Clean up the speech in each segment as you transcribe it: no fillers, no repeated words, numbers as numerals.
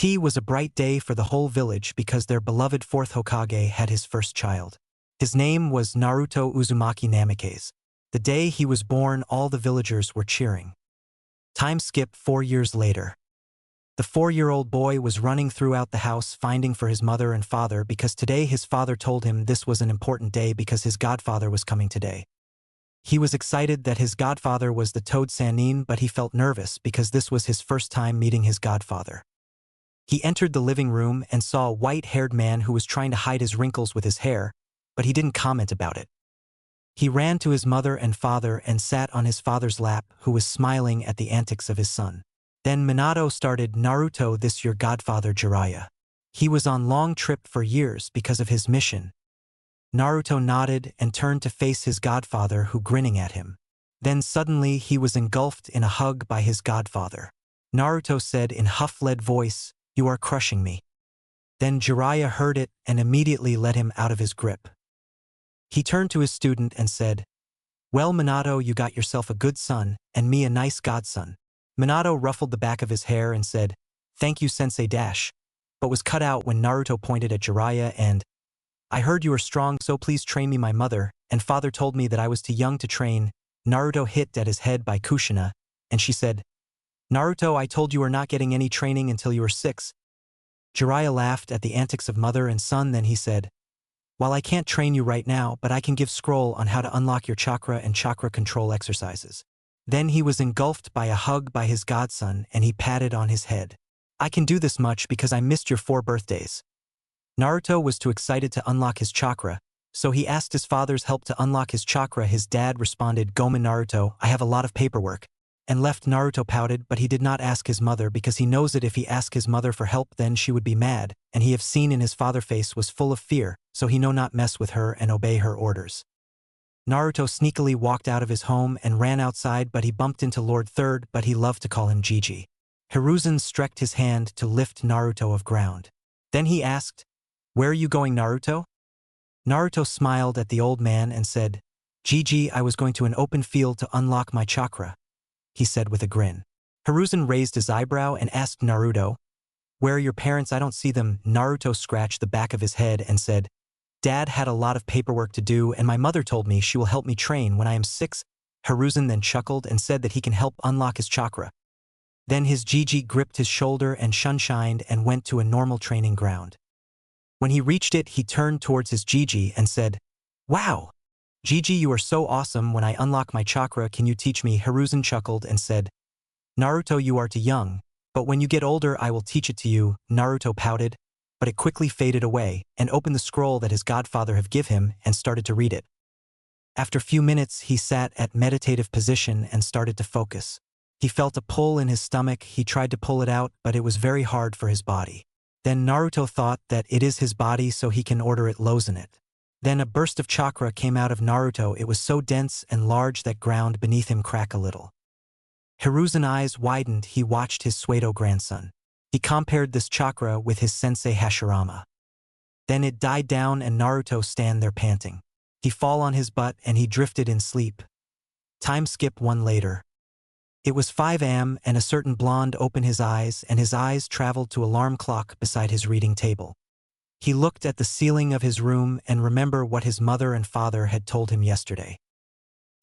T was a bright day for the whole village because their beloved fourth Hokage had his first child. His name was Naruto Uzumaki Namikaze. The day he was born, all the villagers were cheering. Time skip 4 years later. The 4-year-old boy was running throughout the house finding for his mother and father because today his father told him this was an important day because his godfather was coming today. He was excited that his godfather was the Toad Sannin, but he felt nervous because this was his first time meeting his godfather. He entered the living room and saw a white-haired man who was trying to hide his wrinkles with his hair, but he didn't comment about it. He ran to his mother and father and sat on his father's lap, who was smiling at the antics of his son. Then Minato started, "Naruto, this your godfather Jiraiya. He was on long trip for years because of his mission." Naruto nodded and turned to face his godfather, who grinning at him. Then suddenly he was engulfed in a hug by his godfather. Naruto said in huff-led voice, "You are crushing me." Then Jiraiya heard it and immediately let him out of his grip. He turned to his student and said, "Well, Minato, you got yourself a good son, and me a nice godson." Minato ruffled the back of his hair and said, "Thank you, Sensei Dash," but was cut out when Naruto pointed at Jiraiya and, "I heard you are strong, so please train me. My mother and father told me that I was too young to train." Naruto hit at his head by Kushina, and she said, "Naruto, I told you are not getting any training until you are 6. Jiraiya laughed at the antics of mother and son, then he said, "While I can't train you right now, but I can give scroll on how to unlock your chakra and chakra control exercises." Then he was engulfed by a hug by his godson and he patted on his head. "I can do this much because I missed your 4 birthdays." Naruto was too excited to unlock his chakra, so he asked his father's help to unlock his chakra. His dad responded, "Gomen Naruto, I have a lot of paperwork," and left. Naruto pouted, but he did not ask his mother because he knows that if he asked his mother for help then she would be mad, and he have seen in his father face was full of fear, so he no not mess with her and obey her orders. Naruto sneakily walked out of his home and ran outside, but he bumped into Lord Third, but he loved to call him Gigi. Hiruzen stretched his hand to lift Naruto of ground. Then he asked, "Where are you going, Naruto?" Naruto smiled at the old man and said, "Gigi, I was going to an open field to unlock my chakra," he said with a grin. Hiruzen raised his eyebrow and asked Naruto, "Where are your parents? I don't see them." Naruto scratched the back of his head and said, "Dad had a lot of paperwork to do and my mother told me she will help me train when I am 6. Hiruzen then chuckled and said that he can help unlock his chakra. Then his Gigi gripped his shoulder and shunshined and went to a normal training ground. When he reached it, he turned towards his Gigi and said, "Wow! Gigi, you are so awesome. When I unlock my chakra, can you teach me?" Hiruzen chuckled and said, "Naruto, you are too young, but when you get older I will teach it to you." Naruto pouted, but it quickly faded away and opened the scroll that his godfather have give him and started to read it. After a few minutes he sat at meditative position and started to focus. He felt a pull in his stomach. He tried to pull it out, but it was very hard for his body. Then Naruto thought that it is his body so he can order it loosen it. Then a burst of chakra came out of Naruto. It was so dense and large that ground beneath him crack a little. Hiruzen's eyes widened. He watched his pseudo grandson. He compared this chakra with his sensei Hashirama. Then it died down and Naruto stand there panting. He fall on his butt and he drifted in sleep. Time skip 1 later. It was 5 a.m. and a certain blonde opened his eyes and his eyes traveled to alarm clock beside his reading table. He looked at the ceiling of his room and remembered what his mother and father had told him yesterday.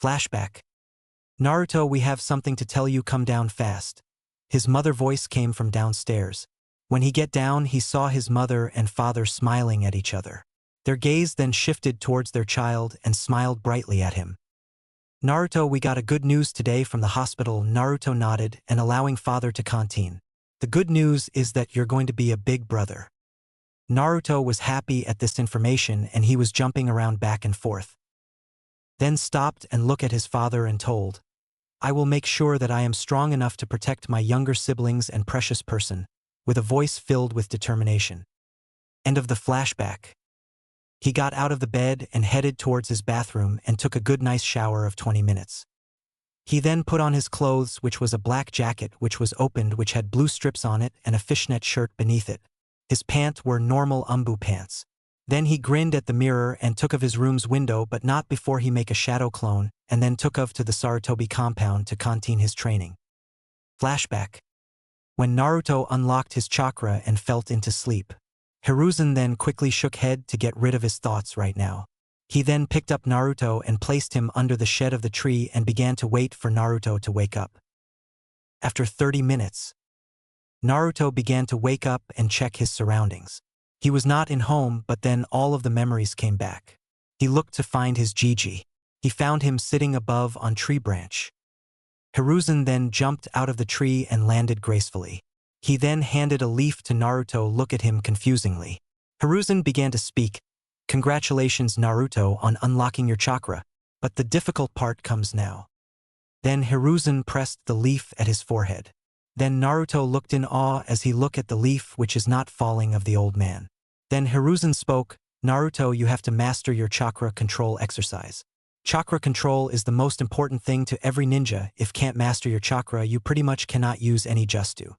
Flashback. "Naruto, we have something to tell you, come down fast." His mother voice came from downstairs. When he get down, he saw his mother and father smiling at each other. Their gaze then shifted towards their child and smiled brightly at him. "Naruto, we got a good news today from the hospital." Naruto nodded and allowing father to continue. "The good news is that you're going to be a big brother." Naruto was happy at this information and he was jumping around back and forth. Then stopped and looked at his father and told, "I will make sure that I am strong enough to protect my younger siblings and precious person," with a voice filled with determination. End of the flashback. He got out of the bed and headed towards his bathroom and took a good nice shower of 20 minutes. He then put on his clothes, which was a black jacket which was opened, which had blue strips on it and a fishnet shirt beneath it. His pants were normal ANBU pants. Then he grinned at the mirror and took of his room's window, but not before he make a shadow clone, and then took of to the Sarutobi compound to continue his training. Flashback. when Naruto unlocked his chakra and fell into sleep. Hiruzen then quickly shook head to get rid of his thoughts right now. He then picked up Naruto and placed him under the shed of the tree and began to wait for Naruto to wake up. After 30 minutes, Naruto began to wake up and check his surroundings. He was not in home, but then all of the memories came back. He looked to find his Gigi. He found him sitting above on tree branch. Hiruzen then jumped out of the tree and landed gracefully. He then handed a leaf to Naruto. Look at him confusingly. Hiruzen began to speak. Congratulations Naruto on unlocking your chakra, but the difficult part comes now. Then Hiruzen pressed the leaf at his forehead. Then Naruto looked in awe as he looked at the leaf which is not falling of the old man. Then Hiruzen spoke, Naruto, you have to master your chakra control exercise. Chakra control is the most important thing to every ninja. If can't master your chakra, you pretty much cannot use any jutsu.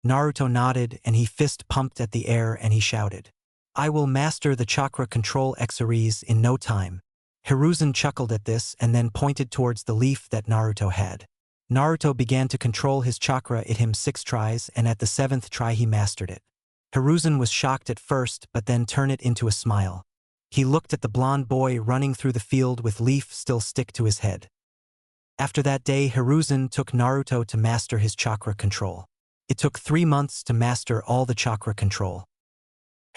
Naruto nodded and he fist pumped at the air and he shouted, I will master the chakra control exercise in no time. Hiruzen chuckled at this and then pointed towards the leaf that Naruto had. Naruto began to control his chakra. It him 6 tries and at the 7th try he mastered it. Hiruzen was shocked at first but then turned it into a smile. He looked at the blonde boy running through the field with leaf still stick to his head. After that day Hiruzen took Naruto to master his chakra control. It took 3 months to master all the chakra control.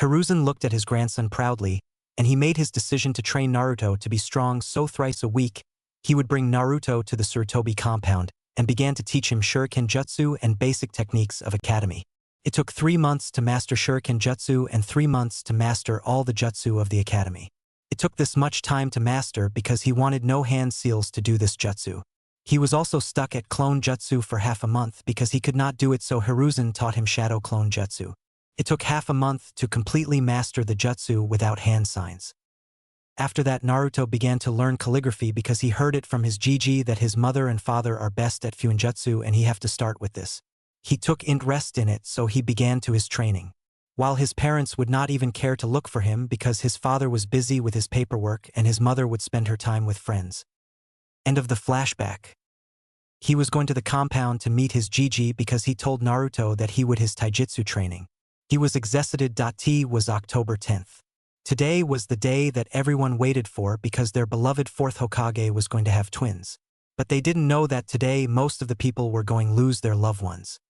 Hiruzen looked at his grandson proudly, and he made his decision to train Naruto to be strong, so thrice a week, he would bring Naruto to the Sarutobi compound and began to teach him Shuriken Jutsu and basic techniques of academy. It took 3 months to master Shuriken Jutsu and 3 months to master all the jutsu of the academy. It took this much time to master because he wanted no hand seals to do this jutsu. He was also stuck at clone jutsu for half a month because he could not do it, so Hiruzen taught him shadow clone jutsu. It took half a month to completely master the jutsu without hand signs. After that Naruto began to learn calligraphy because he heard it from his Gigi that his mother and father are best at fuinjutsu and he have to start with this. He took interest in it, so he began to his training. While his parents would not even care to look for him because his father was busy with his paperwork and his mother would spend her time with friends. End of the flashback. He was going to the compound to meet his Gigi because he told Naruto that he would his taijutsu training. He was exhausted. T was October 10th. Today was the day that everyone waited for because their beloved 4th Hokage was going to have twins. But they didn't know that today most of the people were going to lose their loved ones.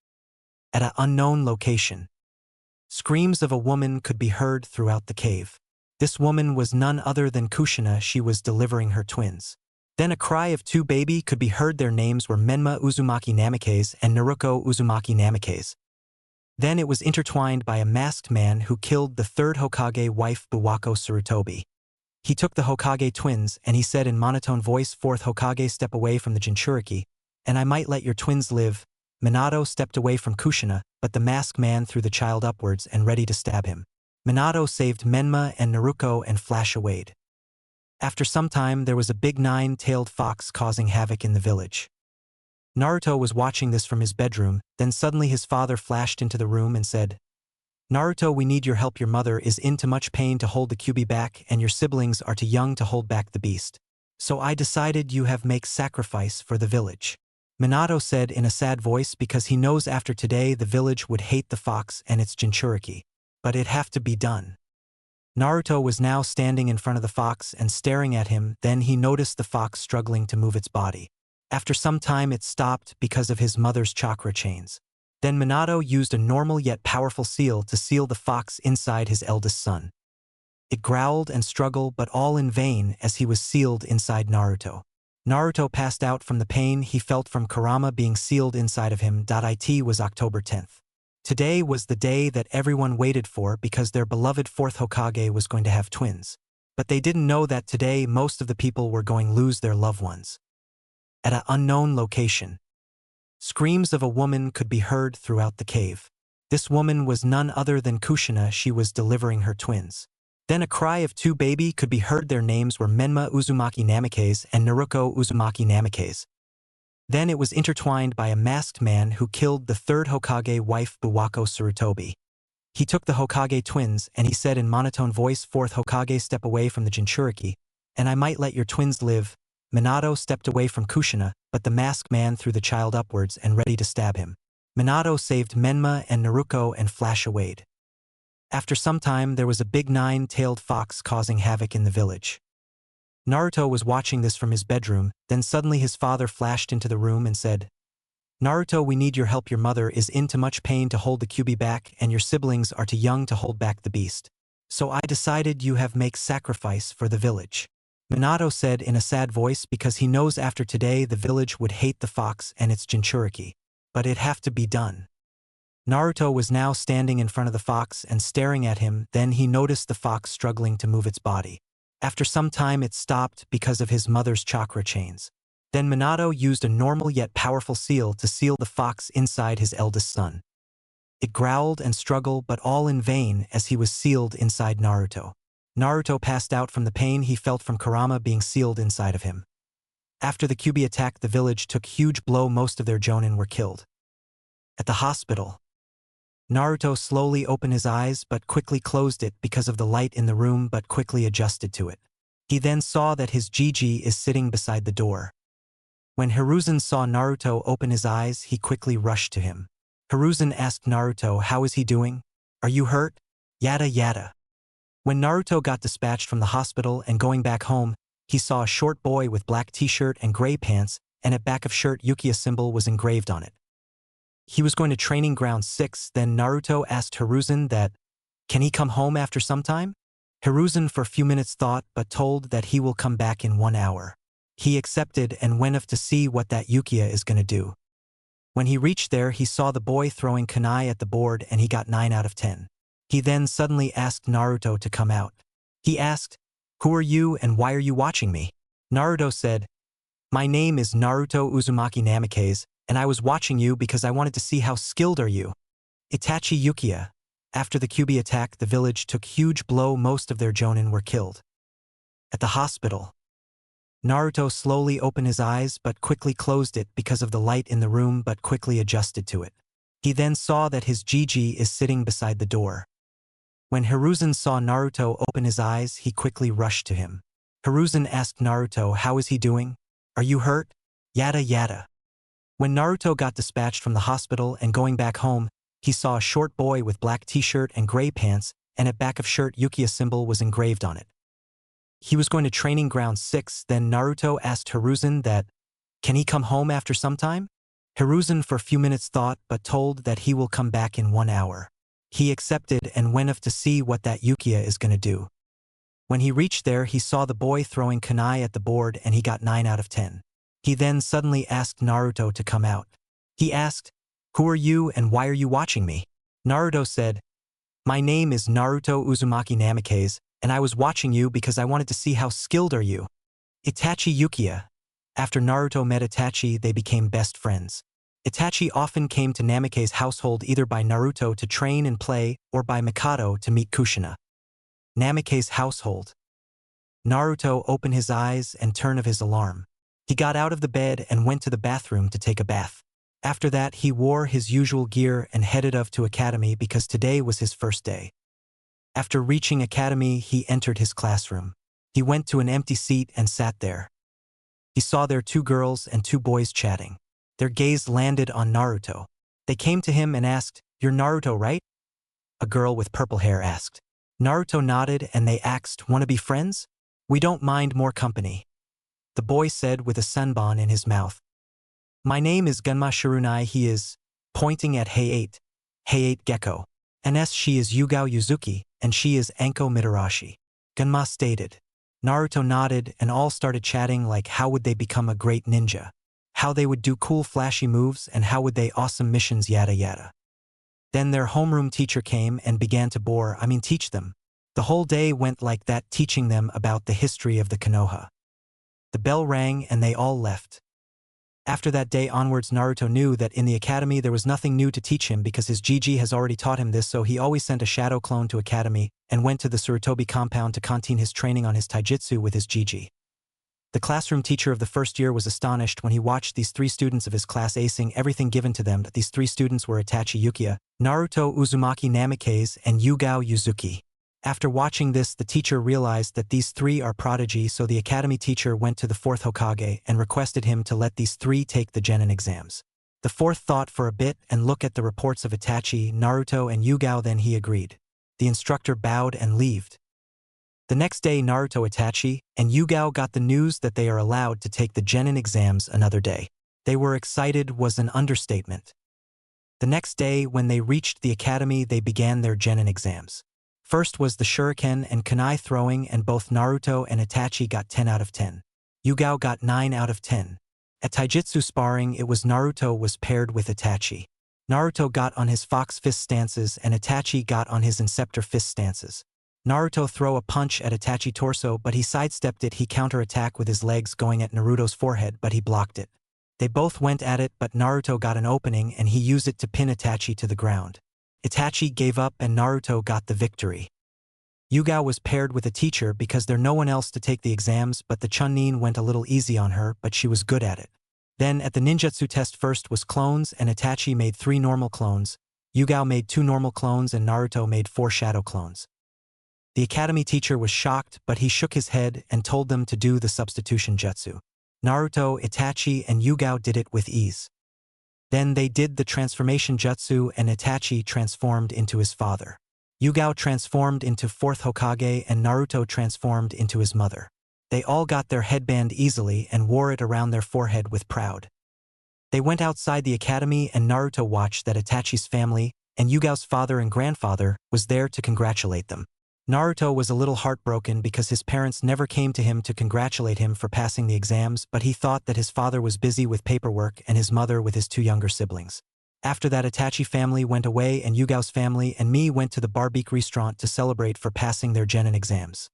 At an unknown location, screams of a woman could be heard throughout the cave. This woman was none other than Kushina. She was delivering her twins. Then a cry of 2 baby could be heard. Their names were Menma Uzumaki Namikaze and Naruto Uzumaki Namikaze. Then it was intertwined by a masked man who killed the 3rd Hokage wife Buwako Sarutobi. He took the Hokage twins and he said in monotone voice, 4th Hokage, step away from the Jinchuriki, and I might let your twins live. Minato stepped away from Kushina, but the masked man threw the child upwards and ready to stab him. Minato saved Menma and Naruto and flash away. After some time there was a big 9-tailed fox causing havoc in the village. Naruto was watching this from his bedroom, then suddenly his father flashed into the room and said, Naruto, we need your help. Your mother is in too much pain to hold the Kyuubi back and your siblings are too young to hold back the beast. So I decided you have make sacrifice for the village. Minato said in a sad voice because he knows after today the village would hate the fox and its Jinchuriki. But it have to be done. Naruto was now standing in front of the fox and staring at him. Then he noticed the fox struggling to move its body. After some time it stopped because of his mother's chakra chains. Then Minato used a normal yet powerful seal to seal the fox inside his eldest son. It growled and struggled, but all in vain as he was sealed inside Naruto. Naruto passed out from the pain he felt from Kurama being sealed inside of him. It was October 10th. Today was the day that everyone waited for because their beloved 4th Hokage was going to have twins. But they didn't know that today most of the people were going to lose their loved ones. At an unknown location, screams of a woman could be heard throughout the cave. This woman was none other than Kushina. She was delivering her twins. Then a cry of 2 baby could be heard. Their names were Menma Uzumaki Namikaze and Naruto Uzumaki Namikaze. Then it was intertwined by a masked man who killed the 3rd Hokage wife Buwako Sarutobi. He took the Hokage twins and he said in monotone voice, 4th Hokage, step away from the Jinchuriki, and I might let your twins live. Minato stepped away from Kushina, but the masked man threw the child upwards and ready to stab him. Minato saved Menma and Naruto and Flash awayed. After some time, there was a big nine-tailed fox causing havoc in the village. Naruto was watching this from his bedroom, then suddenly his father flashed into the room and said, "Naruto, we need your help. Your mother is in too much pain to hold the Kyuubi back, and your siblings are too young to hold back the beast. So I decided you have make sacrifice for the village." Minato said in a sad voice because he knows after today the village would hate the fox and its Jinchuriki. But it have to be done. Naruto was now standing in front of the fox and staring at him. Then he noticed the fox struggling to move its body. After some time it stopped because of his mother's chakra chains. Then Minato used a normal yet powerful seal to seal the fox inside his eldest son. It growled and struggled, but all in vain as he was sealed inside Naruto. Naruto passed out from the pain he felt from Kurama being sealed inside of him. After the Kyuubi attack, the village took huge blow. Most of their jonin were killed. At the hospital, Naruto slowly opened his eyes but quickly closed it because of the light in the room, but quickly adjusted to it. He then saw that his Gigi is sitting beside the door. When Hiruzen saw Naruto open his eyes, he quickly rushed to him. Hiruzen asked Naruto, "How is he doing? Are you hurt?" Yada yada. When Naruto got dispatched from the hospital and going back home, he saw a short boy with black t-shirt and gray pants, and at back of shirt Yukiya symbol was engraved on it. He was going to training ground 6. Then Naruto asked Hiruzen that, "Can he come home after some time?" Hiruzen for a few minutes thought but told that he will come back in 1 hour. He accepted and went off to see what that Yukiya is going to do. When he reached there, he saw the boy throwing kunai at the board and he got 9 out of 10. He then suddenly asked Naruto to come out. He asked, "Who are you and why are you watching me?" Naruto said, "My name is Naruto Uzumaki Namikaze, and I was watching you because I wanted to see how skilled are you." Itachi Yukiya. After the Kyuubi attack, the village took huge blow. Most of their jonin were killed. At the hospital, Naruto slowly opened his eyes but quickly closed it because of the light in the room, but quickly adjusted to it. He then saw that his Gigi is sitting beside the door. When Hiruzen saw Naruto open his eyes, he quickly rushed to him. Hiruzen asked Naruto, "How is he doing? Are you hurt?" Yada yada. When Naruto got dispatched from the hospital and going back home, he saw a short boy with black t-shirt and gray pants, and at back of shirt Yukiya symbol was engraved on it. He was going to training ground 6. Then Naruto asked Hiruzen that, "Can he come home after some time?" Hiruzen for a few minutes thought but told that he will come back in 1 hour. He accepted and went off to see what that Yukiya is going to do. When he reached there, he saw the boy throwing kunai at the board and he got 9 out of 10. He then suddenly asked Naruto to come out. He asked, "Who are you and why are you watching me?" Naruto said, "My name is Naruto Uzumaki Namikaze, and I was watching you because I wanted to see how skilled are you." Itachi Yukiya. After Naruto met Itachi, they became best friends. Itachi often came to Namikaze's household either by Naruto to train and play or by Mikado to meet Kushina. Namikaze's household. Naruto opened his eyes and turned of his alarm. He got out of the bed and went to the bathroom to take a bath. After that, he wore his usual gear and headed off to academy because today was his first day. After reaching academy, he entered his classroom. He went to an empty seat and sat there. He saw there 2 girls and 2 boys chatting. Their gaze landed on Naruto. They came to him and asked, "You're Naruto, right?" A girl with purple hair asked. Naruto nodded and they asked, "Want to be friends? We don't mind more company." The boy said with a senbon in his mouth, "My name is Gunma Shirunai." He is, pointing at Hey8 Gecko. And she is Yugao Yuzuki, and she is Anko Mitarashi. Gunma stated. Naruto nodded and all started chatting like how would they become a great ninja, how they would do cool flashy moves, and how would they awesome missions, yada yada. Then their homeroom teacher came and began to teach them. The whole day went like that, teaching them about the history of the Konoha. The bell rang and they all left. After that day onwards, Naruto knew that in the academy there was nothing new to teach him because his Gigi has already taught him this, so he always sent a shadow clone to academy and went to the Sarutobi compound to continue his training on his taijutsu with his Gigi. The classroom teacher of the first year was astonished when he watched these 3 students of his class acing everything given to them. That these 3 students were Itachi Yukiya, Naruto Uzumaki Namikaze, and Yugao Yuzuki. After watching this, the teacher realized that these 3 are prodigy, so the academy teacher went to the 4th Hokage and requested him to let these 3 take the genin exams. The fourth thought for a bit and looked at the reports of Itachi, Naruto, and Yugao, then he agreed. The instructor bowed and left. The next day Naruto, Itachi, and Yugao got the news that they are allowed to take the genin exams another day. They were excited was an understatement. The next day when they reached the academy they began their genin exams. First was the shuriken and kunai throwing, and both Naruto and Itachi got 10 out of 10. Yugao got 9 out of 10. At taijutsu sparring it was Naruto was paired with Itachi. Naruto got on his fox fist stances and Itachi got on his inceptor fist stances. Naruto throw a punch at Itachi torso but he sidestepped it. He counter-attack with his legs going at Naruto's forehead but he blocked it. They both went at it but Naruto got an opening and he used it to pin Itachi to the ground. Itachi gave up and Naruto got the victory. Yugao was paired with a teacher because there's no one else to take the exams, but the Chunin went a little easy on her, but she was good at it. Then at the ninjutsu test first was clones and Itachi made 3 normal clones, Yugao made 2 normal clones and Naruto made 4 shadow clones. The academy teacher was shocked but he shook his head and told them to do the substitution jutsu. Naruto, Itachi, and Yugao did it with ease. Then they did the transformation jutsu and Itachi transformed into his father. Yugao transformed into 4th Hokage and Naruto transformed into his mother. They all got their headband easily and wore it around their forehead with pride. They went outside the academy and Naruto watched that Itachi's family and Yugao's father and grandfather was there to congratulate them. Naruto was a little heartbroken because his parents never came to him to congratulate him for passing the exams, but he thought that his father was busy with paperwork and his mother with his 2 younger siblings. After that Itachi family went away and Yugao's family and me went to the barbecue restaurant to celebrate for passing their genin exams.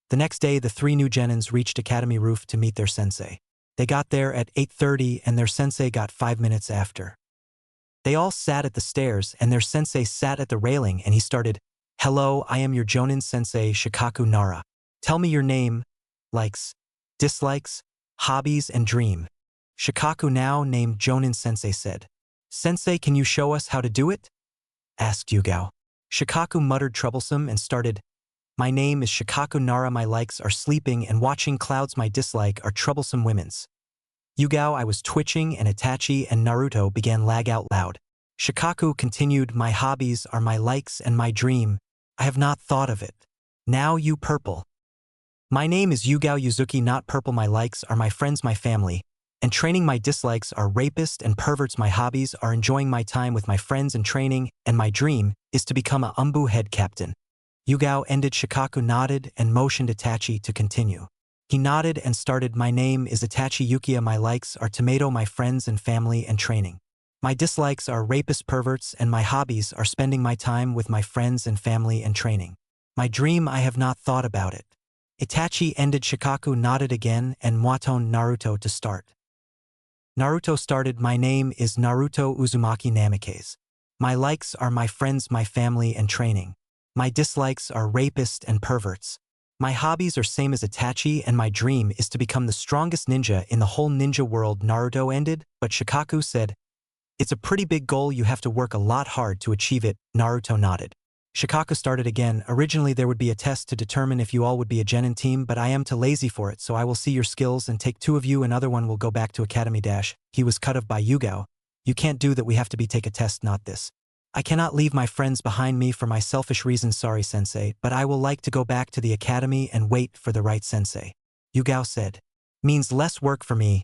The next day the 3 new genins reached academy roof to meet their sensei. They got there at 8:30 and their sensei got 5 minutes after. They all sat at the stairs and their sensei sat at the railing and he started, "Hello, I am your Jonin sensei Shikaku Nara. Tell me your name, likes, dislikes, hobbies and dream." Shikaku, now named Jonin sensei, said, "Sensei, can you show us how to do it?" asked Yugao. Shikaku muttered troublesome and started, "My name is Shikaku Nara. My likes are sleeping and watching clouds. My dislike are troublesome women's." Yugao, I was twitching and Itachi and Naruto began lag out loud. Shikaku continued, "My hobbies are my likes and my dream. I have not thought of it. Now you purple." "My name is Yugao Yuzuki, not purple. My likes are my friends, my family, and training. My dislikes are rapists and perverts. My hobbies are enjoying my time with my friends and training, and my dream is to become a ANBU head captain." Yugao ended. Shikaku nodded and motioned Itachi to continue. He nodded and started, "My name is Itachi Yukiya. My likes are tomato, my friends and family and training. My dislikes are rapist perverts and my hobbies are spending my time with my friends and family and training. My dream, I have not thought about it." Itachi ended. Shikaku nodded again and motioned Naruto to start. Naruto started, "My name is Naruto Uzumaki Namikaze. My likes are my friends, my family and training. My dislikes are rapists and perverts. My hobbies are same as Itachi and my dream is to become the strongest ninja in the whole ninja world." Naruto ended, but Shikaku said, "It's a pretty big goal. You have to work a lot hard to achieve it." Naruto nodded. Shikaku started again. "Originally there would be a test to determine if you all would be a genin team, but I am too lazy for it, so I will see your skills and take 2 of you. Another one will go back to academy dash." He was cut off by Yugao. "You can't do that. We have to be take a test, not this. I cannot leave my friends behind me for my selfish reasons. Sorry, sensei, but I will like to go back to the academy and wait for the right sensei." Yugao said, "Means less work for me."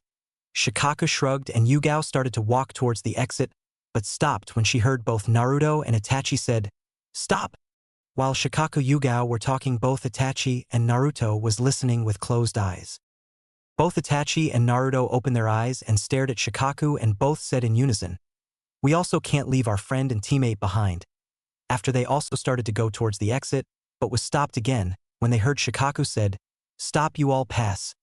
Shikaku shrugged and Yugao started to walk towards the exit, but stopped when she heard both Naruto and Itachi said, "Stop!" While Shikaku Yugao were talking, both Itachi and Naruto was listening with closed eyes. Both Itachi and Naruto opened their eyes and stared at Shikaku and both said in unison, "We also can't leave our friend and teammate behind." After they also started to go towards the exit, but was stopped again when they heard Shikaku said, "Stop, you all pass."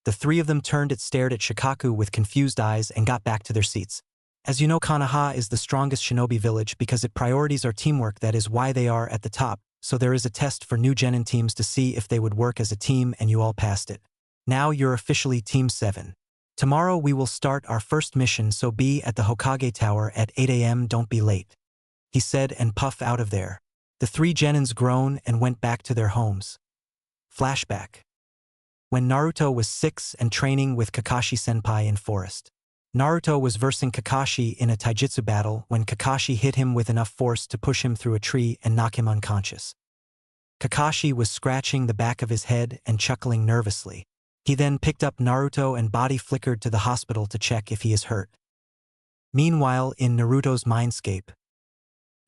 The 3 of them turned and stared at Shikaku with confused eyes and got back to their seats. As you know, Konoha is the strongest shinobi village because its priorities are teamwork. That is why they are at the top, so there is a test for new genin teams to see if they would work as a team and you all passed it. Now you're officially Team 7. Tomorrow we will start our first mission, so be at the Hokage Tower at 8 a.m. Don't be late," he said and puffed out of there. The 3 genins groaned and went back to their homes. Flashback. When Naruto was 6 and training with Kakashi Senpai in forest. Naruto was versing Kakashi in a taijutsu battle when Kakashi hit him with enough force to push him through a tree and knock him unconscious. Kakashi was scratching the back of his head and chuckling nervously. He then picked up Naruto and body flickered to the hospital to check if he is hurt. Meanwhile, in Naruto's mindscape,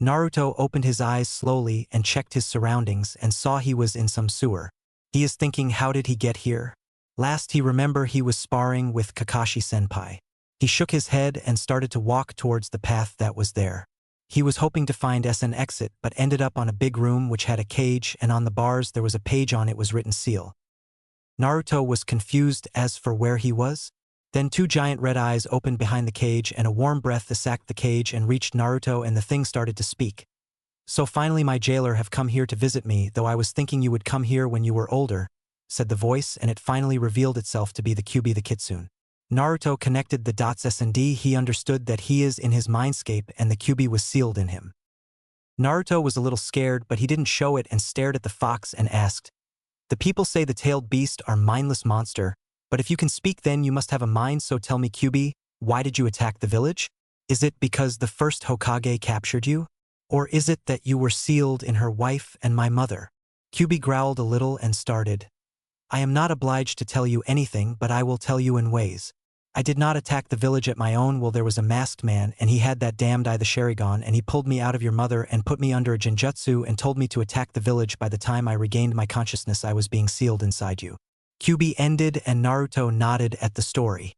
Naruto opened his eyes slowly and checked his surroundings and saw he was in some sewer. He is thinking, how did he get here? Last he remember he was sparring with Kakashi-senpai. He shook his head and started to walk towards the path that was there. He was hoping to find an exit but ended up on a big room which had a cage, and on the bars there was a page on it was written seal. Naruto was confused as for where he was. Then two giant red eyes opened behind the cage and a warm breath sacked the cage and reached Naruto, and the thing started to speak. So finally my jailer have come here to visit me, though I was thinking you would come here when you were older, said the voice, and it finally revealed itself to be the Kyuubi the Kitsune. Naruto connected the dots S&D. He understood that he is in his mindscape and the Kyuubi was sealed in him. Naruto was a little scared, but he didn't show it and stared at the fox and asked, "The people say the tailed beast are mindless monster, but if you can speak then you must have a mind, so tell me Kyuubi, why did you attack the village? Is it because the first Hokage captured you? Or is it that you were sealed in her wife and my mother?" Kyuubi growled a little and started, "I am not obliged to tell you anything, but I will tell you in ways. I did not attack the village at my own will. There was a masked man and he had that damned eye the Sharingan, and he pulled me out of your mother and put me under a genjutsu and told me to attack the village. By the time I regained my consciousness I was being sealed inside you." Kyuubi ended and Naruto nodded at the story.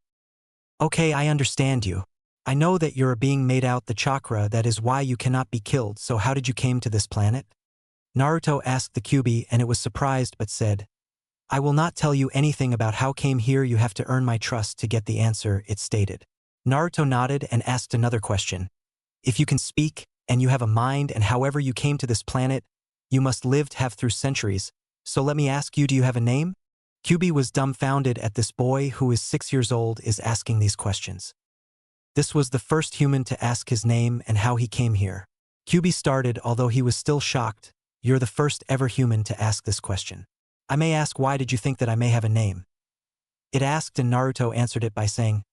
"Okay, I understand you. I know that you're a being made out the chakra, that is why you cannot be killed, so how did you came to this planet?" Naruto asked the Kyuubi, and it was surprised but said, "I will not tell you anything about how came here, you have to earn my trust to get the answer," it stated. Naruto nodded and asked another question. "If you can speak, and you have a mind, and however you came to this planet, you must lived have through centuries, so let me ask you, do you have a name?" Kyuubi was dumbfounded at this boy who is 6 years old is asking these questions. This was the first human to ask his name and how he came here. Kyuubi started, although he was still shocked, "You're the first ever human to ask this question. I may ask, why did you think that I may have a name?" It asked, and Naruto answered it by saying,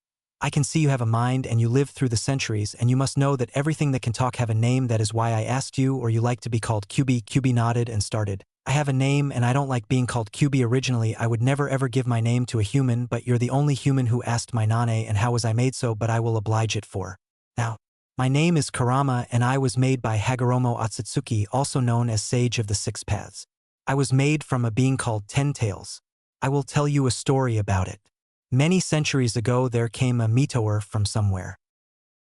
"I can see you have a mind and you lived through the centuries, and you must know that everything that can talk have a name. That is why I asked you, or you like to be called Kyuubi." Kyuubi nodded and started, "I have a name and I don't like being called Kyuubi. Originally I would never ever give my name to a human, but you're the only human who asked my nane, and how was I made so, but I will oblige it for. Now, my name is Kurama and I was made by Hagoromo Otsutsuki, also known as Sage of the Six Paths. I was made from a being called Ten Tails. I will tell you a story about it. Many centuries ago there came a meteor from somewhere.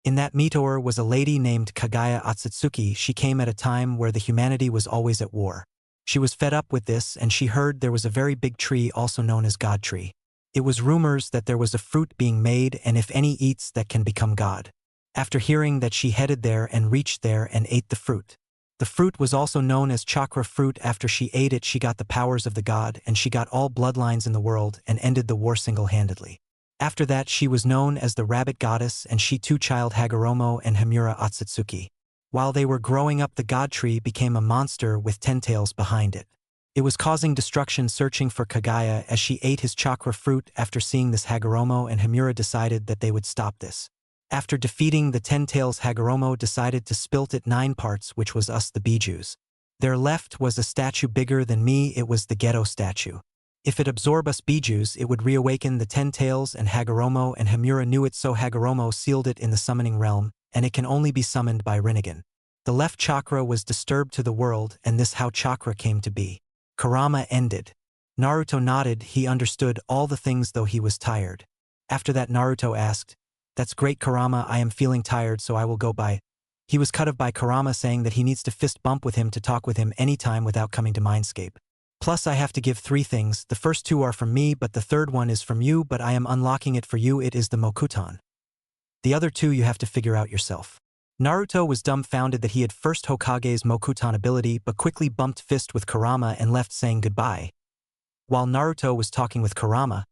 In that meteor was a lady named Kaguya Otsutsuki. She came at a time where the humanity was always at war. She was fed up with this and she heard there was a very big tree also known as God Tree. It was rumors that there was a fruit being made, and if any eats that can become God. After hearing that, she headed there and reached there and ate the fruit. The fruit was also known as chakra fruit. After she ate it she got the powers of the god, and she got all bloodlines in the world and ended the war single-handedly. After that she was known as the rabbit goddess, and she too child Hagoromo and Himura Otsutsuki. While they were growing up, the god tree became a monster with 10 tails behind it. It was causing destruction, searching for Kaguya as she ate his chakra fruit. After seeing this, Hagoromo and Himura decided that they would stop this. After defeating the 10 tails, Hagoromo decided to split it 9 parts, which was us the Bijus. There left was a statue bigger than me. It was the ghetto statue. If it absorb us Bijus, it would reawaken the 10 tails, and Hagoromo and Himura knew it, so Hagoromo sealed it in the summoning realm, and it can only be summoned by Rinnegan. The left chakra was disturbed to the world, and this how chakra came to be. Kurama ended. Naruto nodded. He understood all the things, though he was tired. After that Naruto asked, "That's great Kurama, I am feeling tired, so I will go by." He was cut off by Kurama saying that he needs to fist bump with him to talk with him anytime without coming to Mindscape. Plus I have to give 3 things. The first 2 are from me, but the third one is from you, but I am unlocking it for you. It is the Mokuton. The other 2 you have to figure out yourself. Naruto was dumbfounded that he had first Hokage's Mokuton ability, but quickly bumped fist with Kurama and left saying goodbye. While Naruto was talking with Kurama,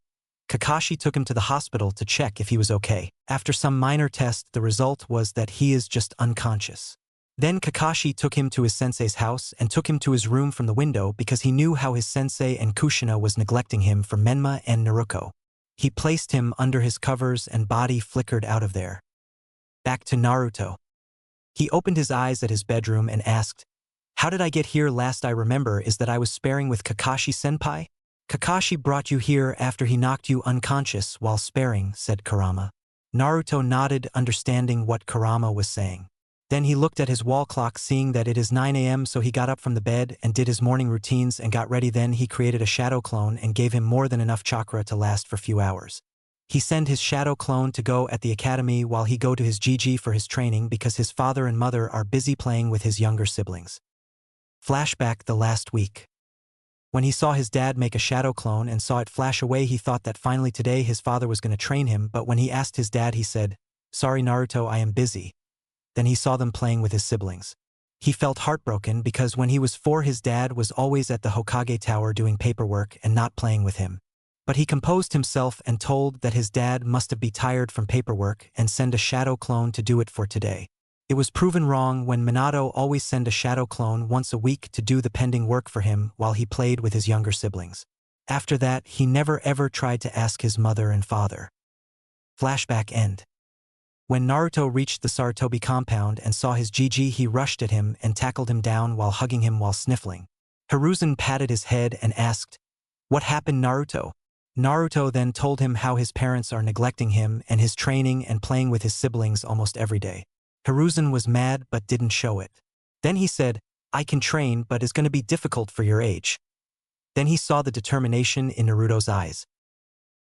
Kakashi took him to the hospital to check if he was okay. After some minor test, the result was that he is just unconscious. Then Kakashi took him to his sensei's house and took him to his room from the window because he knew how his sensei and Kushina was neglecting him for Menma and Naruto. He placed him under his covers and body flickered out of there. Back to Naruto. He opened his eyes at his bedroom and asked, "How did I get here? Last I remember is that I was sparring with Kakashi-senpai? Kakashi brought you here after he knocked you unconscious while sparring," said Kurama. Naruto nodded, understanding what Kurama was saying. Then he looked at his wall clock, seeing that it is 9 a.m., so he got up from the bed and did his morning routines and got ready. Then he created a shadow clone and gave him more than enough chakra to last for a few hours. He sent his shadow clone to go at the academy while he go to his GG for his training because his father and mother are busy playing with his younger siblings. Flashback the last week. When he saw his dad make a shadow clone and saw it flash away, he thought that finally today his father was going to train him, but when he asked his dad, he said, "Sorry Naruto, I am busy." Then he saw them playing with his siblings. He felt heartbroken because when he was 4 his dad was always at the Hokage Tower doing paperwork and not playing with him. But he composed himself and told that his dad must have been tired from paperwork and send a shadow clone to do it for today. It was proven wrong when Minato always send a shadow clone once a week to do the pending work for him while he played with his younger siblings. After that, he never ever tried to ask his mother and father. Flashback end. When Naruto reached the Sarutobi compound and saw his GG, he rushed at him and tackled him down while hugging him while sniffling. Hiruzen patted his head and asked, "What happened, Naruto?" Naruto then told him how his parents are neglecting him and his training and playing with his siblings almost every day. Hiruzen was mad but didn't show it. Then he said, "I can train, but it's going to be difficult for your age." Then he saw the determination in Naruto's eyes.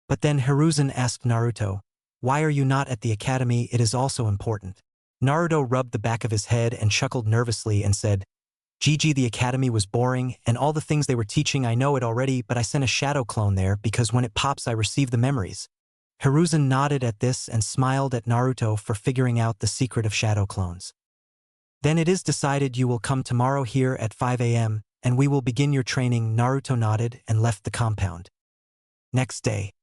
But then Hiruzen asked Naruto, "Why are you not at the academy? It is also important." Naruto rubbed the back of his head and chuckled nervously and said, "GG, the academy was boring, and all the things they were teaching I know it already, but I sent a shadow clone there because when it pops I receive the memories." Hiruzen nodded at this and smiled at Naruto for figuring out the secret of shadow clones. "Then it is decided you will come tomorrow here at 5 a.m., and we will begin your training." Naruto nodded and left the compound. Next day.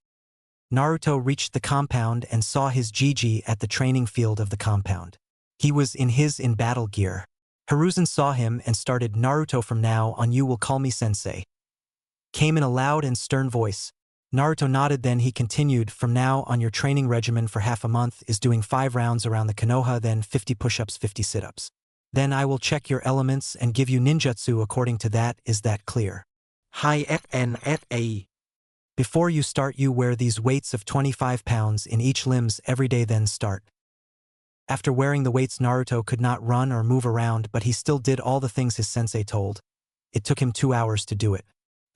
Naruto reached the compound and saw his GG at the training field of the compound. He was in battle gear. Hiruzen saw him and started, "Naruto, from now on you will call me sensei," came in a loud and stern voice. Naruto nodded, then he continued, "From now on your training regimen for half a month is doing 5 rounds around the Konoha, then 50 push-ups, 50 sit-ups. Then I will check your elements and give you ninjutsu according to that. Is that clear?" "Hi FNFA. Before you start you wear these weights of 25 pounds in each limbs every day, then start." After wearing the weights, Naruto could not run or move around, but he still did all the things his sensei told. It took him 2 hours to do it.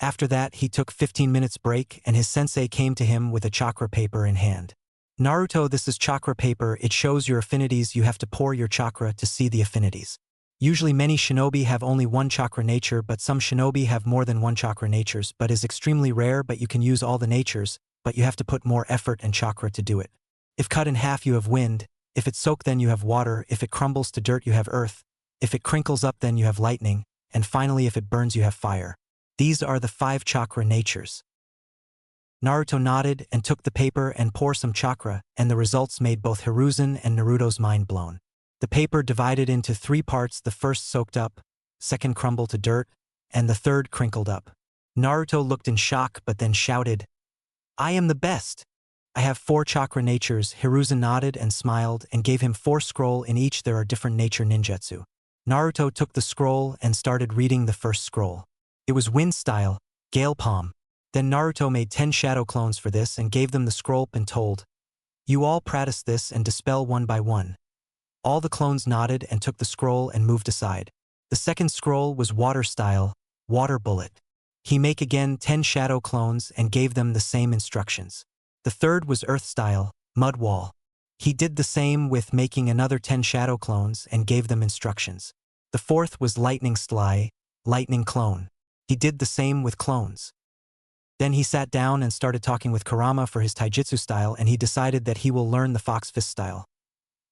After that, he took 15 minutes break and his sensei came to him with a chakra paper in hand. "Naruto, this is chakra paper. It shows your affinities. You have to pour your chakra to see the affinities. Usually many shinobi have only 1 chakra nature, but some shinobi have more than 1 chakra natures, but is extremely rare, but you can use all the natures, but you have to put more effort and chakra to do it. If cut in half you have wind, if it's soaked then you have water, if it crumbles to dirt you have earth, if it crinkles up then you have lightning, and finally if it burns you have fire. These are the 5 chakra natures." Naruto nodded and took the paper and poured some chakra, and the results made both Hiruzen and Naruto's mind blown. The paper divided into 3 parts, the first soaked up, second crumbled to dirt, and the third crinkled up. Naruto looked in shock but then shouted, "I am the best! I have 4 chakra natures." Hiruzen nodded and smiled and gave him 4 scroll. In each there are different nature ninjutsu. Naruto took the scroll and started reading the first scroll. It was wind style, gale palm. Then Naruto made 10 shadow clones for this and gave them the scroll and told, "You all practice this and dispel one by one." All the clones nodded and took the scroll and moved aside. The second scroll was water style, water bullet. He make again 10 shadow clones and gave them the same instructions. The third was earth style, mud wall. He did the same with making another 10 shadow clones and gave them instructions. The fourth was lightning style, lightning clone. He did the same with clones. Then he sat down and started talking with Kurama for his taijutsu style, and he decided that he will learn the fox fist style.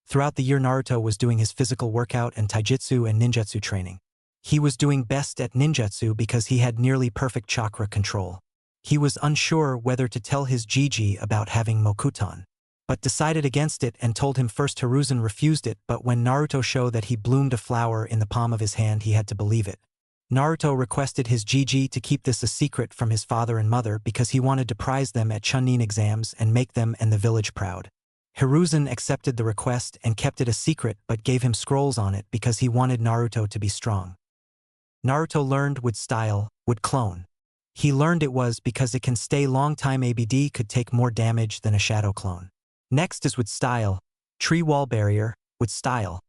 Throughout the year Naruto was doing his physical workout and taijutsu and ninjutsu training. He was doing best at ninjutsu because he had nearly perfect chakra control. He was unsure whether to tell his GG about having Mokuton, but decided against it and told him first. Hiruzen refused it, but when Naruto showed that he bloomed a flower in the palm of his hand he had to believe it. Naruto requested his Gigi to keep this a secret from his father and mother because he wanted to prize them at Chunin exams and make them and the village proud. Hiruzen accepted the request and kept it a secret but gave him scrolls on it because he wanted Naruto to be strong. Naruto learned would style, would clone. He learned it was because it can stay long time ABD could take more damage than a shadow clone. Next is would style, tree wall barrier, would style,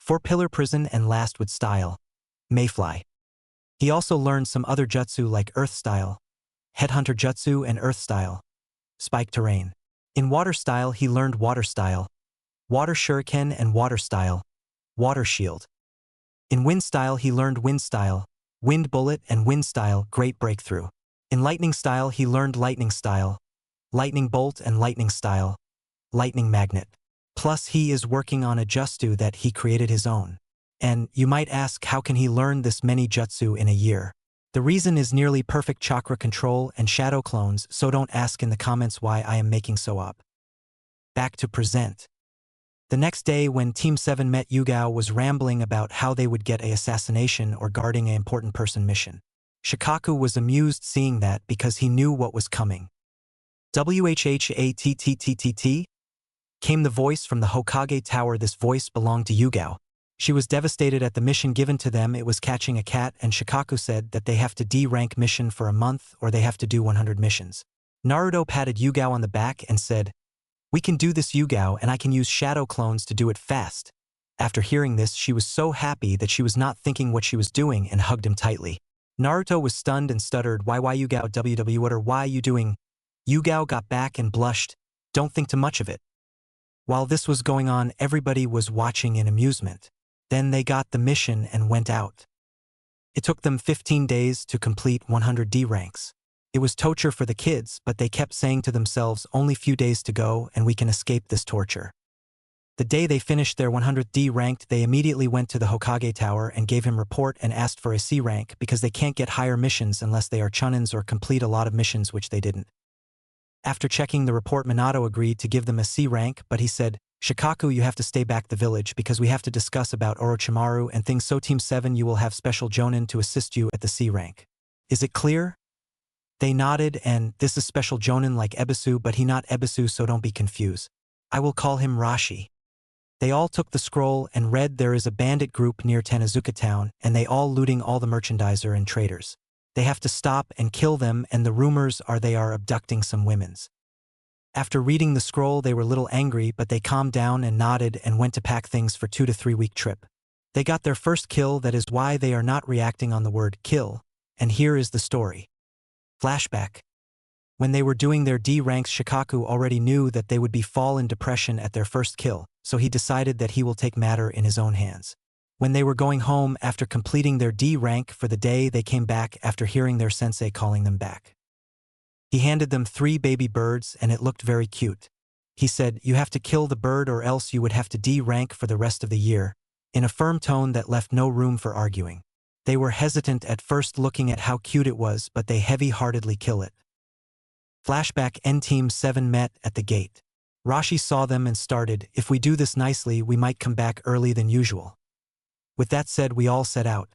4-pillar prison and last would style, mayfly. He also learned some other jutsu like earth style, headhunter jutsu and earth style, spike terrain. In water style he learned water style, water shuriken and water style, water shield. In wind style he learned wind style, wind bullet and wind style great breakthrough. In lightning style he learned lightning style, lightning bolt and lightning style, lightning magnet. Plus he is working on a jutsu that he created his own. And you might ask how can he learn this many jutsu in a year? The reason is nearly perfect chakra control and shadow clones, so don't ask in the comments why I am making so up. Back to present. The next day when Team 7 met Yugao was rambling about how they would get a assassination or guarding an important person mission. Shikaku was amused seeing that because he knew what was coming. WHHATTTTT? Came the voice from the Hokage Tower. This voice belonged to Yugao. She was devastated at the mission given to them. It was catching a cat, and Shikaku said that they have to D-rank mission for a month or they have to do 100 missions. Naruto patted Yugao on the back and said, "We can do this, Yugao, and I can use shadow clones to do it fast." After hearing this, she was so happy that she was not thinking what she was doing and hugged him tightly. Naruto was stunned and stuttered, Why Yugao WW what or why you doing?" Yugao got back and blushed, "Don't think too much of it." While this was going on, everybody was watching in amusement. Then they got the mission and went out. It took them 15 days to complete 100 D ranks. It was torture for the kids, but they kept saying to themselves, only few days to go and we can escape this torture. The day they finished their 100th D ranked, they immediately went to the Hokage Tower and gave him report and asked for a C rank because they can't get higher missions unless they are chunins or complete a lot of missions, which they didn't. After checking the report, Minato agreed to give them a C rank, but he said, "Shikaku, you have to stay back the village because we have to discuss about Orochimaru and things, so Team 7 you will have special jonin to assist you at the C rank. Is it clear?" They nodded, and this is special jonin like Ebisu, but he not Ebisu, so don't be confused. I will call him Rashi. They all took the scroll and read there is a bandit group near Tanazuka town and they all looting all the merchandiser and traders. They have to stop and kill them, and the rumors are they are abducting some women's. After reading the scroll they were a little angry, but they calmed down and nodded and went to pack things for 2 to 3 week trip. They got their first kill, that is why they are not reacting on the word kill, and here is the story. Flashback. When they were doing their D ranks, Shikaku already knew that they would be fall in depression at their first kill, so he decided that he will take matter in his own hands. When they were going home after completing their D rank for the day, they came back after hearing their sensei calling them back. He handed them 3 baby birds and it looked very cute. He said, "You have to kill the bird or else you would have to D rank for the rest of the year," in a firm tone that left no room for arguing. They were hesitant at first looking at how cute it was, but they heavy-heartedly kill it. Flashback. N Team 7 met at the gate. Rashi saw them and started, "If we do this nicely, we might come back early than usual." With that said, we all set out.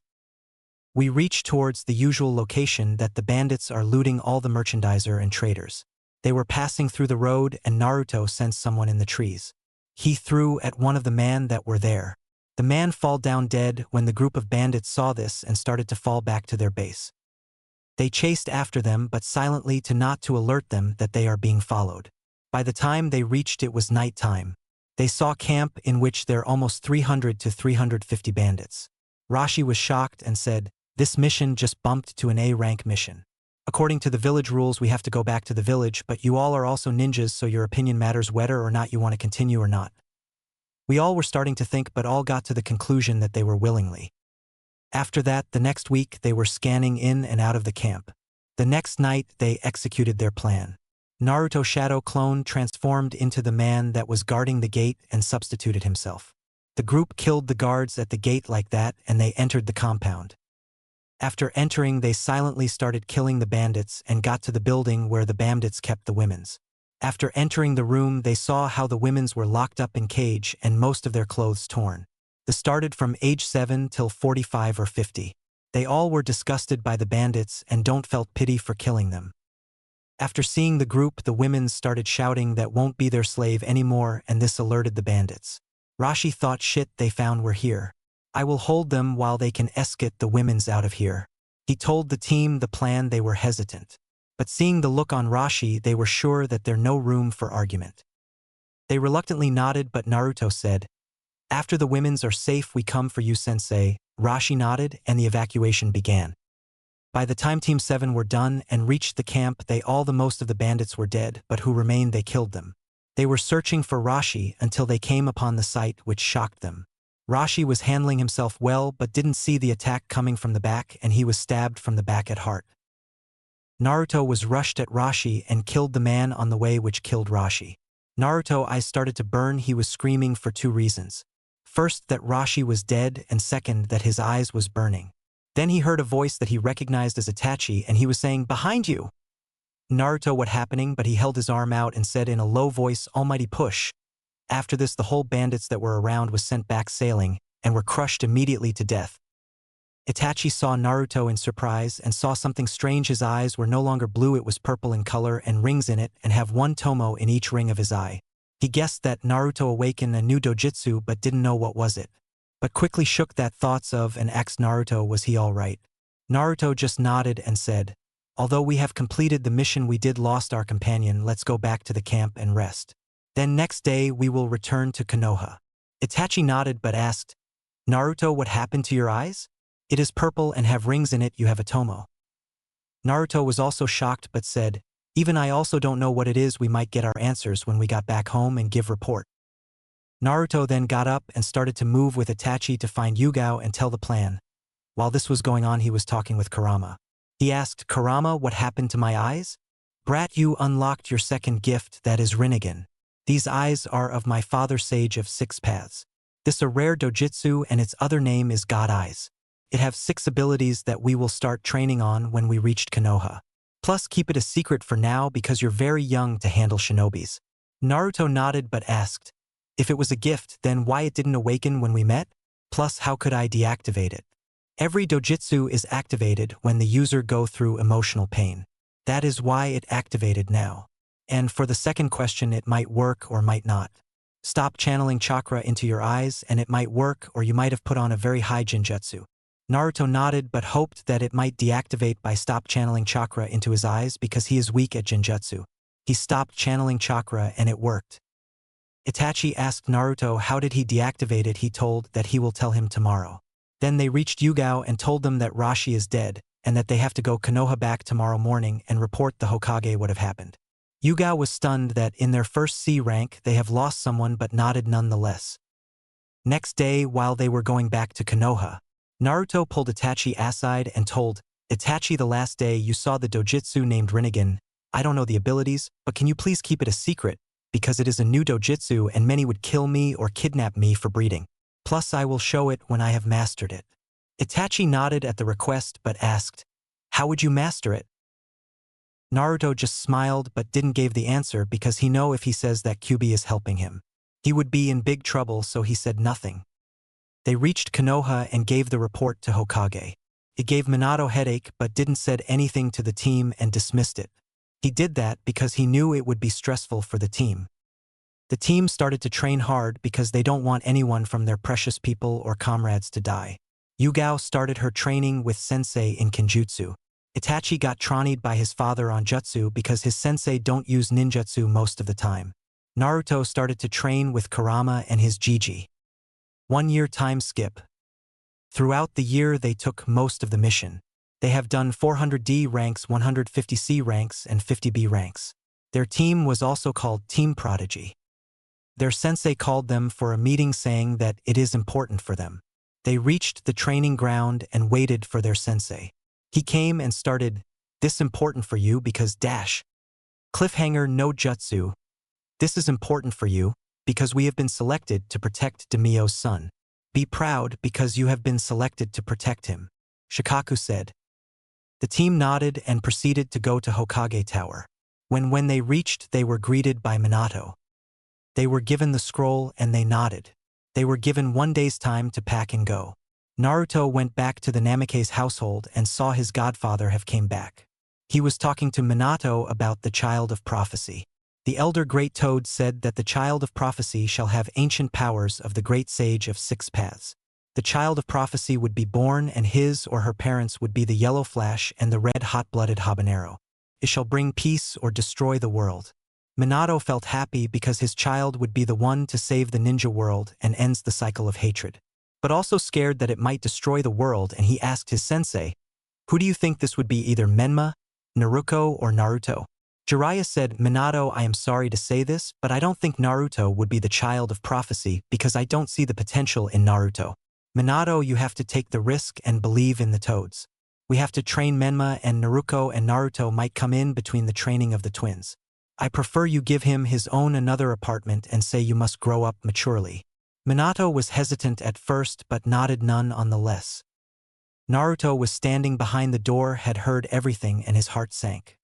We reached towards the usual location that the bandits are looting all the merchandiser and traders. They were passing through the road and Naruto sensed someone in the trees. He threw at one of the men that were there. The man fall down dead when the group of bandits saw this and started to fall back to their base. They chased after them but silently to not to alert them that they are being followed. By the time they reached, it was night time. They saw camp in which there are almost 300 to 350 bandits. Rashi was shocked and said, "This mission just bumped to an A rank mission. According to the village rules we have to go back to the village, but you all are also ninjas, so your opinion matters whether or not you want to continue or not." We all were starting to think, but all got to the conclusion that they were willingly. After that, the next week they were scanning in and out of the camp. The next night they executed their plan. Naruto shadow clone transformed into the man that was guarding the gate and substituted himself. The group killed the guards at the gate like that and they entered the compound. After entering, they silently started killing the bandits and got to the building where the bandits kept the women's. After entering the room, they saw how the women's were locked up in cage and most of their clothes torn. They started from age 7 till 45 or 50. They all were disgusted by the bandits and don't felt pity for killing them. After seeing the group, the women started shouting that won't be their slave anymore, and this alerted the bandits. Rashi thought, shit, they found we're here. I will hold them while they can escort the women's out of here. He told the team the plan. They were hesitant. But seeing the look on Rashi, they were sure that there's no room for argument. They reluctantly nodded, but Naruto said, after the women's are safe, we come for you, sensei. Rashi nodded, and the evacuation began. By the time Team 7 were done and reached the camp, most of the bandits were dead, but who remained they killed them. They were searching for Rashi until they came upon the sight, which shocked them. Rashi was handling himself well but didn't see the attack coming from the back, and he was stabbed from the back at heart. Naruto was rushed at Rashi and killed the man on the way, which killed Rashi. Naruto's eyes started to burn. He was screaming for two reasons. First, that Rashi was dead, and second, that his eyes was burning. Then he heard a voice that he recognized as Itachi, and he was saying, behind you! Naruto, what happening? But he held his arm out and said in a low voice, almighty push. After this, the whole bandits that were around was sent back sailing, and were crushed immediately to death. Itachi saw Naruto in surprise and saw something strange. His eyes were no longer blue, it was purple in color and rings in it, and have one tomo in each ring of his eye. He guessed that Naruto awakened a new dojutsu but didn't know what was it. But quickly shook that thoughts of and asked Naruto, was he all right? Naruto just nodded and said, although we have completed the mission, we did lost our companion. Let's go back to the camp and rest. Then next day we will return to Konoha. Itachi nodded but asked, Naruto, what happened to your eyes? It is purple and have rings in it, you have a tomo. Naruto was also shocked but said, even I also don't know what it is. We might get our answers when we got back home and give report. Naruto then got up and started to move with Itachi to find Yugao and tell the plan. While this was going on, he was talking with Kurama. He asked, Kurama, what happened to my eyes? Brat, you unlocked your second gift, that is Rinnegan. These eyes are of my father, Sage of Six Paths. This a rare dojutsu, and its other name is God Eyes. It have 6 abilities that we will start training on when we reached Konoha. Plus keep it a secret for now because you're very young to handle shinobis. Naruto nodded but asked, if it was a gift, then why it didn't awaken when we met? Plus how could I deactivate it? Every dojutsu is activated when the user go through emotional pain. That is why it activated now. And for the second question, it might work or might not. Stop channeling chakra into your eyes and it might work, or you might have put on a very high jinjutsu. Naruto nodded but hoped that it might deactivate by stop channeling chakra into his eyes because he is weak at jinjutsu. He stopped channeling chakra and it worked. Itachi asked Naruto how did he deactivate it. He told that he will tell him tomorrow. Then they reached Yugao and told them that Rashi is dead and that they have to go Konoha back tomorrow morning and report the Hokage what have happened. Yugao was stunned that in their first C rank they have lost someone but nodded nonetheless. Next day, while they were going back to Konoha, Naruto pulled Itachi aside and told, Itachi, the last day you saw the dojutsu named Rinnegan. I don't know the abilities, but can you please keep it a secret, because it is a new dojutsu and many would kill me or kidnap me for breeding. Plus I will show it when I have mastered it. Itachi nodded at the request but asked, how would you master it? Naruto just smiled but didn't give the answer because he know if he says that Kyuubi is helping him, he would be in big trouble, so he said nothing. They reached Konoha and gave the report to Hokage. It gave Minato headache but didn't said anything to the team and dismissed it. He did that because he knew it would be stressful for the team. The team started to train hard because they don't want anyone from their precious people or comrades to die. Yugao started her training with sensei in Kenjutsu. Itachi got traineed by his father on jutsu because his sensei don't use ninjutsu most of the time. Naruto started to train with Kurama and his Jiji. 1 year time skip. Throughout the year they took most of the mission. They have done 400D ranks, 150C ranks, and 50B ranks. Their team was also called Team Prodigy. Their sensei called them for a meeting saying that it is important for them. They reached the training ground and waited for their sensei. He came and started, this important for you because dash. Cliffhanger no jutsu. This is important for you because we have been selected to protect Demio's son. Be proud because you have been selected to protect him. Shikaku said. The team nodded and proceeded to go to Hokage Tower. When they reached, they were greeted by Minato. They were given the scroll and they nodded. They were given 1 day's time to pack and go. Naruto went back to the Namake's household and saw his godfather have came back. He was talking to Minato about the child of prophecy. The elder Great Toad said that the child of prophecy shall have ancient powers of the great sage of six paths. The child of prophecy would be born and his or her parents would be the yellow flash and the red hot-blooded habanero. It shall bring peace or destroy the world. Minato felt happy because his child would be the one to save the ninja world and ends the cycle of hatred. But also scared that it might destroy the world, and he asked his sensei, "Who do you think this would be, either Menma, Naruto, or Naruto?" Jiraiya said, "Minato, I am sorry to say this, but I don't think Naruto would be the child of prophecy because I don't see the potential in Naruto. Minato, you have to take the risk and believe in the toads. We have to train Menma, and Naruto might come in between the training of the twins. I prefer you give him his own another apartment and say you must grow up maturely." Minato was hesitant at first but nodded none on the less. Naruto was standing behind the door, had heard everything, and his heart sank.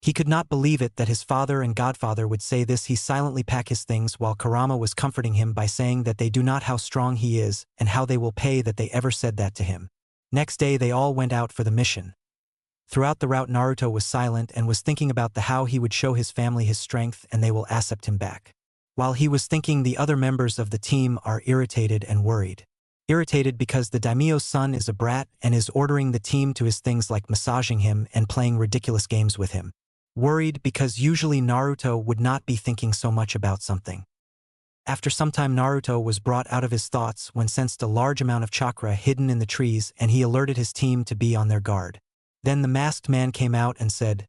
He could not believe it that his father and godfather would say this. He silently packed his things while Kurama was comforting him by saying that they do not how strong he is and how they will pay that they ever said that to him. Next day they all went out for the mission. Throughout the route Naruto was silent and was thinking about how he would show his family his strength and they will accept him back. While he was thinking, the other members of the team are irritated and worried. Irritated because the daimyo's son is a brat and is ordering the team to his things like massaging him and playing ridiculous games with him. Worried because usually Naruto would not be thinking so much about something. After some time Naruto was brought out of his thoughts when sensed a large amount of chakra hidden in the trees, and he alerted his team to be on their guard. Then the masked man came out and said,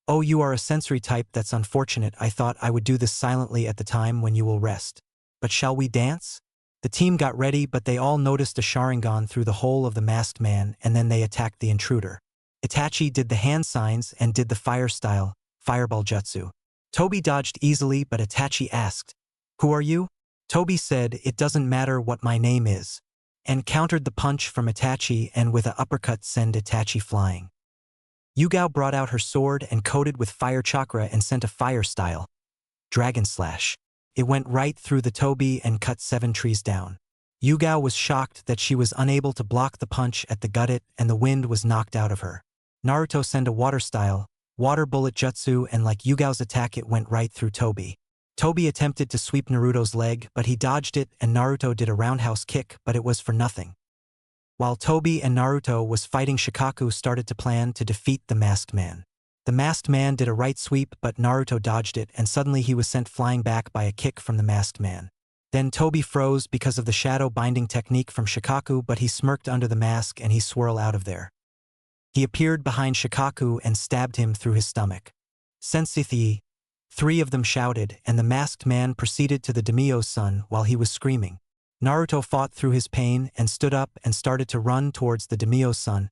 "Oh, you are a sensory type, that's unfortunate. I thought I would do this silently at the time when you will rest. But shall we dance?" The team got ready, but they all noticed a Sharingan through the hole of the masked man, and then they attacked the intruder. Itachi did the hand signs and did the fire style, fireball jutsu. Tobi dodged easily, but Itachi asked, "Who are you?" Tobi said, "It doesn't matter what my name is," and countered the punch from Itachi and with an uppercut sent Itachi flying. Yugao brought out her sword and coated with fire chakra and sent a fire style, dragon slash. It went right through the Tobi and cut 7 trees down. Yugao was shocked that she was unable to block the punch at the gutted and the wind was knocked out of her. Naruto sent a water style, water bullet jutsu, and like Yugao's attack it went right through Tobi. Tobi attempted to sweep Naruto's leg, but he dodged it, and Naruto did a roundhouse kick, but it was for nothing. While Tobi and Naruto was fighting, Shikaku started to plan to defeat the masked man. The masked man did a right sweep, but Naruto dodged it, and suddenly he was sent flying back by a kick from the masked man. Then Tobi froze because of the shadow binding technique from Shikaku, but he smirked under the mask and he swirled out of there. He appeared behind Shikaku and stabbed him through his stomach. "Sensei!" 3 of them shouted, and the masked man proceeded to the daimyo's son while he was screaming. Naruto fought through his pain and stood up and started to run towards the daimyo's son.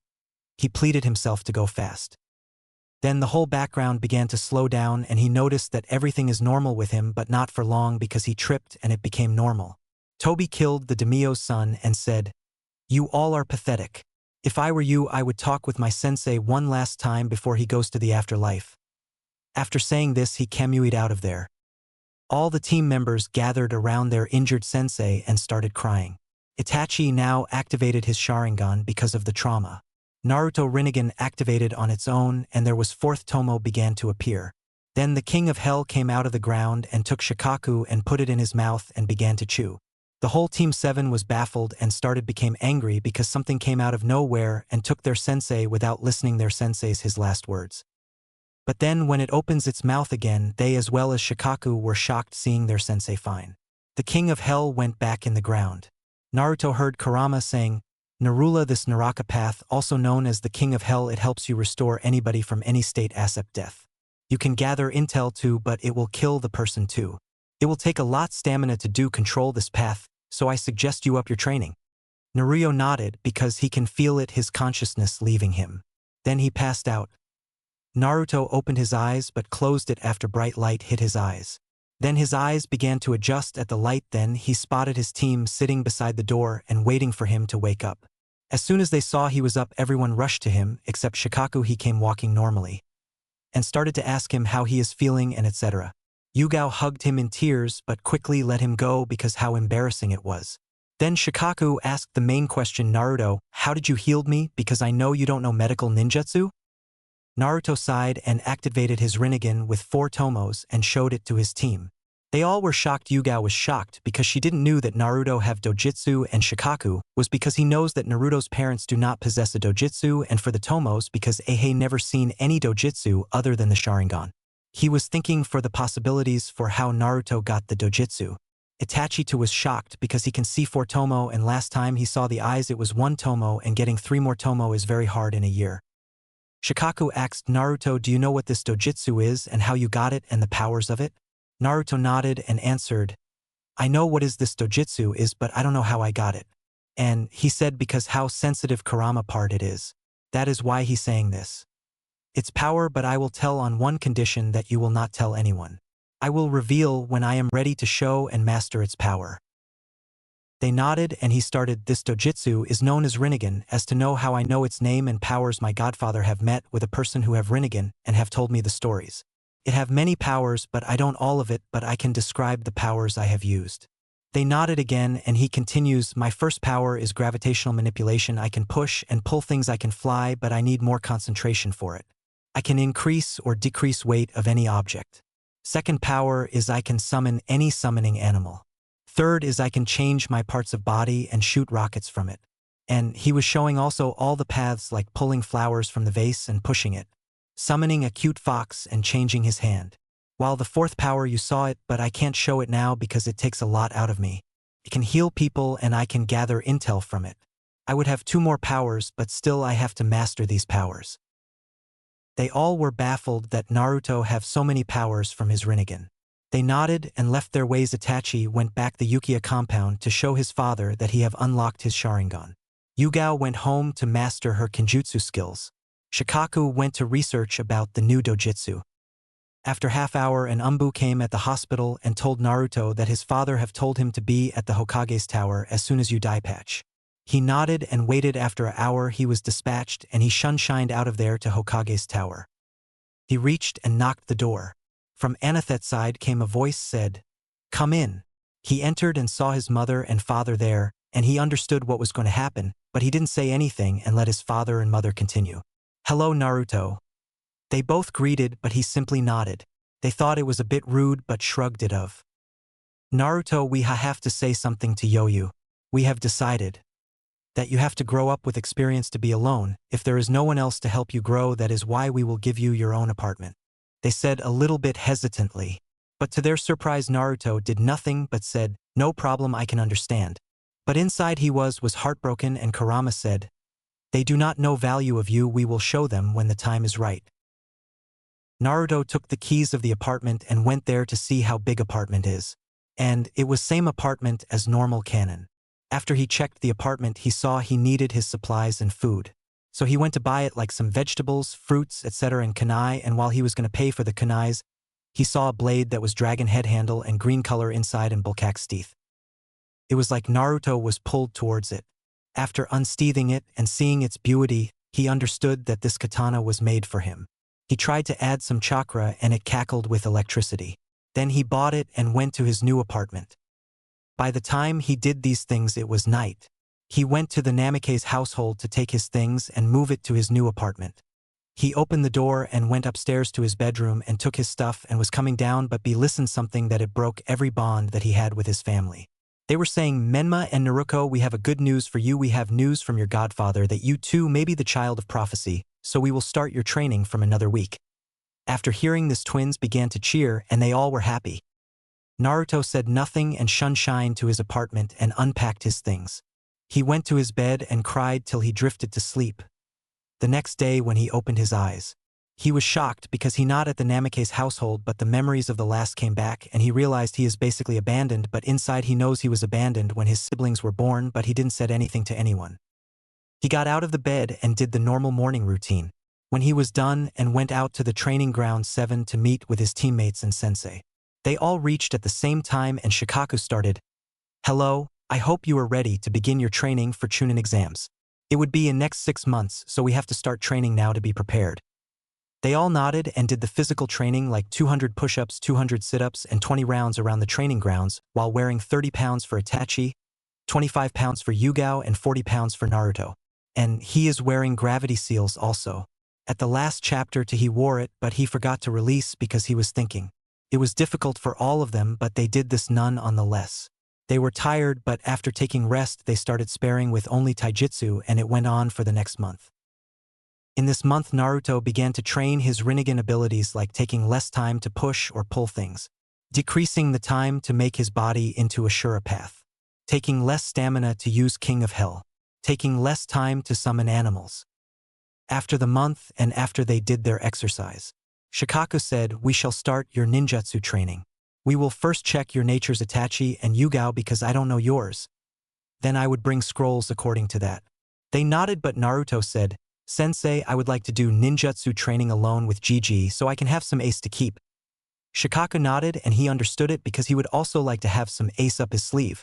He pleaded himself to go fast. Then the whole background began to slow down and he noticed that everything is normal with him, but not for long because he tripped and it became normal. Tobi killed the daimyo's son and said, "You all are pathetic. If I were you, I would talk with my sensei one last time before he goes to the afterlife." After saying this, he kamuied out of there. All the team members gathered around their injured sensei and started crying. Itachi now activated his Sharingan because of the trauma. Naruto Rinnegan activated on its own, and there was 4th Tomo began to appear. Then the King of Hell came out of the ground and took Shikaku and put it in his mouth and began to chew. The whole Team 7 was baffled and became angry because something came out of nowhere and took their sensei without listening their sensei's his last words. But then when it opens its mouth again, they as well as Shikaku were shocked seeing their sensei fine. The King of Hell went back in the ground. Naruto heard Kurama saying, "Narula, this Naraka path, also known as the King of Hell, it helps you restore anybody from any state except death. You can gather intel too, but it will kill the person too. It will take a lot stamina to control this path, so I suggest you up your training." Naruto nodded because he can feel it, his consciousness leaving him. Then he passed out. Naruto opened his eyes but closed it after bright light hit his eyes. Then his eyes began to adjust at the light. Then he spotted his team sitting beside the door and waiting for him to wake up. As soon as they saw he was up, everyone rushed to him except Shikaku. He came walking normally and started to ask him how he is feeling and etc. Yugao hugged him in tears but quickly let him go because how embarrassing it was. Then Shikaku asked the main question, Naruto, how did you heal me, because I know you don't know medical ninjutsu? Naruto sighed and activated his Rinnegan with 4 tomos and showed it to his team. They all were shocked. Yugao was shocked because she didn't knew that Naruto have dojutsu, and Shikaku was because he knows that Naruto's parents do not possess a dojutsu, and for the tomos because Eihei never seen any dojutsu other than the Sharingan. He was thinking for the possibilities for how Naruto got the dojutsu. Itachi too was shocked because he can see 4 tomo, and last time he saw the eyes it was 1 tomo, and getting 3 more tomo is very hard in a year. Shikaku asked Naruto, do you know what this dojutsu is and how you got it and the powers of it? Naruto nodded and answered, I know what is this dojutsu is, but I don't know how I got it. And he said because how sensitive Kurama part it is. That is why he's saying this. Its power, but I will tell on one condition, that you will not tell anyone. I will reveal when I am ready to show and master its power. They nodded and he started, this dojutsu is known as Rinnegan, as to know how I know its name and powers. My godfather have met with a person who have Rinnegan and have told me the stories. It have many powers, but I don't all of it, but I can describe the powers I have used. They nodded again and he continues, my first power is gravitational manipulation. I can push and pull things. I can fly, but I need more concentration for it. I can increase or decrease weight of any object. Second power is I can summon any summoning animal. Third is I can change my parts of body and shoot rockets from it. And he was showing also all the paths, like pulling flowers from the vase and pushing it, summoning a cute fox and changing his hand. While the fourth power you saw it, but I can't show it now because it takes a lot out of me. It can heal people and I can gather intel from it. I would have 2 more powers, but still I have to master these powers. They all were baffled that Naruto have so many powers from his Rinnegan. They nodded and left their ways. Itachi went back the Yukiya compound to show his father that he have unlocked his Sharingan. Yugao went home to master her Kenjutsu skills. Shikaku went to research about the new dojutsu. After half-hour, an ANBU came at the hospital and told Naruto that his father have told him to be at the Hokage's tower as soon as you die. Patch. He nodded and waited. After an hour he was dispatched and he shined out of there to Hokage's tower. He reached and knocked the door. From Anathet's side came a voice said, come in. He entered and saw his mother and father there, and he understood what was going to happen, but he didn't say anything and let his father and mother continue. Hello, Naruto. They both greeted, but he simply nodded. They thought it was a bit rude but shrugged it off. Naruto, we have to say something to Yoyu. We have decided that you have to grow up with experience to be alone. If there is no one else to help you grow, that is why we will give you your own apartment. They said a little bit hesitantly. But to their surprise, Naruto did nothing but said, no problem, I can understand. But inside he was heartbroken, and Kurama said, they do not know value of you, we will show them when the time is right. Naruto took the keys of the apartment and went there to see how big apartment is. And it was same apartment as normal canon. After he checked the apartment, he saw he needed his supplies and food. So he went to buy it, like some vegetables, fruits, etc. and kunai, and while he was going to pay for the kunais, he saw a blade that was dragon head handle and green color inside and Bulkak's teeth. It was like Naruto was pulled towards it. After unsheathing it and seeing its beauty, he understood that this katana was made for him. He tried to add some chakra and it cackled with electricity. Then he bought it and went to his new apartment. By the time he did these things, it was night. He went to the Namake's household to take his things and move it to his new apartment. He opened the door and went upstairs to his bedroom and took his stuff and was coming down, but listened something that it broke every bond that he had with his family. They were saying, Menma and Naruko, we have a good news for you. We have news from your godfather that you too may be the child of prophecy, so we will start your training from another week. After hearing this, twins began to cheer and they all were happy. Naruto said nothing and shined to his apartment and unpacked his things. He went to his bed and cried till he drifted to sleep. The next day when he opened his eyes, he was shocked because he not at the Namake's household, but the memories of the last came back and he realized he is basically abandoned, but inside he knows he was abandoned when his siblings were born, but he didn't said anything to anyone. He got out of the bed and did the normal morning routine. When he was done and went out to the training ground 7 to meet with his teammates and sensei. They all reached at the same time and Shikaku started, hello, I hope you are ready to begin your training for Chunin exams. It would be in next 6 months, so we have to start training now to be prepared. They all nodded and did the physical training, like 200 push-ups, 200 sit-ups, and 20 rounds around the training grounds, while wearing 30 pounds for Itachi, 25 pounds for Yugao and 40 pounds for Naruto. And he is wearing gravity seals also. At the last chapter he wore it, but he forgot to release because he was thinking. It was difficult for all of them, but they did this nonetheless. They were tired, but after taking rest they started sparring with only taijutsu, and it went on for the next month. In this month Naruto began to train his Rinnegan abilities, like taking less time to push or pull things, decreasing the time to make his body into a Shura path, taking less stamina to use King of Hell, taking less time to summon animals. After the month and after they did their exercise, Shikaku said, "We shall start your ninjutsu training. We will first check your nature's Itachi and Yugao because I don't know yours. Then I would bring scrolls according to that." They nodded, but Naruto said, "Sensei, I would like to do ninjutsu training alone with Gigi so I can have some ace to keep." Shikaku nodded, and he understood it because he would also like to have some ace up his sleeve.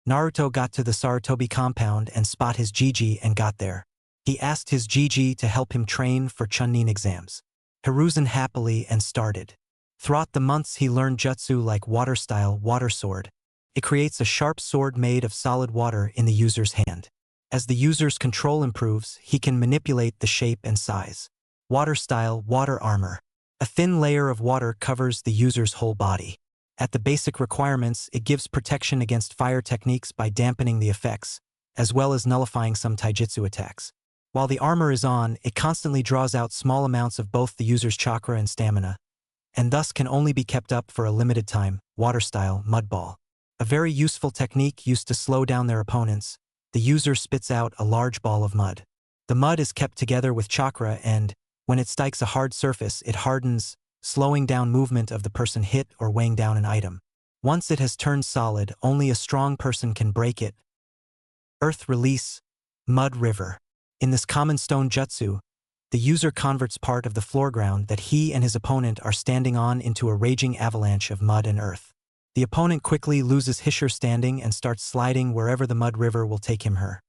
Naruto got to the Sarutobi compound and spot his Gigi and got there. He asked his Gigi to help him train for Chunin exams. Hiruzen happily and started. Throughout the months he learned jutsu like water style, water sword. It creates a sharp sword made of solid water in the user's hand. As the user's control improves, he can manipulate the shape and size. Water style, water armor. A thin layer of water covers the user's whole body. At the basic requirements, it gives protection against fire techniques by dampening the effects, as well as nullifying some taijutsu attacks. While the armor is on, it constantly draws out small amounts of both the user's chakra and stamina, and thus can only be kept up for a limited time. Water style, mud ball. A very useful technique used to slow down their opponents. The user spits out a large ball of mud. The mud is kept together with chakra, and when it strikes a hard surface, it hardens, slowing down movement of the person hit or weighing down an item. Once it has turned solid, only a strong person can break it. Earth release, mud river. In this common stone jutsu, the user converts part of the floor ground that he and his opponent are standing on into a raging avalanche of mud and earth. The opponent quickly loses his standing and starts sliding wherever the mud river will take him/her.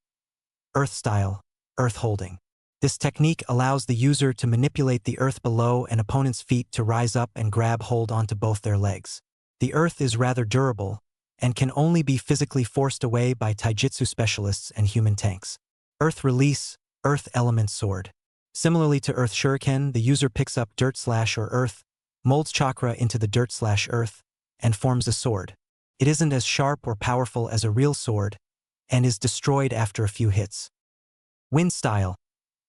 Earth style, earth holding. This technique allows the user to manipulate the earth below an opponent's feet to rise up and grab hold onto both their legs. The earth is rather durable and can only be physically forced away by taijutsu specialists and human tanks. Earth release, earth element sword. Similarly to earth shuriken, the user picks up dirt/or earth, molds chakra into the dirt/earth, and forms a sword. It isn't as sharp or powerful as a real sword, and is destroyed after a few hits. Wind style.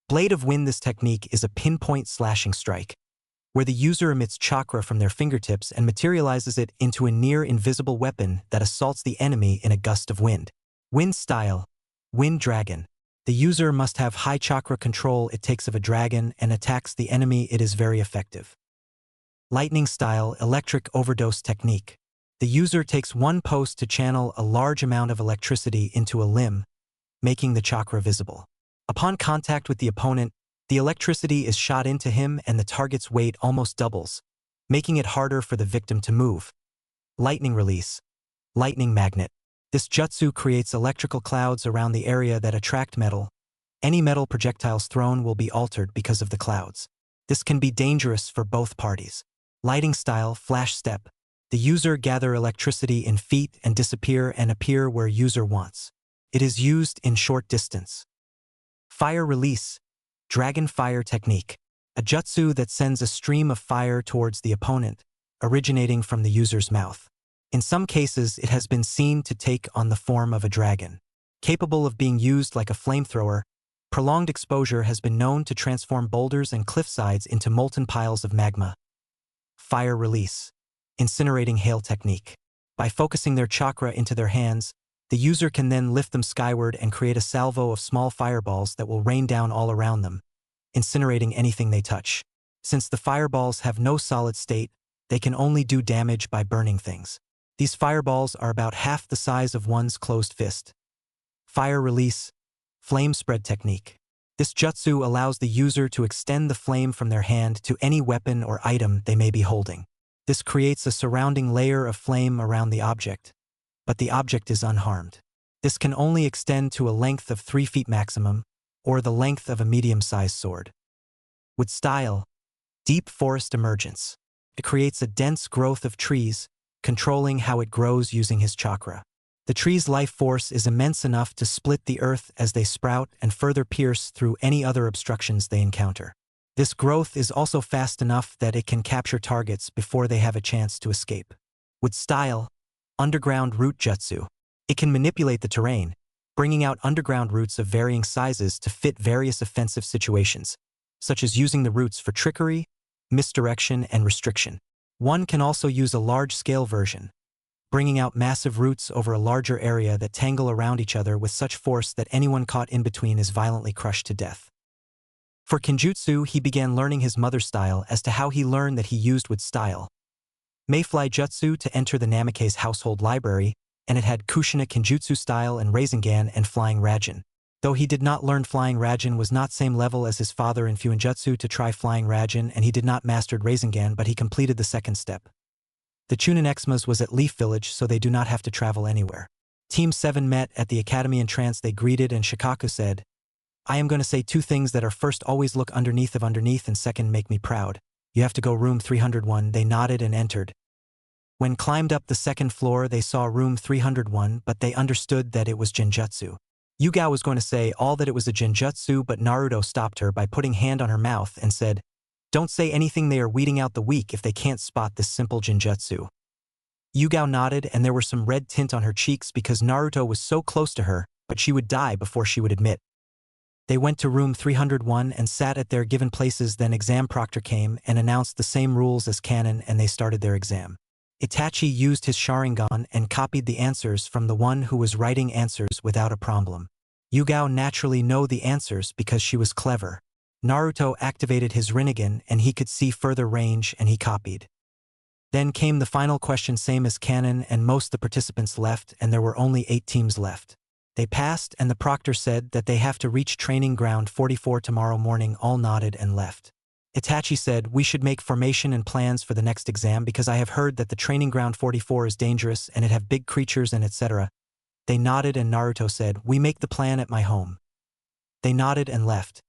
Blade of wind. This technique is a pinpoint slashing strike, where the user emits chakra from their fingertips and materializes it into a near-invisible weapon that assaults the enemy in a gust of wind. Wind style. Wind dragon. The user must have high chakra control it takes of a dragon and attacks the enemy. It is very effective. Lightning style, electric overdose technique. The user takes one post to channel a large amount of electricity into a limb, making the chakra visible. Upon contact with the opponent, the electricity is shot into him and the target's weight almost doubles, making it harder for the victim to move. Lightning release. Lightning magnet. This jutsu creates electrical clouds around the area that attract metal. Any metal projectiles thrown will be altered because of the clouds. This can be dangerous for both parties. Lighting style, flash step. The user gather electricity in feet and disappear and appear where user wants. It is used in short distance. Fire release, dragon fire technique. A jutsu that sends a stream of fire towards the opponent, originating from the user's mouth. In some cases, it has been seen to take on the form of a dragon. Capable of being used like a flamethrower, prolonged exposure has been known to transform boulders and cliffsides into molten piles of magma. Fire release, incinerating hail technique. By focusing their chakra into their hands, the user can then lift them skyward and create a salvo of small fireballs that will rain down all around them, incinerating anything they touch. Since the fireballs have no solid state, they can only do damage by burning things. These fireballs are about half the size of one's closed fist. Fire release, flame spread technique. This jutsu allows the user to extend the flame from their hand to any weapon or item they may be holding. This creates a surrounding layer of flame around the object, but the object is unharmed. This can only extend to a length of 3 feet maximum, or the length of a medium-sized sword. With style, deep forest emergence. It creates a dense growth of trees, controlling how it grows using his chakra. The tree's life force is immense enough to split the earth as they sprout and further pierce through any other obstructions they encounter. This growth is also fast enough that it can capture targets before they have a chance to escape. With style, underground root jutsu. It can manipulate the terrain, bringing out underground roots of varying sizes to fit various offensive situations, such as using the roots for trickery, misdirection, and restriction. One can also use a large-scale version, bringing out massive roots over a larger area that tangle around each other with such force that anyone caught in between is violently crushed to death. For Kenjutsu, he began learning his mother's style as to how he learned that he used with style. Mayfly Jutsu to enter the Namikaze household library, and it had Kushina Kenjutsu style and Rasengan and Flying Raijin. Though he did not learn Flying Raijin was not same level as his father in Fuinjutsu to try Flying Raijin, and he did not mastered Rasengan, but he completed the second step. The Chunin Xmas was at Leaf Village, so they do not have to travel anywhere. Team 7 met at the academy entrance. They greeted and Shikaku said, "I am going to say two things that are first, always look underneath, and second, make me proud. You have to go room 301. They nodded and entered. When climbed up the second floor, they saw room 301, but they understood that it was Genjutsu. Yugao was going to say all that it was a Genjutsu, but Naruto stopped her by putting hand on her mouth and said, "Don't say anything, they are weeding out the weak if they can't spot this simple Genjutsu." Yugao nodded, and there were some red tint on her cheeks because Naruto was so close to her, but she would die before she would admit. They went to room 301 and sat at their given places. Then exam proctor came and announced the same rules as canon, and they started their exam. Itachi used his Sharingan and copied the answers from the one who was writing answers without a problem. Yugao naturally knew the answers because she was clever. Naruto activated his Rinnegan and he could see further range, and he copied. Then came the final question, same as canon, and most of the participants left, and there were only 8 teams left. They passed, and the proctor said that they have to reach training ground 44 tomorrow morning. All nodded and left. Itachi said, "We should make formation and plans for the next exam because I have heard that the training ground 44 is dangerous and it have big creatures and etc." They nodded, and Naruto said, "We make the plan at my home." They nodded and left.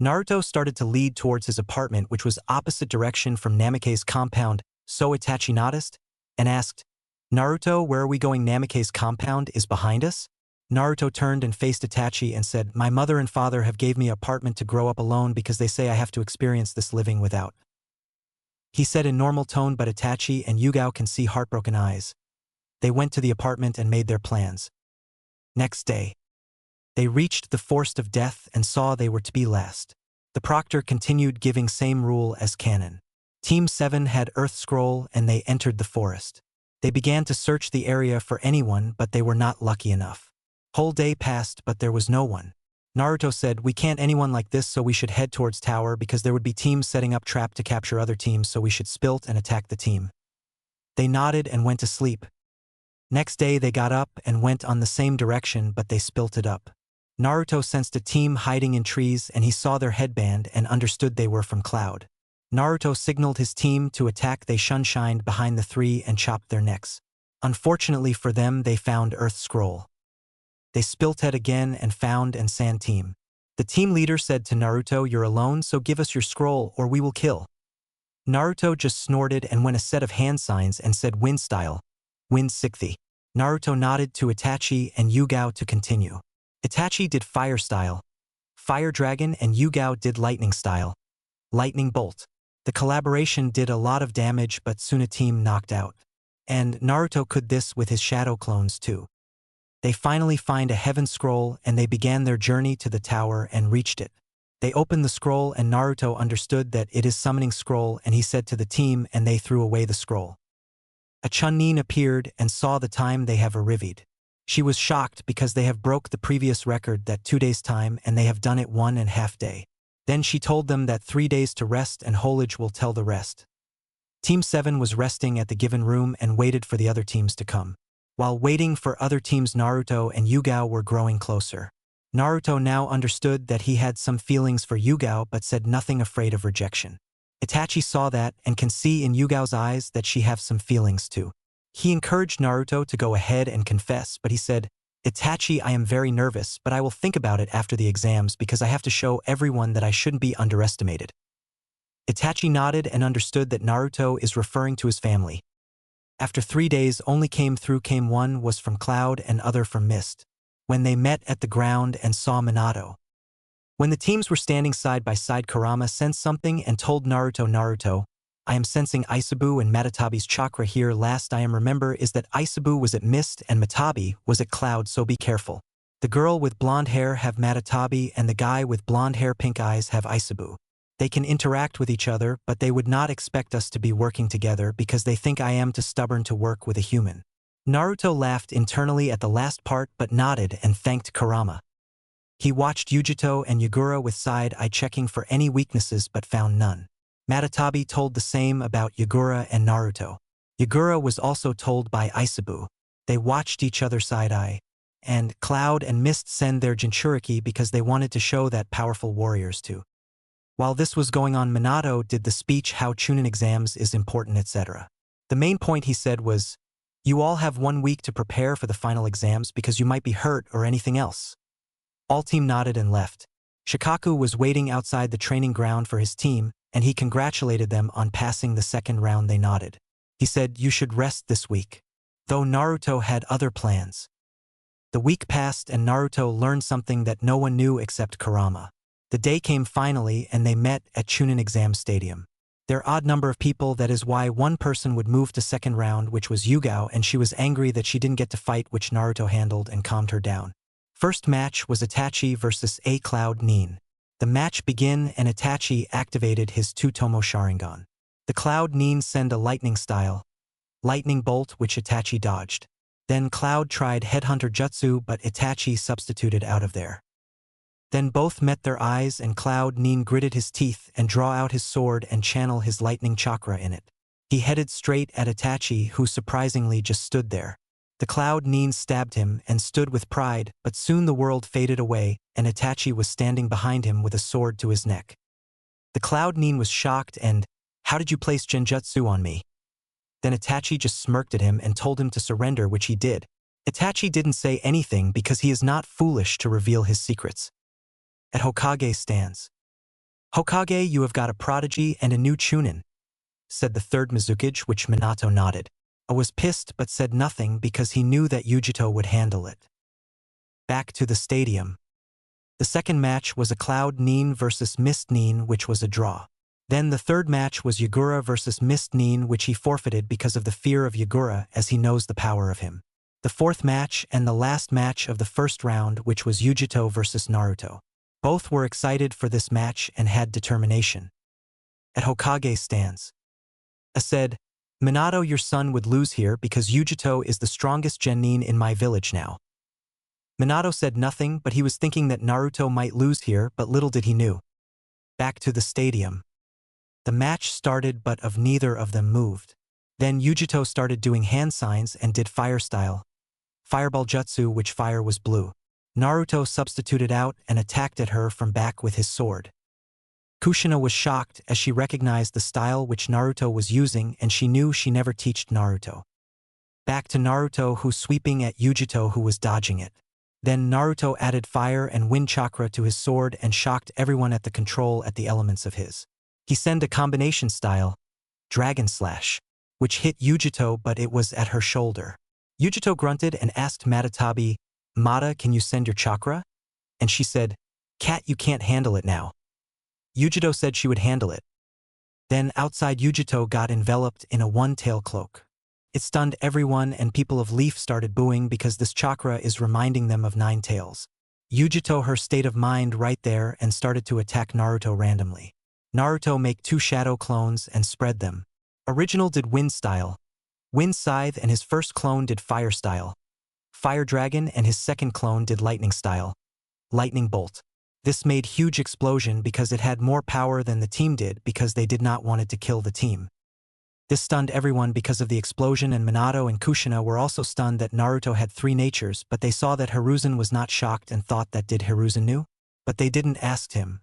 Naruto started to lead towards his apartment, which was opposite direction from Namikaze's compound, so Itachi noticed and asked, "Naruto, where are we going? Namikaze's compound is behind us?" Naruto turned and faced Itachi and said, "My mother and father have gave me an apartment to grow up alone because they say I have to experience this living without." He said in normal tone, but Itachi and Yugao can see heartbroken eyes. They went to the apartment and made their plans. Next day, they reached the forest of death and saw they were to be last. The proctor continued giving same rule as canon. Team 7 had Earth Scroll and they entered the forest. They began to search the area for anyone, but they were not lucky enough. Whole day passed, but there was no one. Naruto said, "We can't anyone like this, so we should head towards tower because there would be teams setting up trap to capture other teams, so we should spilt and attack the team." They nodded and went to sleep. Next day they got up and went on the same direction, but they spilt it up. Naruto sensed a team hiding in trees and he saw their headband and understood they were from Cloud. Naruto signaled his team to attack. They shunshined behind the 3 and chopped their necks. Unfortunately for them, they found Earth Scroll. They spilt it again and found and sand team. The team leader said to Naruto, "You're alone, so give us your scroll or we will kill." Naruto just snorted and went a set of hand signs and said, "Wind style. Wind Sikthi." Naruto nodded to Itachi and Yugao to continue. Itachi did fire style, Fire Dragon, and Yugao did lightning style, Lightning Bolt. The collaboration did a lot of damage, but soon a team knocked out. And Naruto could this with his shadow clones too. They finally find a heaven scroll and they began their journey to the tower and reached it. They opened the scroll and Naruto understood that it is summoning scroll, and he said to the team, and they threw away the scroll. A Chunin appeared and saw the time they have arrived. She was shocked because they have broke the previous record that 2 days time and they have done it 1.5 day. Then she told them that 3 days to rest and Holage will tell the rest. Team 7 was resting at the given room and waited for the other teams to come. While waiting for other teams, Naruto and Yugao were growing closer. Naruto now understood that he had some feelings for Yugao but said nothing, afraid of rejection. Itachi saw that and can see in Yugao's eyes that she have some feelings too. He encouraged Naruto to go ahead and confess, but he said, "Itachi, I am very nervous, but I will think about it after the exams because I have to show everyone that I shouldn't be underestimated." Itachi nodded and understood that Naruto is referring to his family. After 3 days only came one was from cloud and other from mist. When they met at the ground and saw Minato. When the teams were standing side by side, Kurama sensed something and told Naruto, I am sensing Isabu and Matatabi's chakra here. Last I remember is that Isabu was at mist and Matabi was at cloud, so be careful. The girl with blonde hair have Matatabi and the guy with blonde hair pink eyes have Isabu. They can interact with each other, but they would not expect us to be working together because they think I am too stubborn to work with a human. Naruto laughed internally at the last part but nodded and thanked Kurama. He watched Yujito and Yagura with side-eye checking for any weaknesses but found none. Matatabi told the same about Yagura and Naruto. Yagura was also told by Isabu. They watched each other side-eye. And Cloud and Mist send their Jinchuriki because they wanted to show that powerful warriors too. While this was going on, Minato did the speech how Chunin exams is important, etc. The main point he said was, you all have 1 week to prepare for the final exams because you might be hurt or anything else. All team nodded and left. Shikaku was waiting outside the training ground for his team, and he congratulated them on passing the second round. They nodded. He said, you should rest this week. Though Naruto had other plans. The week passed and Naruto learned something that no one knew except Kurama. The day came finally and they met at Chunin Exam Stadium. Their odd number of people, that is why one person would move to second round, which was Yugao, and she was angry that she didn't get to fight, which Naruto handled and calmed her down. First match was Itachi versus A Cloud Nin. The match began and Itachi activated his Two-Tomo Sharingan. The Cloud Nin sent a lightning style, lightning bolt, which Itachi dodged. Then Cloud tried Headhunter Jutsu but Itachi substituted out of there. Then both met their eyes and Cloud Nin gritted his teeth and draw out his sword and channel his lightning chakra in it. He headed straight at Itachi, who surprisingly just stood there. The Cloud Nin stabbed him and stood with pride, but soon the world faded away and Itachi was standing behind him with a sword to his neck. The Cloud Nin was shocked and, how did you place Genjutsu on me? Then Itachi just smirked at him and told him to surrender, which he did. Itachi didn't say anything because he is not foolish to reveal his secrets. At Hokage stands. Hokage, you have got a prodigy and a new Chunin, said the third Mizukage, which Minato nodded. I was pissed but said nothing because he knew that Yujito would handle it. Back to the stadium. The second match was a Cloud Nin versus Mist Nin, which was a draw. Then the third match was Yagura versus Mist Nin, which he forfeited because of the fear of Yagura, as he knows the power of him. The fourth match and the last match of the first round, which was Yujito versus Naruto. Both were excited for this match and had determination. At Hokage stands. I said, Minato, your son would lose here because Yujito is the strongest genin in my village now. Minato said nothing, but he was thinking that Naruto might lose here, but little did he knew. Back to the stadium. The match started but of neither of them moved. Then Yujito started doing hand signs and did fire style. Fireball jutsu, which fire was blue. Naruto substituted out and attacked at her from back with his sword. Kushina was shocked as she recognized the style which Naruto was using and she knew she never teached Naruto. Back to Naruto, who sweeping at Yujito, who was dodging it. Then Naruto added fire and wind chakra to his sword and shocked everyone at the control at the elements of his. He sent a combination style, Dragon Slash, which hit Yujito but it was at her shoulder. Yujito grunted and asked Matatabi, Mata, can you send your chakra? And she said, Cat, you can't handle it now. Yujito said she would handle it. Then outside Yujito got enveloped in a one-tail cloak. It stunned everyone and people of Leaf started booing because this chakra is reminding them of 9 tails. Yujito her state of mind right there and started to attack Naruto randomly. Naruto make 2 shadow clones and spread them. Original did wind style, wind scythe, and his first clone did fire style, fire dragon, and his second clone did lightning style, lightning bolt. This made huge explosion because it had more power than the team did because they did not wanted to kill the team. This stunned everyone because of the explosion, and Minato and Kushina were also stunned that Naruto had 3 natures, but they saw that Hiruzen was not shocked and thought that did Hiruzen knew? But they didn't ask him.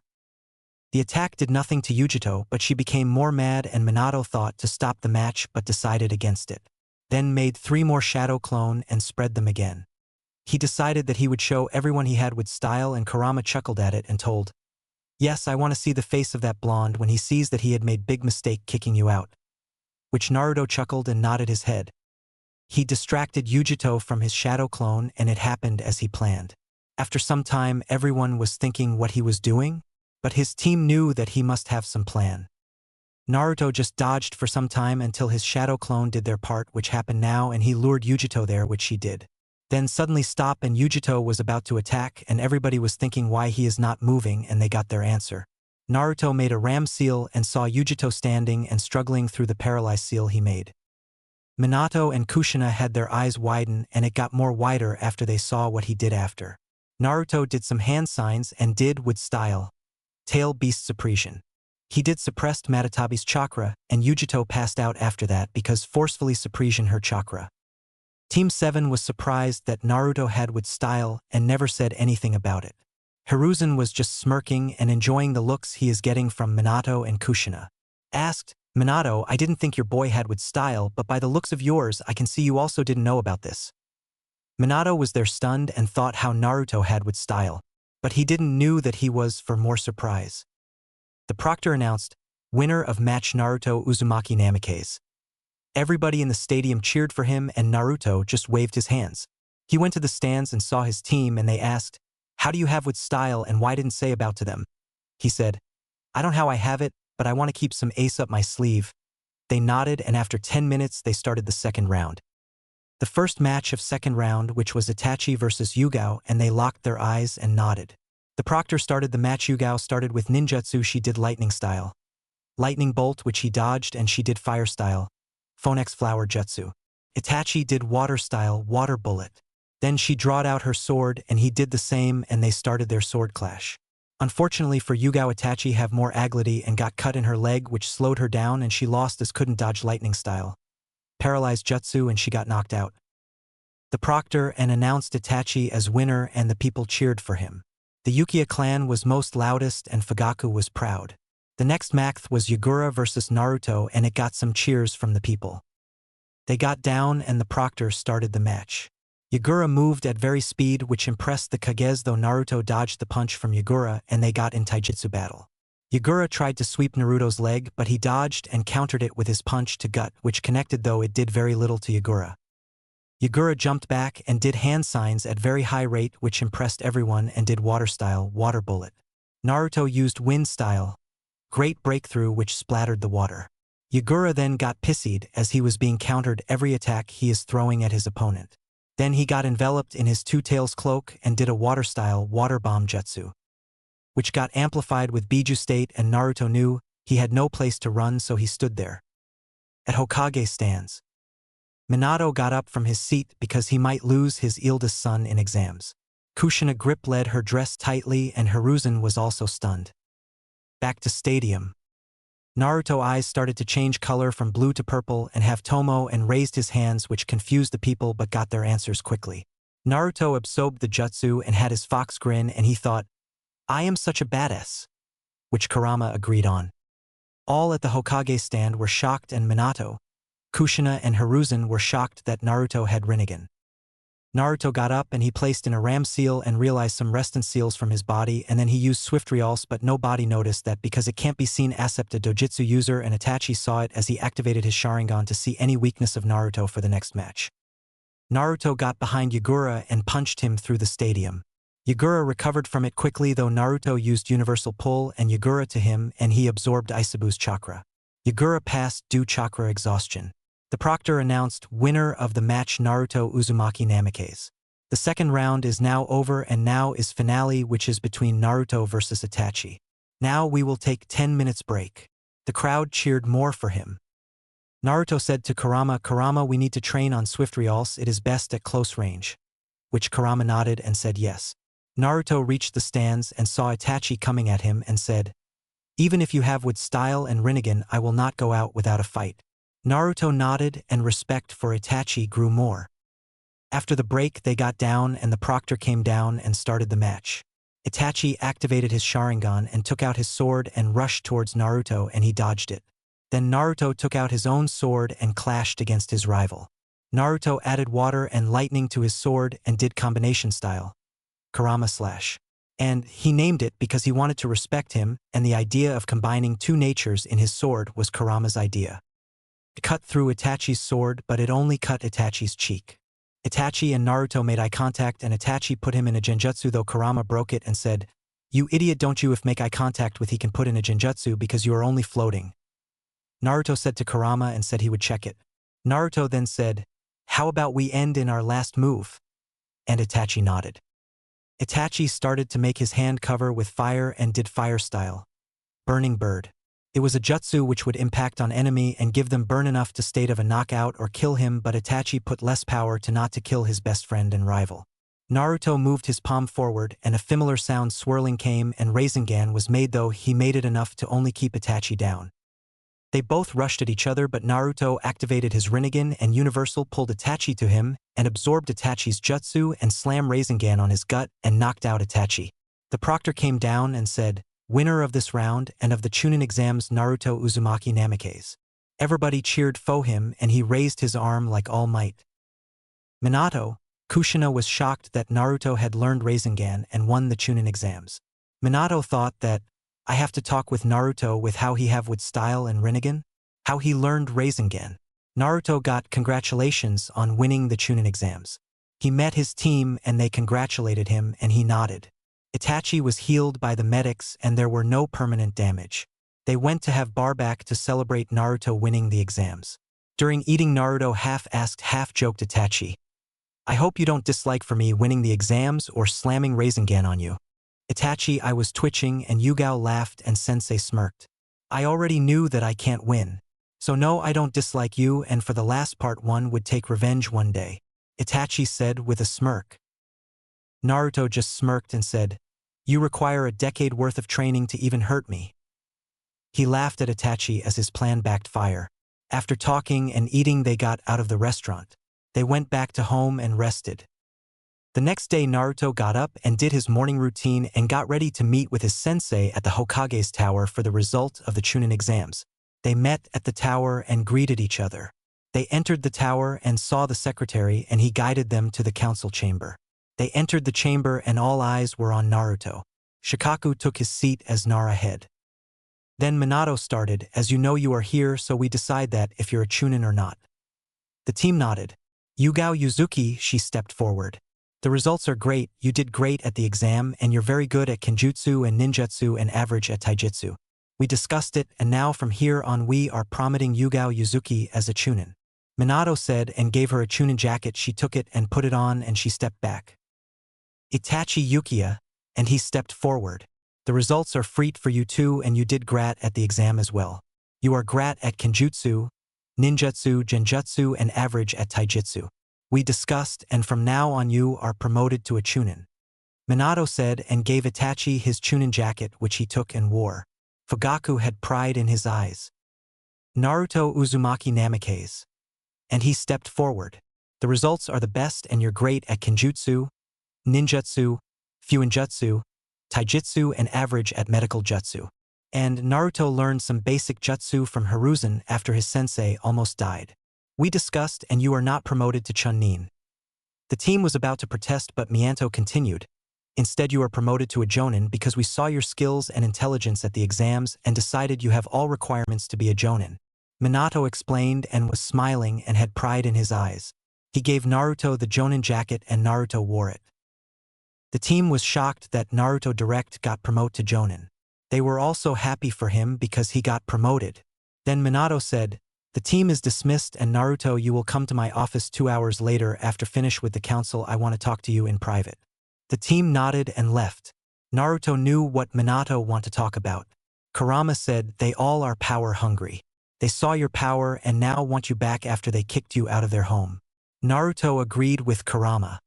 The attack did nothing to Yujito, but she became more mad and Minato thought to stop the match but decided against it. Then made 3 more shadow clone and spread them again. He decided that he would show everyone he had with style, and Kurama chuckled at it and told, Yes, I want to see the face of that blonde when he sees that he had made big mistake kicking you out. Which Naruto chuckled and nodded his head. He distracted Yujito from his shadow clone and it happened as he planned. After some time, everyone was thinking what he was doing, but his team knew that he must have some plan. Naruto just dodged for some time until his shadow clone did their part, which happened now, and he lured Yujito there, which she did. Then suddenly stop and Yujito was about to attack and everybody was thinking why he is not moving, and they got their answer. Naruto made a ram seal and saw Yujito standing and struggling through the paralyzed seal he made. Minato and Kushina had their eyes widen and it got more wider after they saw what he did after. Naruto did some hand signs and did with style. Tail Beast Suppression. He did suppressed Matatabi's chakra and Yujito passed out after that because forcefully suppression her chakra. Team 7 was surprised that Naruto had with style and never said anything about it. Hiruzen was just smirking and enjoying the looks he is getting from Minato and Kushina. Asked, Minato, I didn't think your boy had with style, but by the looks of yours I can see you also didn't know about this. Minato was there stunned and thought how Naruto had with style, but he didn't knew that he was for more surprise. The proctor announced, winner of match Naruto Uzumaki Namikaze. Everybody in the stadium cheered for him and Naruto just waved his hands. He went to the stands and saw his team and they asked, how do you have with style and why didn't say about to them? He said, I don't know how I have it, but I want to keep some ace up my sleeve. They nodded and after 10 minutes they started the second round. The first match of second round, which was Itachi versus Yugao, and they locked their eyes and nodded. The proctor started the match. Yugao started with ninjutsu. She did lightning style. Lightning bolt, which he dodged, and she did fire style. Phoenix flower jutsu. Itachi did water style, water bullet. Then she drawed out her sword and he did the same and they started their sword clash. Unfortunately for Yugao, Itachi have more agility and got cut in her leg, which slowed her down and she lost as couldn't dodge lightning style. Paralyzed jutsu and she got knocked out. The proctor and announced Itachi as winner and the people cheered for him. The Uchiha clan was most loudest and Fugaku was proud. The next match was Yagura versus Naruto and it got some cheers from the people. They got down and the proctor started the match. Yagura moved at very speed, which impressed the Kagez, though Naruto dodged the punch from Yagura and they got in taijutsu battle. Yagura tried to sweep Naruto's leg, but he dodged and countered it with his punch to gut, which connected, though it did very little to Yagura. Yagura jumped back and did hand signs at very high rate, which impressed everyone, and did water style, water bullet. Naruto used wind style, great breakthrough, which splattered the water. Yagura then got pissied as he was being countered every attack he is throwing at his opponent. Then he got enveloped in his two tails cloak and did a water style, water bomb jutsu, which got amplified with Biju state, and Naruto knew he had no place to run, so he stood there. At Hokage stands. Minato got up from his seat because he might lose his eldest son in exams. Kushina grip led her dress tightly and Hiruzen was also stunned. Back to stadium. Naruto eyes started to change color from blue to purple and have Tomo and raised his hands, which confused the people but got their answers quickly. Naruto absorbed the jutsu and had his fox grin and he thought, I am such a badass, which Kurama agreed on. All at the Hokage stand were shocked and Minato, Kushina and Hiruzen were shocked that Naruto had Rinnegan. Naruto got up and he placed in a ram seal and realized some resistance seals from his body, and then he used swift realce, but nobody noticed that because it can't be seen except a dojutsu user, and Itachi saw it as he activated his Sharingan to see any weakness of Naruto for the next match. Naruto got behind Yagura and punched him through the stadium. Yagura recovered from it quickly, though Naruto used universal pull and Yagura to him and he absorbed Isabu's chakra. Yagura passed due chakra exhaustion. The proctor announced winner of the match Naruto Uzumaki Namikaze. The second round is now over and now is finale, which is between Naruto versus Itachi. Now we will take 10 minutes break. The crowd cheered more for him. Naruto said to Kurama, Kurama, we need to train on swift realce, it is best at close range. Which Kurama nodded and said yes. Naruto reached the stands and saw Itachi coming at him and said, even if you have with style and Rinnegan, I will not go out without a fight. Naruto nodded and respect for Itachi grew more. After the break they got down and the proctor came down and started the match. Itachi activated his Sharingan and took out his sword and rushed towards Naruto and he dodged it. Then Naruto took out his own sword and clashed against his rival. Naruto added water and lightning to his sword and did combination style. Kurama slash. And he named it because he wanted to respect him, and the idea of combining two natures in his sword was Kurama's idea. It cut through Itachi's sword, but it only cut Itachi's cheek. Itachi and Naruto made eye contact and Itachi put him in a genjutsu, though Kurama broke it and said, "You idiot, don't you if make eye contact with he can put in a genjutsu because you are only floating." Naruto said to Kurama and said he would check it. Naruto then said, "How about we end in our last move?" And Itachi nodded. Itachi started to make his hand cover with fire and did fire style. Burning Bird. It was a jutsu which would impact on enemy and give them burn enough to state of a knockout or kill him, but Itachi put less power to not to kill his best friend and rival. Naruto moved his palm forward and a familiar sound swirling came and Rasengan was made, though he made it enough to only keep Itachi down. They both rushed at each other, but Naruto activated his Rinnegan and Universal pulled Itachi to him and absorbed Itachi's jutsu and slammed Rasengan on his gut and knocked out Itachi. The proctor came down and said, "Winner of this round and of the Chunin exams, Naruto Uzumaki Namikaze." Everybody cheered for him and he raised his arm like All Might. Minato, Kushina was shocked that Naruto had learned Rasengan and won the Chunin exams. Minato thought that, "I have to talk with Naruto with how he have with style and Rinnegan, how he learned Rasengan." Naruto got congratulations on winning the Chunin exams. He met his team and they congratulated him and he nodded. Itachi was healed by the medics and there were no permanent damage. They went to have barback to celebrate Naruto winning the exams. During eating, Naruto half-asked, half-joked Itachi, "I hope you don't dislike for me winning the exams or slamming Rasengan on you." Itachi, I was twitching and Yugao laughed and Sensei smirked. "I already knew that I can't win. So no, I don't dislike you, and for the last part one would take revenge one day," Itachi said with a smirk. Naruto just smirked and said, "You require a decade worth of training to even hurt me." He laughed at Itachi as his plan backfired. After talking and eating, they got out of the restaurant. They went back to home and rested. The next day, Naruto got up and did his morning routine and got ready to meet with his sensei at the Hokage's tower for the result of the Chunin exams. They met at the tower and greeted each other. They entered the tower and saw the secretary and he guided them to the council chamber. They entered the chamber and all eyes were on Naruto. Shikaku took his seat as Nara head. Then Minato started, "As you know, you are here, so we decide that if you're a Chunin or not." The team nodded. "Yugao Yuzuki," she stepped forward. "The results are great, you did great at the exam and you're very good at Kenjutsu and Ninjutsu and average at Taijutsu. We discussed it and now from here on we are promoting Yugao Yuzuki as a Chunin." Minato said and gave her a Chunin jacket. She took it and put it on and she stepped back. "Itachi Yukiya," and he stepped forward. "The results are freet for you too and you did grat at the exam as well. You are grat at Kenjutsu, Ninjutsu, Genjutsu and average at Taijutsu. We discussed and from now on you are promoted to a Chunin." Minato said and gave Itachi his Chunin jacket, which he took and wore. Fugaku had pride in his eyes. "Naruto Uzumaki Namikaze." And he stepped forward. "The results are the best and you're great at Kenjutsu, Ninjutsu, Fuinjutsu, Taijutsu and average at medical jutsu." And Naruto learned some basic jutsu from Hiruzen after his sensei almost died. "We discussed and you are not promoted to Chunin." The team was about to protest, but Mianto continued, "Instead you are promoted to a Jonin because we saw your skills and intelligence at the exams and decided you have all requirements to be a Jonin." Minato explained and was smiling and had pride in his eyes. He gave Naruto the Jonin jacket and Naruto wore it. The team was shocked that Naruto direct got promoted to Jonin. They were also happy for him because he got promoted. Then Minato said, "The team is dismissed and Naruto, you will come to my office 2 hours later after finish with the council. I want to talk to you in private." The team nodded and left. Naruto knew what Minato wanted to talk about. Kurama said, "They all are power hungry. They saw your power and now want you back after they kicked you out of their home." Naruto agreed with Kurama.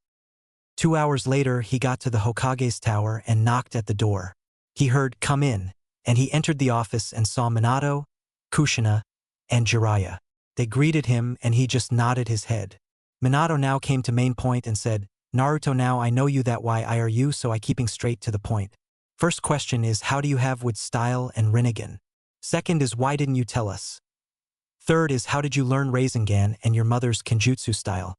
2 hours later, he got to the Hokage's tower and knocked at the door. He heard, "Come in," and he entered the office and saw Minato, Kushina, and Jiraiya. They greeted him and he just nodded his head. Minato now came to main point and said, "Naruto, now I know you that why I are you, so I keeping straight to the point. First question is, how do you have with style and Rinnegan? Second is, why didn't you tell us? Third is, how did you learn Rasengan and your mother's Kenjutsu style?"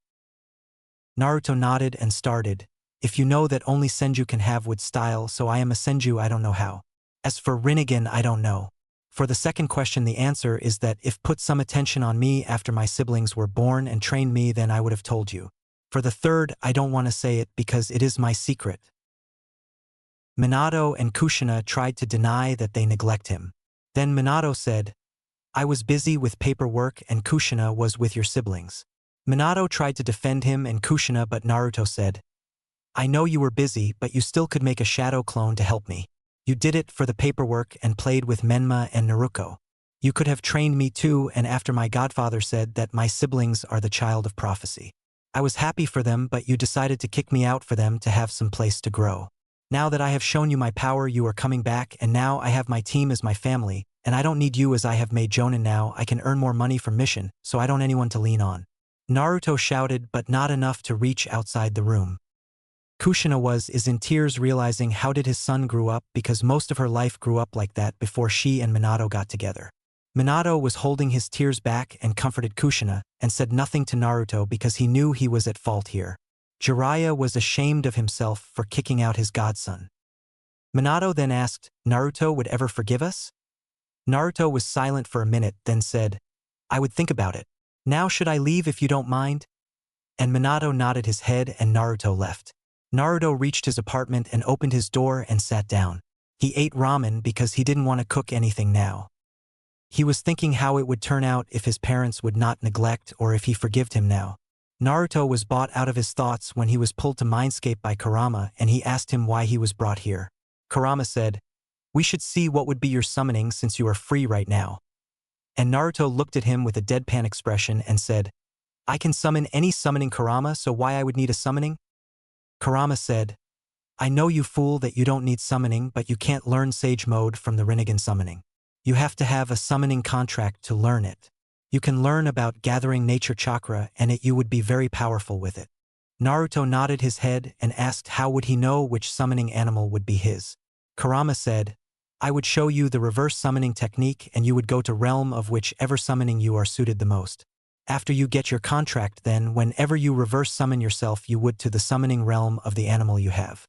Naruto nodded and started, "If you know that only Senju can have with style, so I am a Senju, I don't know how. As for Rinnegan, I don't know. For the second question, the answer is that if put some attention on me after my siblings were born and trained me, then I would have told you. For the third, I don't want to say it because it is my secret. Minato and Kushina tried to deny that they neglect him. Then Minato said, I was busy with paperwork and Kushina was with your siblings. Minato tried to defend him and Kushina, but Naruto said, I know you were busy, but you still could make a shadow clone to help me. You did it for the paperwork and played with Menma and Naruto. You could have trained me too, and after my godfather said that my siblings are the child of prophecy. I was happy for them, but you decided to kick me out for them to have some place to grow. Now that I have shown you my power, you are coming back, and now I have my team as my family, and I don't need you as I have made Jonin. Now I can earn more money from mission, so I don't anyone to lean on. Naruto shouted, but not enough to reach outside the room. Kushina is in tears, realizing how did his son grew up, because most of her life grew up like that before she and Minato got together. Minato was holding his tears back and comforted Kushina, and said nothing to Naruto because he knew he was at fault here. Jiraiya was ashamed of himself for kicking out his godson. Minato then asked, Naruto would ever forgive us? Naruto was silent for a minute, then said, I would think about it. Now should I leave if you don't mind? And Minato nodded his head and Naruto left. Naruto reached his apartment and opened his door and sat down. He ate ramen because he didn't want to cook anything now. He was thinking how it would turn out if his parents would not neglect or if he forgived him now. Naruto was brought out of his thoughts when he was pulled to Mindscape by Kurama, and he asked him why he was brought here. Kurama said, we should see what would be your summoning since you are free right now. And Naruto looked at him with a deadpan expression and said, I can summon any summoning, Kurama, so why I would need a summoning? Kurama said, I know, you fool, that you don't need summoning, but you can't learn Sage Mode from the Rinnegan summoning. You have to have a summoning contract to learn it. You can learn about gathering nature chakra and you would be very powerful with it. Naruto nodded his head and asked how would he know which summoning animal would be his. Kurama said, I would show you the reverse summoning technique and you would go to realm of whichever summoning you are suited the most. After you get your contract, then whenever you reverse summon yourself, you would to the summoning realm of the animal you have.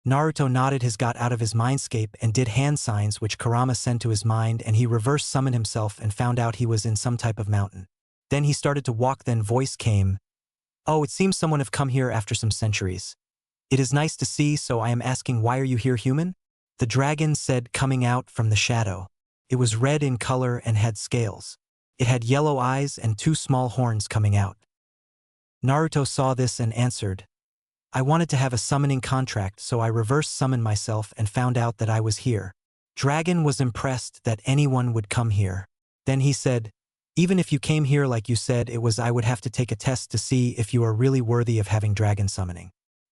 Naruto nodded his got out of his mindscape and did hand signs which Kurama sent to his mind, and he reverse summoned himself and found out he was in some type of mountain. Then he started to walk, then voice came, Oh, it seems someone have come here after some centuries. It is nice to see, so I am asking why are you here, human? The dragon said, coming out from the shadow. It was red in color and had scales. It had yellow eyes and 2 small horns coming out. Naruto saw this and answered, I wanted to have a summoning contract, so I reverse summoned myself and found out that I was here. Dragon was impressed that anyone would come here. Then he said, even if you came here like you said it was, I would have to take a test to see if you are really worthy of having dragon summoning.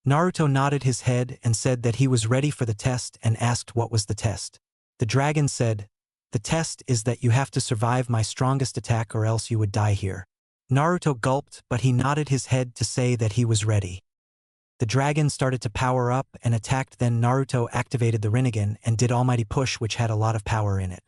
Naruto nodded his head and said that he was ready for the test and asked what was the test. The dragon said, the test is that you have to survive my strongest attack or else you would die here. Naruto gulped, but he nodded his head to say that he was ready. The dragon started to power up and attacked, then Naruto activated the Rinnegan and did Almighty Push, which had a lot of power in it.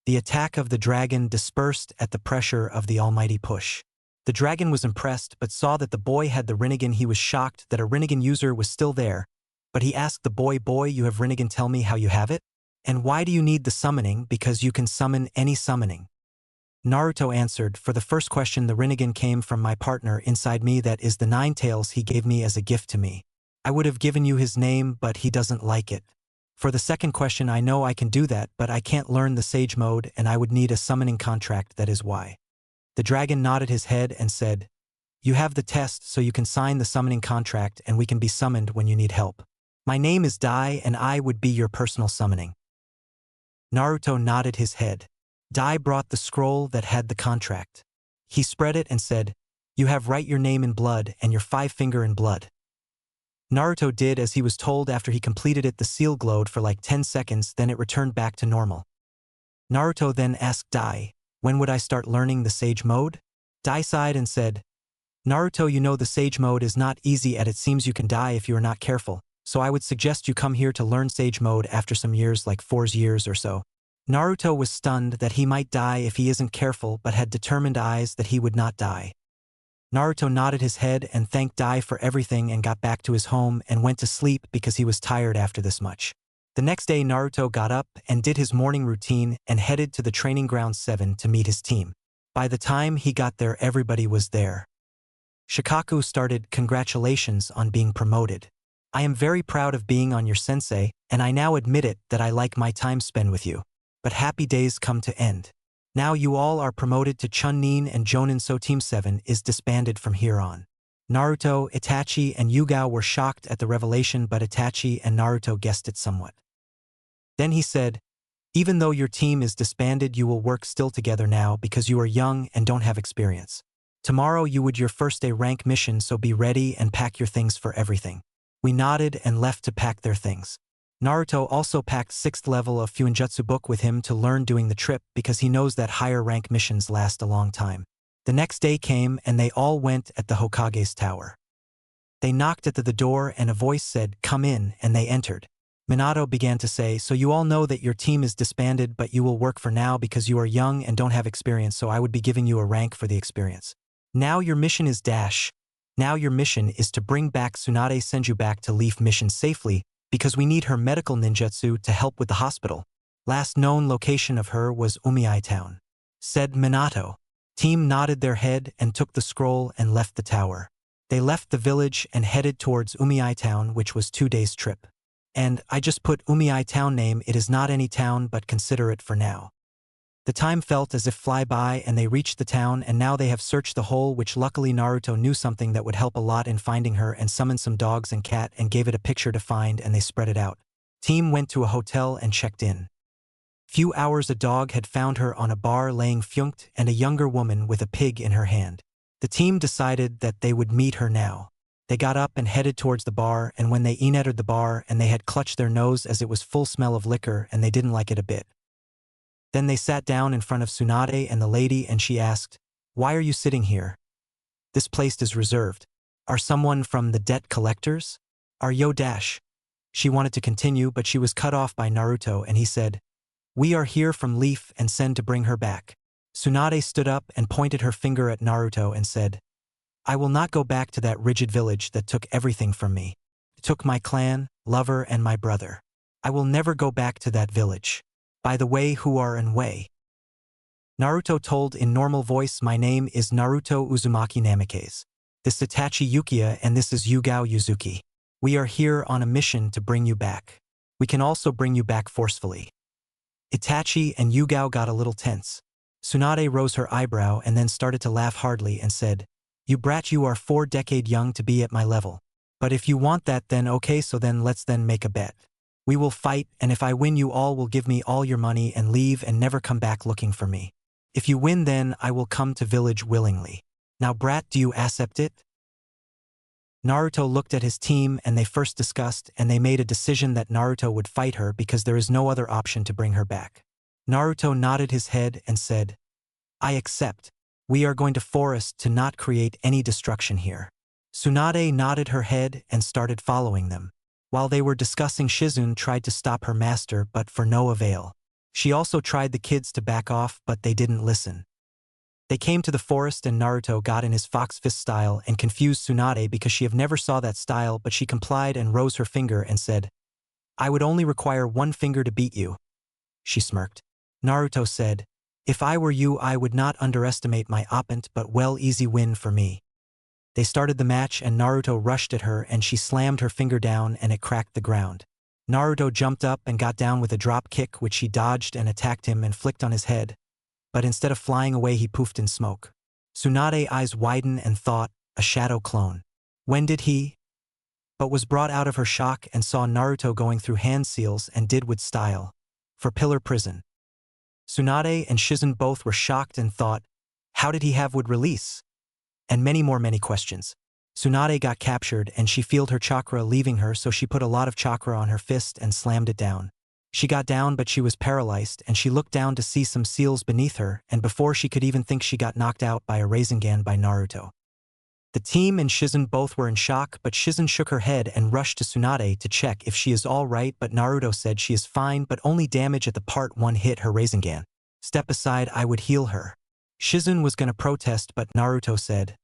The attack of the dragon dispersed at the pressure of the Almighty Push. The dragon was impressed but saw that the boy had the Rinnegan. He was shocked that a Rinnegan user was still there, but he asked the boy, you have Rinnegan, tell me how you have it? And why do you need the summoning? Because you can summon any summoning. Naruto answered, for the first question, the Rinnegan came from my partner inside me, that is the 9 tails he gave me as a gift to me. I would have given you his name, but he doesn't like it. For the second question, I know I can do that, but I can't learn the Sage Mode and I would need a summoning contract, that is why. The dragon nodded his head and said, you have the test, so you can sign the summoning contract and we can be summoned when you need help. My name is Dai and I would be your personal summoning. Naruto nodded his head. Dai brought the scroll that had the contract. He spread it and said, you have write your name in blood and your 5 finger in blood. Naruto did as he was told. After he completed it, the seal glowed for like 10 seconds, then it returned back to normal. Naruto then asked Dai, when would I start learning the Sage Mode? Dai sighed and said, Naruto, you know the Sage Mode is not easy and it seems you can die if you are not careful, so I would suggest you come here to learn Sage Mode after some years, like 4 years or so. Naruto was stunned that he might die if he isn't careful, but had determined eyes that he would not die. Naruto nodded his head and thanked Dai for everything and got back to his home and went to sleep because he was tired after this much. The next day Naruto got up and did his morning routine and headed to the training ground 7 to meet his team. By the time he got there everybody was there. Shikaku started, "Congratulations on being promoted. I am very proud of being on your sensei, and I now admit it that I like my time spent with you. But happy days come to end. Now you all are promoted to Chunin and Jonin, so Team 7 is disbanded from here on." Naruto, Itachi, and Yugao were shocked at the revelation, but Itachi and Naruto guessed it somewhat. Then he said, "Even though your team is disbanded, you will work still together now because you are young and don't have experience. Tomorrow you would your first day rank mission, so be ready and pack your things for everything." We nodded and left to pack their things. Naruto also packed 6th level of Fuinjutsu book with him to learn doing the trip because he knows that higher rank missions last a long time. The next day came and they all went at the Hokage's tower. They knocked at the door and a voice said, "Come in," and they entered. Minato began to say, "So you all know that your team is disbanded, but you will work for now because you are young and don't have experience, so I would be giving you a rank for the experience. Now your mission is dash. Now your mission is to bring back Tsunade Senju back to Leaf Mission safely because we need her medical ninjutsu to help with the hospital. Last known location of her was Umiai Town," said Minato. Team nodded their head and took the scroll and left the tower. They left the village and headed towards Umiai Town, which was 2 days' trip. And I just put Umiai Town name, it is not any town but consider it for now. The time felt as if fly by and they reached the town, and now they have searched the whole, which luckily Naruto knew something that would help a lot in finding her and summoned some dogs and cat and gave it a picture to find, and they spread it out. Team went to a hotel and checked in. Few hours a dog had found her on a bar laying funked and a younger woman with a pig in her hand. The team decided that they would meet her now. They got up and headed towards the bar, and when they entered the bar and they had clutched their nose as it was full smell of liquor and they didn't like it a bit. Then they sat down in front of Tsunade and the lady, and she asked, "Why are you sitting here? This place is reserved. Are someone from the debt collectors? Are yo dash?" She wanted to continue, but she was cut off by Naruto, and he said, "We are here from Leaf and send to bring her back." Tsunade stood up and pointed her finger at Naruto and said, "I will not go back to that rigid village that took everything from me. It took my clan, lover, and my brother. I will never go back to that village. By the way, who are and way?" Naruto told in normal voice, "My name is Naruto Uzumaki Namikaze. This is Itachi Yukiya and this is Yugao Yuzuki. We are here on a mission to bring you back. We can also bring you back forcefully." Itachi and Yugao got a little tense. Tsunade rose her eyebrow and then started to laugh hardly and said, "You brat, you are 4 decades young to be at my level. But if you want that, then okay, so then let's then make a bet. We will fight, and if I win, you all will give me all your money and leave and never come back looking for me. If you win, then I will come to village willingly. Now brat, do you accept it?" Naruto looked at his team and they first discussed, and they made a decision that Naruto would fight her because there is no other option to bring her back. Naruto nodded his head and said, "I accept. We are going to forest to not create any destruction here." Tsunade nodded her head and started following them. While they were discussing, Shizune tried to stop her master, but for no avail. She also tried the kids to back off, but they didn't listen. They came to the forest and Naruto got in his fox fist style and confused Tsunade because she have never saw that style, but she complied and rose her finger and said, "I would only require 1 finger to beat you." She smirked. Naruto said, "If I were you, I would not underestimate my opponent, but well, easy win for me." They started the match and Naruto rushed at her and she slammed her finger down and it cracked the ground. Naruto jumped up and got down with a drop kick, which she dodged and attacked him and flicked on his head. But instead of flying away, he poofed in smoke. Tsunade's eyes widened and thought, a shadow clone. When did he? But was brought out of her shock and saw Naruto going through hand seals and did with style. For pillar prison. Tsunade and Shizune both were shocked and thought, how did he have would release? And many questions. Tsunade got captured and she felt her chakra leaving her, so she put a lot of chakra on her fist and slammed it down. She got down, but she was paralyzed and she looked down to see some seals beneath her, and before she could even think, she got knocked out by a Rasengan by Naruto. The team and Shizune both were in shock, but Shizune shook her head and rushed to Tsunade to check if she is all right, but Naruto said she is fine, but only damage at the part 1 hit her Rasengan. Step aside, I would heal her. Shizune was gonna protest, but Naruto said,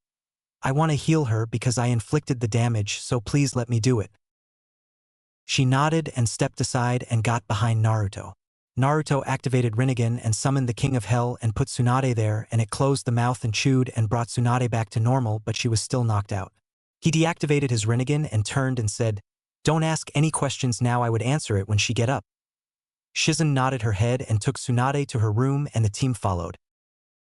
I want to heal her because I inflicted the damage, so please let me do it. She nodded and stepped aside and got behind Naruto. Naruto activated Rinnegan and summoned the King of Hell and put Tsunade there, and it closed the mouth and chewed and brought Tsunade back to normal, but she was still knocked out. He deactivated his Rinnegan and turned and said, "Don't ask any questions now, I would answer it when she get up." Shizen nodded her head and took Tsunade to her room, and the team followed.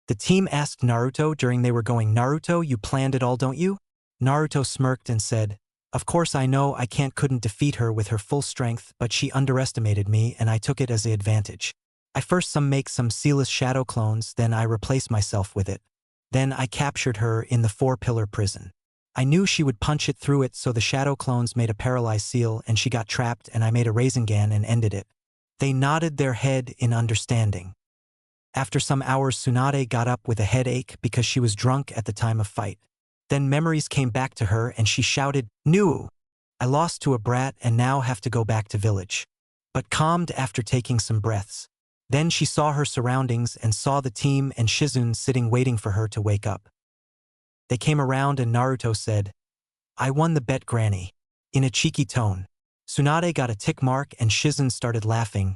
The team asked Naruto during they were going, "Naruto, you planned it all, don't you?" Naruto smirked and said, "Of course I know I couldn't defeat her with her full strength, but she underestimated me and I took it as an advantage. I first make some sealess shadow clones, then I replace myself with it. Then I captured her in the 4-pillar prison. I knew she would punch it through it, so the shadow clones made a paralyzed seal and she got trapped, and I made a Rasengan and ended it." They nodded their head in understanding. After some hours, Tsunade got up with a headache because she was drunk at the time of fight. Then memories came back to her and she shouted, "No! I lost to a brat and now have to go back to village." But calmed after taking some breaths. Then she saw her surroundings and saw the team and Shizen sitting waiting for her to wake up. They came around and Naruto said, "I won the bet, Granny," in a cheeky tone. Tsunade got a tick mark and Shizen started laughing.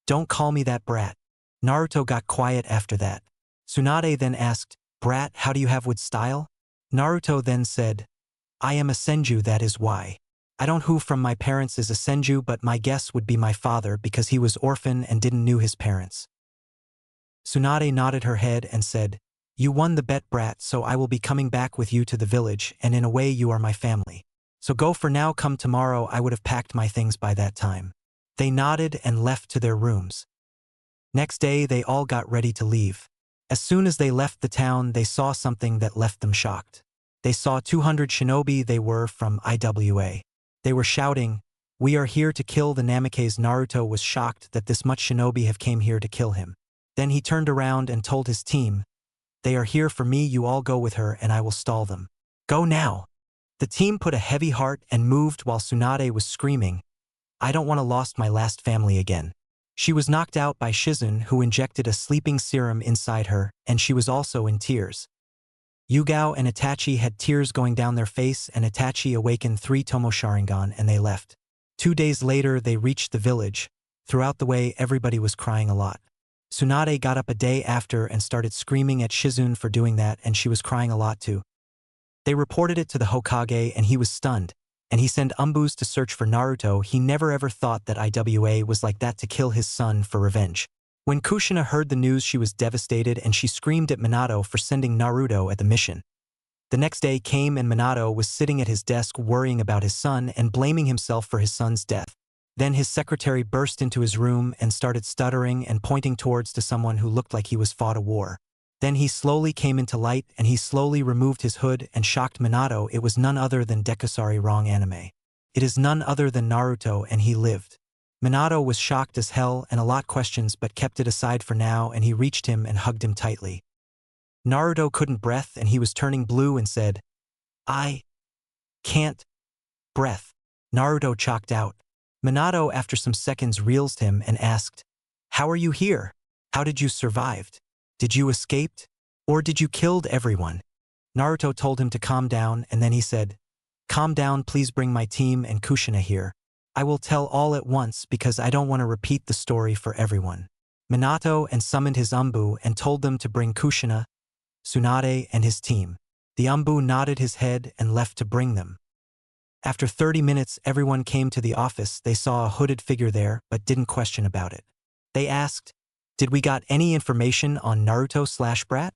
"Don't call me that, brat." Naruto got quiet after that. Tsunade then asked, "Brat, how do you have with style?" Naruto then said, "I am a senju, that is why. I don't who from my parents is a senju, but my guess would be my father because he was orphan and didn't knew his parents." Tsunade nodded her head and said, "You won the bet, brat, so I will be coming back with you to the village, and in a way you are my family. So go for now, come tomorrow I would have packed my things by that time." They nodded and left to their rooms. Next day they all got ready to leave. As soon as they left the town, they saw something that left them shocked. They saw 200 shinobi. They were from IWA. They were shouting, "We are here to kill the Namikaze." Naruto was shocked that this much shinobi have came here to kill him. Then he turned around and told his team, "They are here for me, you all go with her and I will stall them. Go now." The team put a heavy heart and moved while Tsunade was screaming, "I don't want to lost my last family again." She was knocked out by Shizen, who injected a sleeping serum inside her, and she was also in tears. Yugao and Itachi had tears going down their face, and Itachi awakened 3 Tomo Sharingan and they left. 2 days later they reached the village. Throughout the way everybody was crying a lot. Tsunade got up a day after and started screaming at Shizen for doing that, and she was crying a lot too. They reported it to the Hokage and he was stunned, and he sent ANBUs to search for Naruto. He never ever thought that IWA was like that to kill his son for revenge. When Kushina heard the news, she was devastated and she screamed at Minato for sending Naruto at the mission. The next day came and Minato was sitting at his desk worrying about his son and blaming himself for his son's death. Then his secretary burst into his room and started stuttering and pointing towards to someone who looked like he was fought a war. Then he slowly came into light and he slowly removed his hood and shocked Minato. It was none other than Dekusari wrong anime. It is none other than Naruto, and he lived. Minato was shocked as hell and a lot questions, but kept it aside for now, and he reached him and hugged him tightly. Naruto couldn't breath and he was turning blue and said, "I can't breath." Naruto chalked out. Minato after some seconds realized him and asked, "How are you here? How did you survived? Did you escaped? Or did you killed everyone?" Naruto told him to calm down, and then he said, "Calm down, please bring my team and Kushina here. I will tell all at once because I don't want to repeat the story for everyone." Minato and summoned his ANBU and told them to bring Kushina, Tsunade, and his team. The ANBU nodded his head and left to bring them. After 30 minutes everyone came to the office. They saw a hooded figure there but didn't question about it. They asked, "Did we got any information on Naruto/Brat?"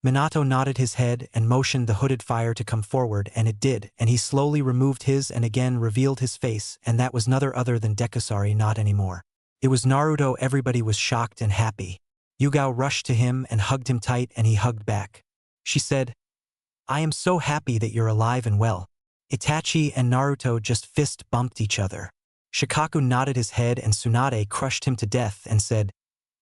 Minato nodded his head and motioned the hooded fire to come forward, and it did, and he slowly removed his and again revealed his face, and that was none other than Dekusari, not anymore. It was Naruto. Everybody was shocked and happy. Yugao rushed to him and hugged him tight, and he hugged back. She said, "I am so happy that you're alive and well." Itachi and Naruto just fist bumped each other. Shikaku nodded his head and Tsunade crushed him to death and said,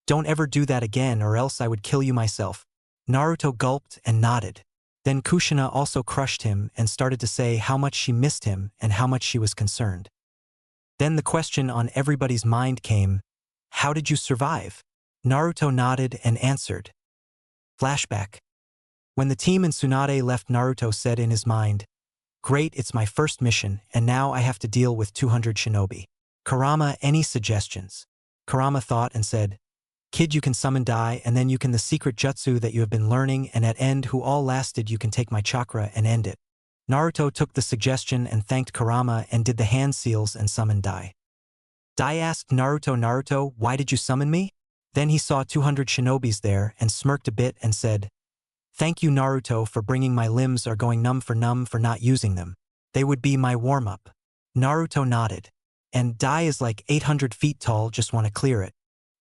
"Don't ever do that again or else I would kill you myself." Naruto gulped and nodded. Then Kushina also crushed him and started to say how much she missed him and how much she was concerned. Then the question on everybody's mind came, "How did you survive?" Naruto nodded and answered. Flashback. When the team and Tsunade left, Naruto said in his mind, "Great, it's my first mission, and now I have to deal with 200 shinobi. Kurama, any suggestions? Kurama thought and said, Kid, you can summon Dai and then you can the secret jutsu that you have been learning and at end who all lasted you can take my chakra and end it. Naruto took the suggestion and thanked Kurama and did the hand seals and summoned Dai. Dai asked Naruto, why did you summon me? Then he saw 200 shinobis there and smirked a bit and said, Thank you Naruto for bringing my limbs are going numb for not using them. They would be my warm-up. Naruto nodded. And Dai is like 800 feet tall, just want to clear it.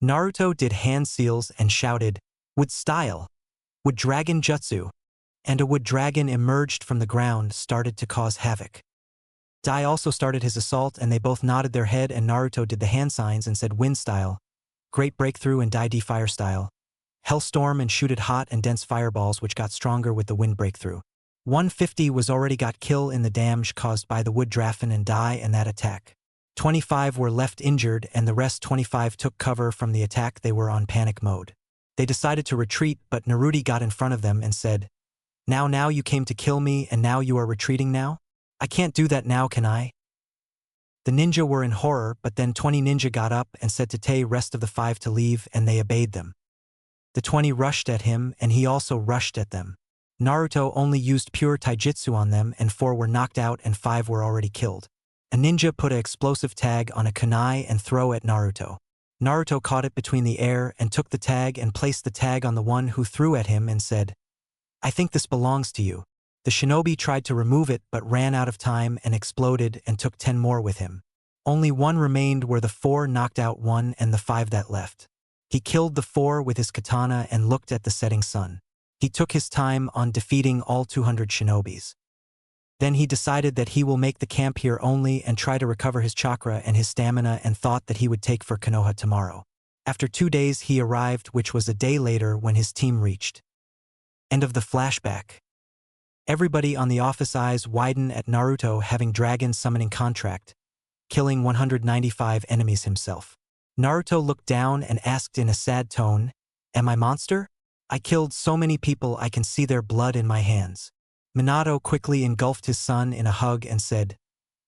Naruto did hand seals and shouted, Wood style! Wood dragon jutsu! And a wood dragon emerged from the ground, started to cause havoc. Dai also started his assault and they both nodded their head and Naruto did the hand signs and said wind style, great breakthrough and Dai D fire style, hellstorm and shooted hot and dense fireballs which got stronger with the wind breakthrough. 150 was already got kill in the damage caused by the wood dragon and Dai and that attack. 25 were left injured and the rest 25 took cover from the attack. They were on panic mode. They decided to retreat but Naruto got in front of them and said, Now you came to kill me and now you are retreating now? I can't do that now, can I? The ninja were in horror but then 20 ninja got up and said to the rest of the 5 to leave and they obeyed them. The 20 rushed at him and he also rushed at them. Naruto only used pure taijutsu on them and 4 were knocked out and 5 were already killed. A ninja put an explosive tag on a kunai and throw at Naruto. Naruto caught it between the air and took the tag and placed the tag on the one who threw at him and said, I think this belongs to you. The shinobi tried to remove it but ran out of time and exploded and took 10 more with him. Only 1 remained were the 4 knocked out 1 and the 5 that left. He killed the 4 with his katana and looked at the setting sun. He took his time on defeating all 200 shinobis. Then he decided that he will make the camp here only and try to recover his chakra and his stamina and thought that he would take for Konoha tomorrow. After 2 days he arrived, which was a day later when his team reached. End of the flashback. Everybody on the office eyes widen at Naruto having dragon summoning contract, killing 195 enemies himself. Naruto looked down and asked in a sad tone, Am I monster? I killed so many people I can see their blood in my hands. Minato quickly engulfed his son in a hug and said,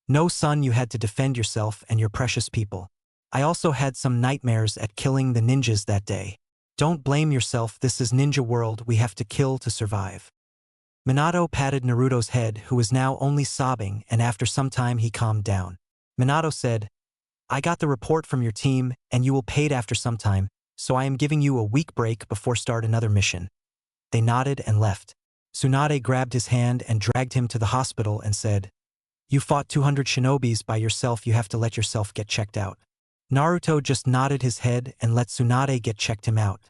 No son, you had to defend yourself and your precious people. I also had some nightmares at killing the ninjas that day. Don't blame yourself, this is ninja world, we have to kill to survive. Minato patted Naruto's head who was now only sobbing and after some time he calmed down. Minato said, I got the report from your team and you will paid after some time, so I am giving you a week break before start another mission. They nodded and left. Tsunade grabbed his hand and dragged him to the hospital and said, You fought 200 shinobis by yourself, you have to let yourself get checked out. Naruto just nodded his head and let Tsunade get checked him out.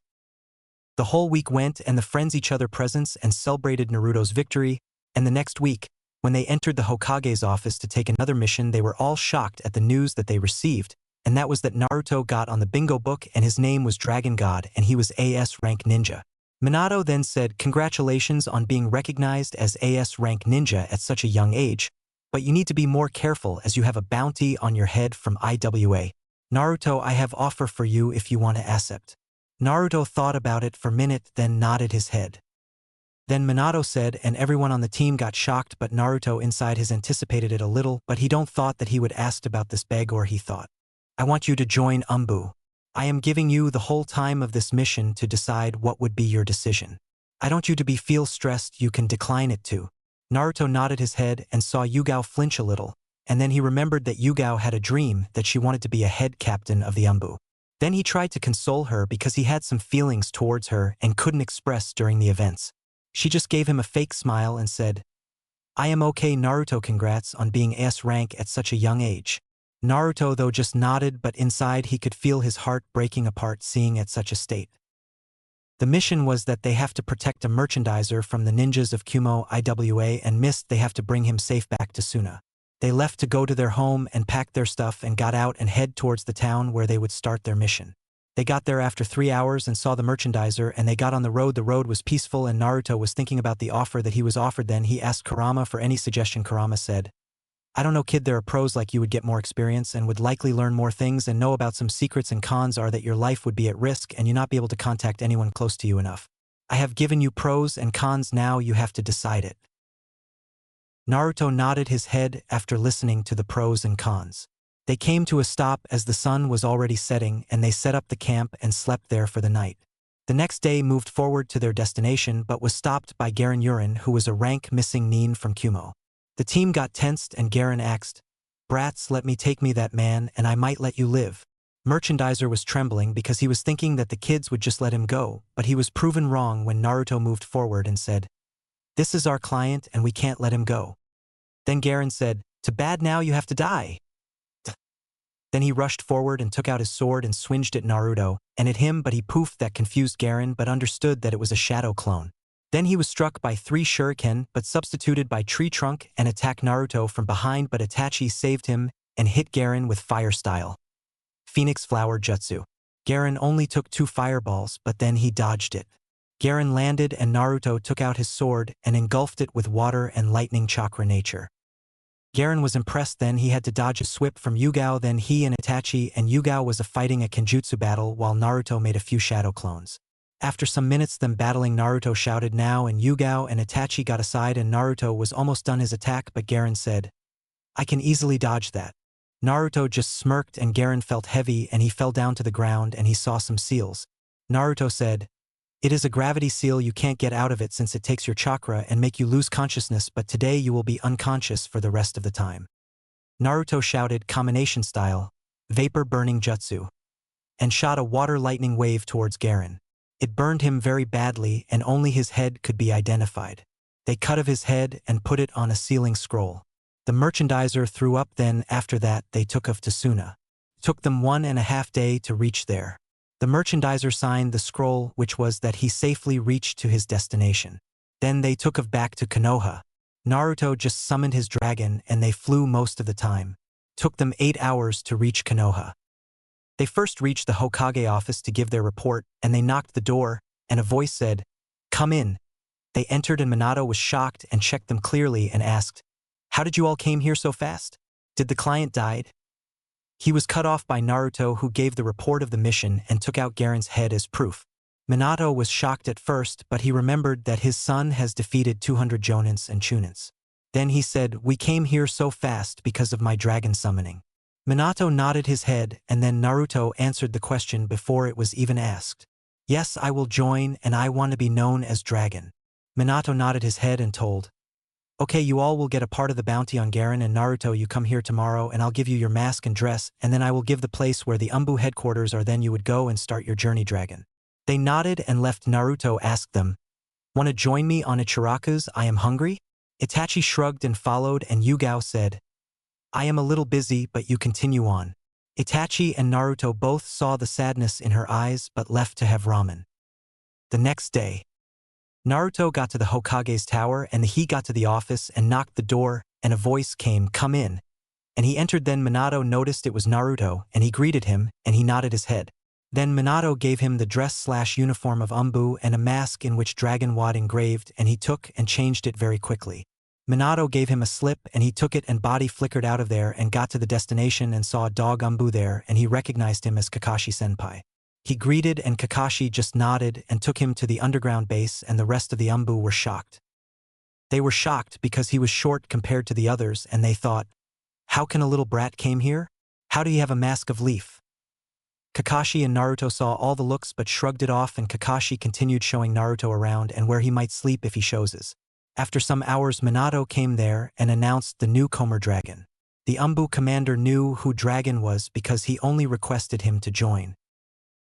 The whole week went and the friends each other presents and celebrated Naruto's victory, and the next week, when they entered the Hokage's office to take another mission, they were all shocked at the news that they received, and that was that Naruto got on the bingo book and his name was Dragon God and he was AS rank ninja. Minato then said, Congratulations on being recognized as AS rank ninja at such a young age, but you need to be more careful as you have a bounty on your head from IWA. Naruto, I have offer for you if you want to accept. Naruto thought about it for a minute, then nodded his head. Then Minato said, and everyone on the team got shocked, but Naruto inside his anticipated it a little, but he don't thought that he would asked about this beg or he thought, I want you to join ANBU. I am giving you the whole time of this mission to decide what would be your decision. I don't you to be feel stressed, you can decline it too. Naruto nodded his head and saw Yugao flinch a little, and then he remembered that Yugao had a dream that she wanted to be a head captain of the ANBU. Then he tried to console her because he had some feelings towards her and couldn't express during the events. She just gave him a fake smile and said, I am okay Naruto, congrats on being S rank at such a young age. Naruto though just nodded, but inside he could feel his heart breaking apart seeing at such a state. The mission was that they have to protect a merchandiser from the ninjas of Kumo IWA and missed they have to bring him safe back to Suna. They left to go to their home and packed their stuff and got out and head towards the town where they would start their mission. They got there after 3 hours and saw the merchandiser and they got on the road. The road was peaceful and Naruto was thinking about the offer that he was offered. Then he asked Kurama for any suggestion. Kurama said, I don't know kid, there are pros like you would get more experience and would likely learn more things and know about some secrets, and cons are that your life would be at risk and you not be able to contact anyone close to you enough. I have given you pros and cons, now you have to decide it. Naruto nodded his head after listening to the pros and cons. They came to a stop as the sun was already setting, and they set up the camp and slept there for the night. The next day moved forward to their destination but was stopped by Garen Urin, who was a rank missing nin from Kumo. The team got tensed and Garen asked, "Brats, let me take me that man and I might let you live." Merchandiser was trembling because he was thinking that the kids would just let him go, but he was proven wrong when Naruto moved forward and said, "This is our client and we can't let him go." Then Garen said, "Too bad, now you have to die." Then he rushed forward and took out his sword and swinged at Naruto, and at him, but he poofed. That confused Garen but understood that it was a shadow clone. Then he was struck by 3 shuriken but substituted by Tree Trunk and attacked Naruto from behind, but Itachi saved him and hit Garen with fire style. Phoenix Flower Jutsu. Garen only took 2 fireballs, but then he dodged it. Garen landed and Naruto took out his sword and engulfed it with water and lightning chakra nature. Garen was impressed. Then he had to dodge a swip from Yugao. Then he and Itachi and Yugao was fighting a kenjutsu battle while Naruto made a few shadow clones. After some minutes them battling, Naruto shouted now and Yugao and Itachi got aside and Naruto was almost done his attack, but Garen said, "I can easily dodge that." Naruto just smirked and Garen felt heavy and he fell down to the ground and he saw some seals. Naruto said, "It is a gravity seal, you can't get out of it since it takes your chakra and make you lose consciousness, but today you will be unconscious for the rest of the time." Naruto shouted combination style, vapor burning jutsu, and shot a water lightning wave towards Garen. It burned him very badly and only his head could be identified. They cut off his head and put it on a sealing scroll. The merchandiser threw up. Then after that they took of Tsuna. Took them 1.5 days to reach there. The merchandiser signed the scroll, which was that he safely reached to his destination. Then they took of back to Konoha. Naruto just summoned his dragon and they flew most of the time. Took them 8 hours to reach Konoha. They first reached the Hokage office to give their report, and they knocked the door, and a voice said, "Come in." They entered and Minato was shocked and checked them clearly and asked, "How did you all came here so fast? Did the client died?" He was cut off by Naruto, who gave the report of the mission and took out Garen's head as proof. Minato was shocked at first, but he remembered that his son has defeated 200 Jonins and Chunins. Then he said, "We came here so fast because of my dragon summoning." Minato nodded his head and then Naruto answered the question before it was even asked. "Yes, I will join and I want to be known as Dragon." Minato nodded his head and told, "Okay, you all will get a part of the bounty on Garen, and Naruto, you come here tomorrow and I'll give you your mask and dress, and then I will give the place where the ANBU headquarters are, then you would go and start your journey, Dragon." They nodded and left. Naruto asked them, "Want to join me on Ichiraku's? I am hungry?" Itachi shrugged and followed, and Yugao said, "I am a little busy, but you continue on." Itachi and Naruto both saw the sadness in her eyes but left to have ramen. The next day, Naruto got to the Hokage's tower and he got to the office and knocked the door, and a voice came, "Come in." And he entered. Then Minato noticed it was Naruto and he greeted him and he nodded his head. Then Minato gave him the dress/uniform of ANBU and a mask in which Dragon Wad engraved, and he took and changed it very quickly. Minato gave him a slip and he took it and body flickered out of there and got to the destination and saw a dog ANBU there, and he recognized him as Kakashi-senpai. He greeted and Kakashi just nodded and took him to the underground base, and the rest of the ANBU were shocked. They were shocked because he was short compared to the others, and they thought, "How can a little brat came here? How do you have a mask of leaf?" Kakashi and Naruto saw all the looks but shrugged it off, and Kakashi continued showing Naruto around and where he might sleep if he chooses. After some hours Minato came there and announced the newcomer Dragon. The ANBU commander knew who Dragon was because he only requested him to join.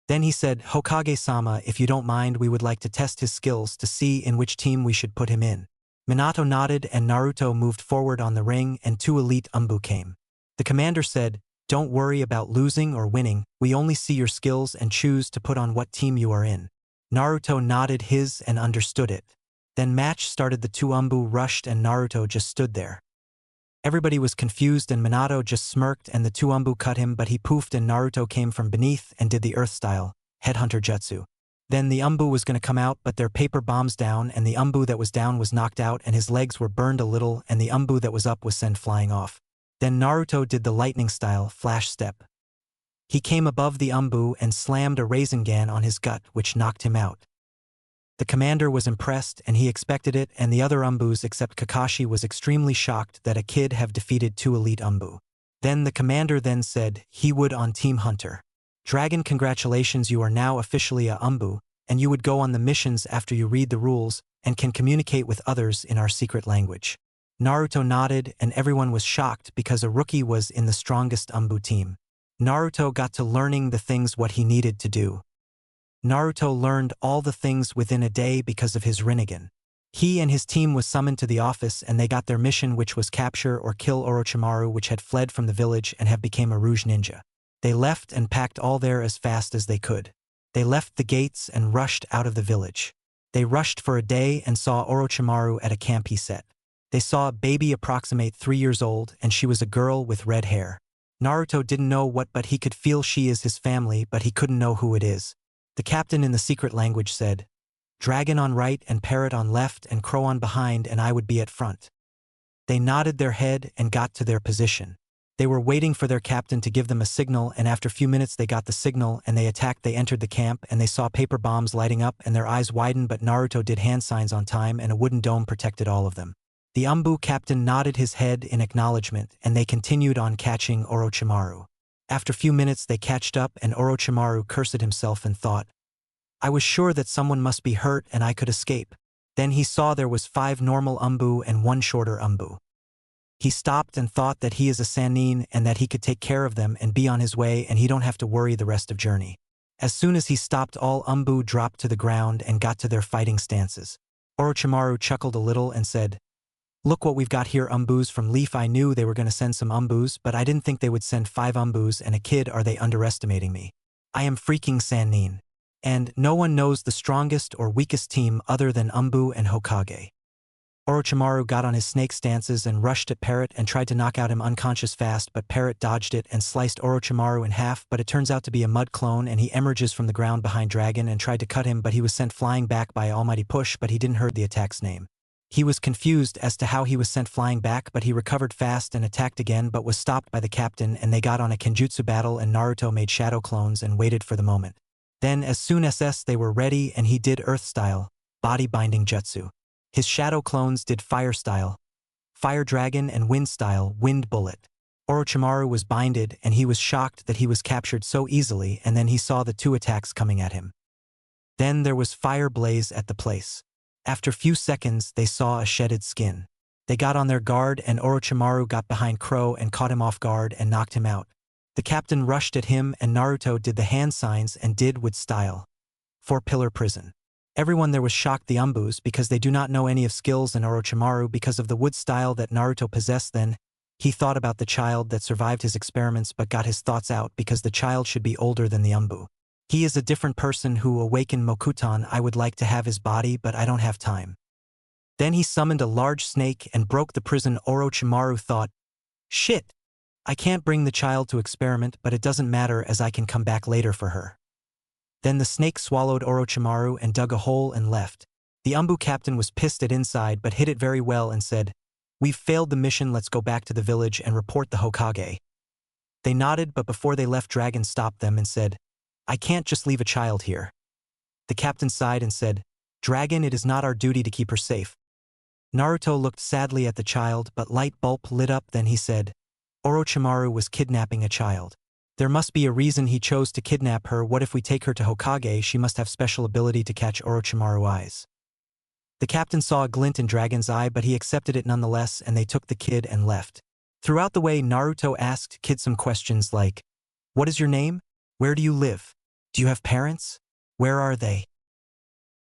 Then he said, "Hokage-sama, if you don't mind, we would like to test his skills to see in which team we should put him in." Minato nodded and Naruto moved forward on the ring and 2 elite ANBU came. The commander said, "Don't worry about losing or winning, we only see your skills and choose to put on what team you are in." Naruto nodded his and understood it. Then match started. The 2 ANBU rushed and Naruto just stood there. Everybody was confused and Minato just smirked, and the 2 ANBU cut him, but he poofed and Naruto came from beneath and did the earth style, headhunter jutsu. Then the ANBU was going to come out, but their paper bombs down, and the ANBU that was down was knocked out and his legs were burned a little, and the ANBU that was up was sent flying off. Then Naruto did the lightning style, flash step. He came above the ANBU and slammed a Rasengan on his gut, which knocked him out. The commander was impressed and he expected it, and the other ANBUs except Kakashi was extremely shocked that a kid have defeated 2 elite ANBU. Then the commander then said he would on Team Hunter. Dragon, congratulations, you are now officially a ANBU, and you would go on the missions after you read the rules and can communicate with others in our secret language. Naruto nodded and everyone was shocked because a rookie was in the strongest ANBU team. Naruto got to learning the things what he needed to do. Naruto learned all the things within a day because of his Rinnegan. He and his team was summoned to the office and they got their mission, which was capture or kill Orochimaru, which had fled from the village and have become a Rouge Ninja. They left and packed all there as fast as they could. They left the gates and rushed out of the village. They rushed for a day and saw Orochimaru at a camp he set. They saw a baby approximate 3 years old and she was a girl with red hair. Naruto didn't know what, but he could feel she is his family, but he couldn't know who it is. The captain in the secret language said, "Dragon on right and Parrot on left and Crow on behind, and I would be at front." They nodded their head and got to their position. They were waiting for their captain to give them a signal, and after a few minutes they got the signal and they attacked. They entered the camp and they saw paper bombs lighting up and their eyes widened, but Naruto did hand signs on time and a wooden dome protected all of them. The ANBU captain nodded his head in acknowledgement and they continued on catching Orochimaru. After a few minutes they catched up and Orochimaru cursed himself and thought, "I was sure that someone must be hurt and I could escape." Then he saw there was 5 normal ANBU and 1 shorter ANBU. He stopped and thought that he is a Sannin and that he could take care of them and be on his way and he don't have to worry the rest of journey. As soon as he stopped, all ANBU dropped to the ground and got to their fighting stances. Orochimaru chuckled a little and said, "Look what we've got here, ANBUs from Leaf. I knew they were going to send some ANBUs, but I didn't think they would send 5 ANBUs and a kid. Are they underestimating me? I am freaking Sannin. And no one knows the strongest or weakest team other than ANBU and Hokage." Orochimaru got on his snake stances and rushed at Parrot and tried to knock out him unconscious fast, but Parrot dodged it and sliced Orochimaru in half, but it turns out to be a mud clone and he emerges from the ground behind Dragon and tried to cut him, but he was sent flying back by almighty push, but he didn't heard the attack's name. He was confused as to how he was sent flying back, but he recovered fast and attacked again, but was stopped by the captain and they got on a Kenjutsu battle and Naruto made shadow clones and waited for the moment. Then as soon as they were ready and he did earth style, body binding jutsu. His shadow clones did fire style, fire dragon, and wind style, wind bullet. Orochimaru was binded and he was shocked that he was captured so easily, and then he saw the 2 attacks coming at him. Then there was fire blaze at the place. After few seconds they saw a shedded skin. They got on their guard and Orochimaru got behind Crow and caught him off guard and knocked him out. The captain rushed at him and Naruto did the hand signs and did with style. 4-pillar prison. Everyone there was shocked, the ANBUs, because they do not know any of skills, and Orochimaru because of the wood style that Naruto possessed. Then he thought about the child that survived his experiments but got his thoughts out because the child should be older than the ANBU. He is a different person who awakened Mokutan. I would like to have his body, but I don't have time. Then he summoned a large snake and broke the prison. Orochimaru thought, "Shit, I can't bring the child to experiment, but it doesn't matter as I can come back later for her." Then the snake swallowed Orochimaru and dug a hole and left. The ANBU captain was pissed at inside but hid it very well and said, "We've failed the mission, let's go back to the village and report the Hokage." They nodded, but before they left Dragon stopped them and said, "I can't just leave a child here." The captain sighed and said, "Dragon, it is not our duty to keep her safe." Naruto looked sadly at the child, but light bulb lit up. Then he said, "Orochimaru was kidnapping a child. There must be a reason he chose to kidnap her. What if we take her to Hokage? She must have special ability to catch Orochimaru's eyes." The captain saw a glint in Dragon's eye, but he accepted it nonetheless, and they took the kid and left. Throughout the way, Naruto asked Kid some questions like, "What is your name? Where do you live? Do you have parents? Where are they?"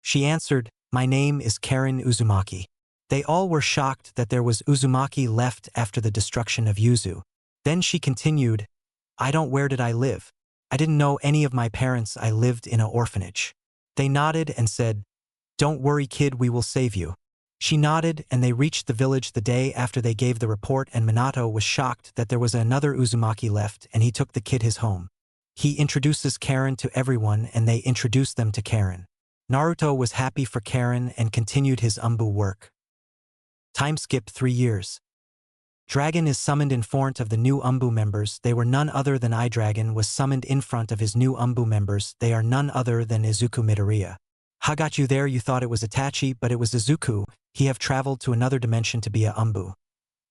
She answered, "My name is Karen Uzumaki." They all were shocked that there was Uzumaki left after the destruction of Yuzu. Then she continued, "I don't. Where did I live? I didn't know any of my parents. I lived in an orphanage." They nodded and said, "Don't worry, kid, we will save you." She nodded and they reached the village the day after they gave the report, and Minato was shocked that there was another Uzumaki left and he took the kid his home. He introduces Karen to everyone and they introduced them to Karen. Naruto was happy for Karen and continued his ANBU work. Time skip 3 years. Dragon is summoned in front of the new ANBU members. They were none other than Dragon was summoned in front of his new ANBU members. They are none other than Izuku Midoriya. "Ha, got you there. You thought it was Itachi, but it was Izuku. He have traveled to another dimension to be a ANBU."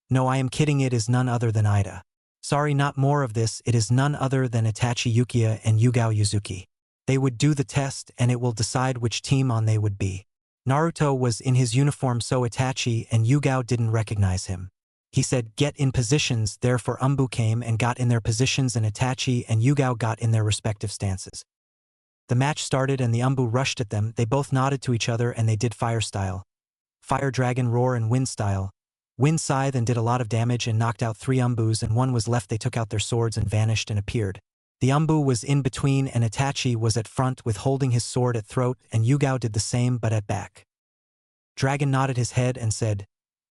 "No, I am kidding. It is none other than Ida." Sorry, not more of this, it is none other than Itachi Yukiya and Yugao Yuzuki. They would do the test and it will decide which team on they would be. Naruto was in his uniform so Itachi and Yugao didn't recognize him. He said, get in positions, therefore ANBU came and got in their positions and Itachi and Yugao got in their respective stances. The match started and the ANBU rushed at them, they both nodded to each other and they did fire style. Fire dragon roar and wind style. Wind scythe and did a lot of damage and knocked out 3 ANBUs and one was left. They took out their swords and vanished and appeared. The ANBU was in between and Itachi was at front with holding his sword at throat and Yugao did the same but at back. Dragon nodded his head and said,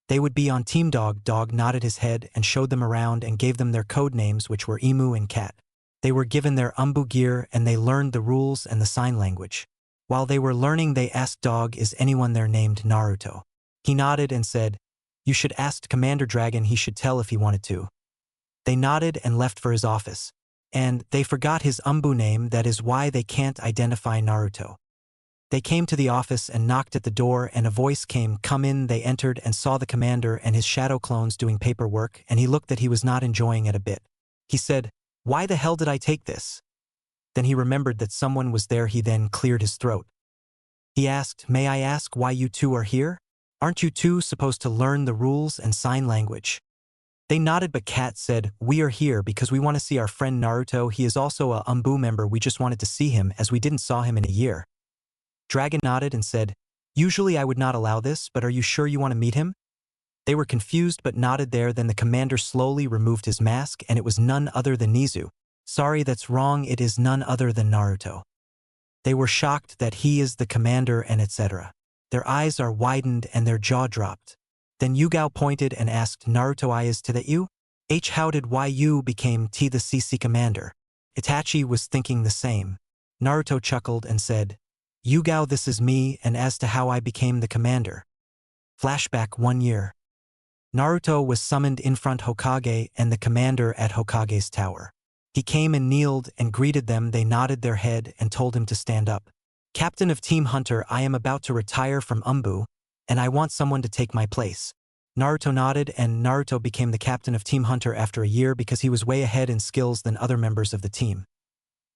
they would be on Team Dog. Dog nodded his head and showed them around and gave them their code names which were Emu and Cat. They were given their ANBU gear and they learned the rules and the sign language. While they were learning they asked Dog, is anyone there named Naruto? He nodded and said, you should ask Commander Dragon, he should tell if he wanted to. They nodded and left for his office. And they forgot his ANBU name, that is why they can't identify Naruto. They came to the office and knocked at the door and a voice came, come in. They entered and saw the commander and his shadow clones doing paperwork and he looked that he was not enjoying it a bit. He said, why the hell did I take this? Then he remembered that someone was there. He then cleared his throat. He asked, may I ask why you two are here? Aren't you two supposed to learn the rules and sign language? They nodded but Cat said, we are here because we want to see our friend Naruto. He is also a ANBU member. We just wanted to see him as we didn't saw him in a year. Dragon nodded and said, usually I would not allow this, but are you sure you want to meet him? They were confused but nodded there. Then the commander slowly removed his mask and it was none other than Nizu. Sorry, that's wrong, it is none other than Naruto. They were shocked that he is the commander and etc. Their eyes are widened and their jaw dropped. Then Yugao pointed and asked, Naruto, I is to that you? How did you became T the CC commander? Itachi was thinking the same. Naruto chuckled and said, Yugao, this is me, and as to how I became the commander. Flashback 1 year. Naruto was summoned in front Hokage and the commander at Hokage's tower. He came and kneeled and greeted them. They nodded their head and told him to stand up. Captain of Team Hunter, I am about to retire from ANBU, and I want someone to take my place. Naruto nodded and Naruto became the captain of Team Hunter after a year because he was way ahead in skills than other members of the team.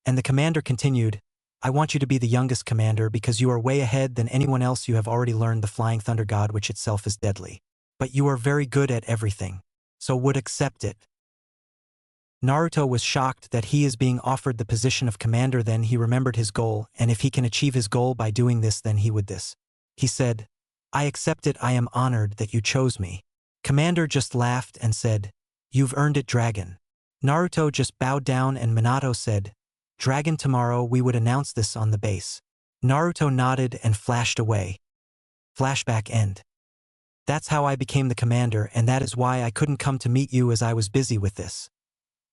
And the commander continued, I want you to be the youngest commander because you are way ahead than anyone else. You have already learned the Flying Thunder God, which itself is deadly. But you are very good at everything, so would accept it. Naruto was shocked that he is being offered the position of commander. Then he remembered his goal, and if he can achieve his goal by doing this, then he would this. He said, I accept it. I am honored that you chose me. Commander just laughed and said, you've earned it, Dragon. Naruto just bowed down and Minato said, Dragon, tomorrow we would announce this on the base. Naruto nodded and flashed away. Flashback end. That's how I became the commander, and that is why I couldn't come to meet you as I was busy with this.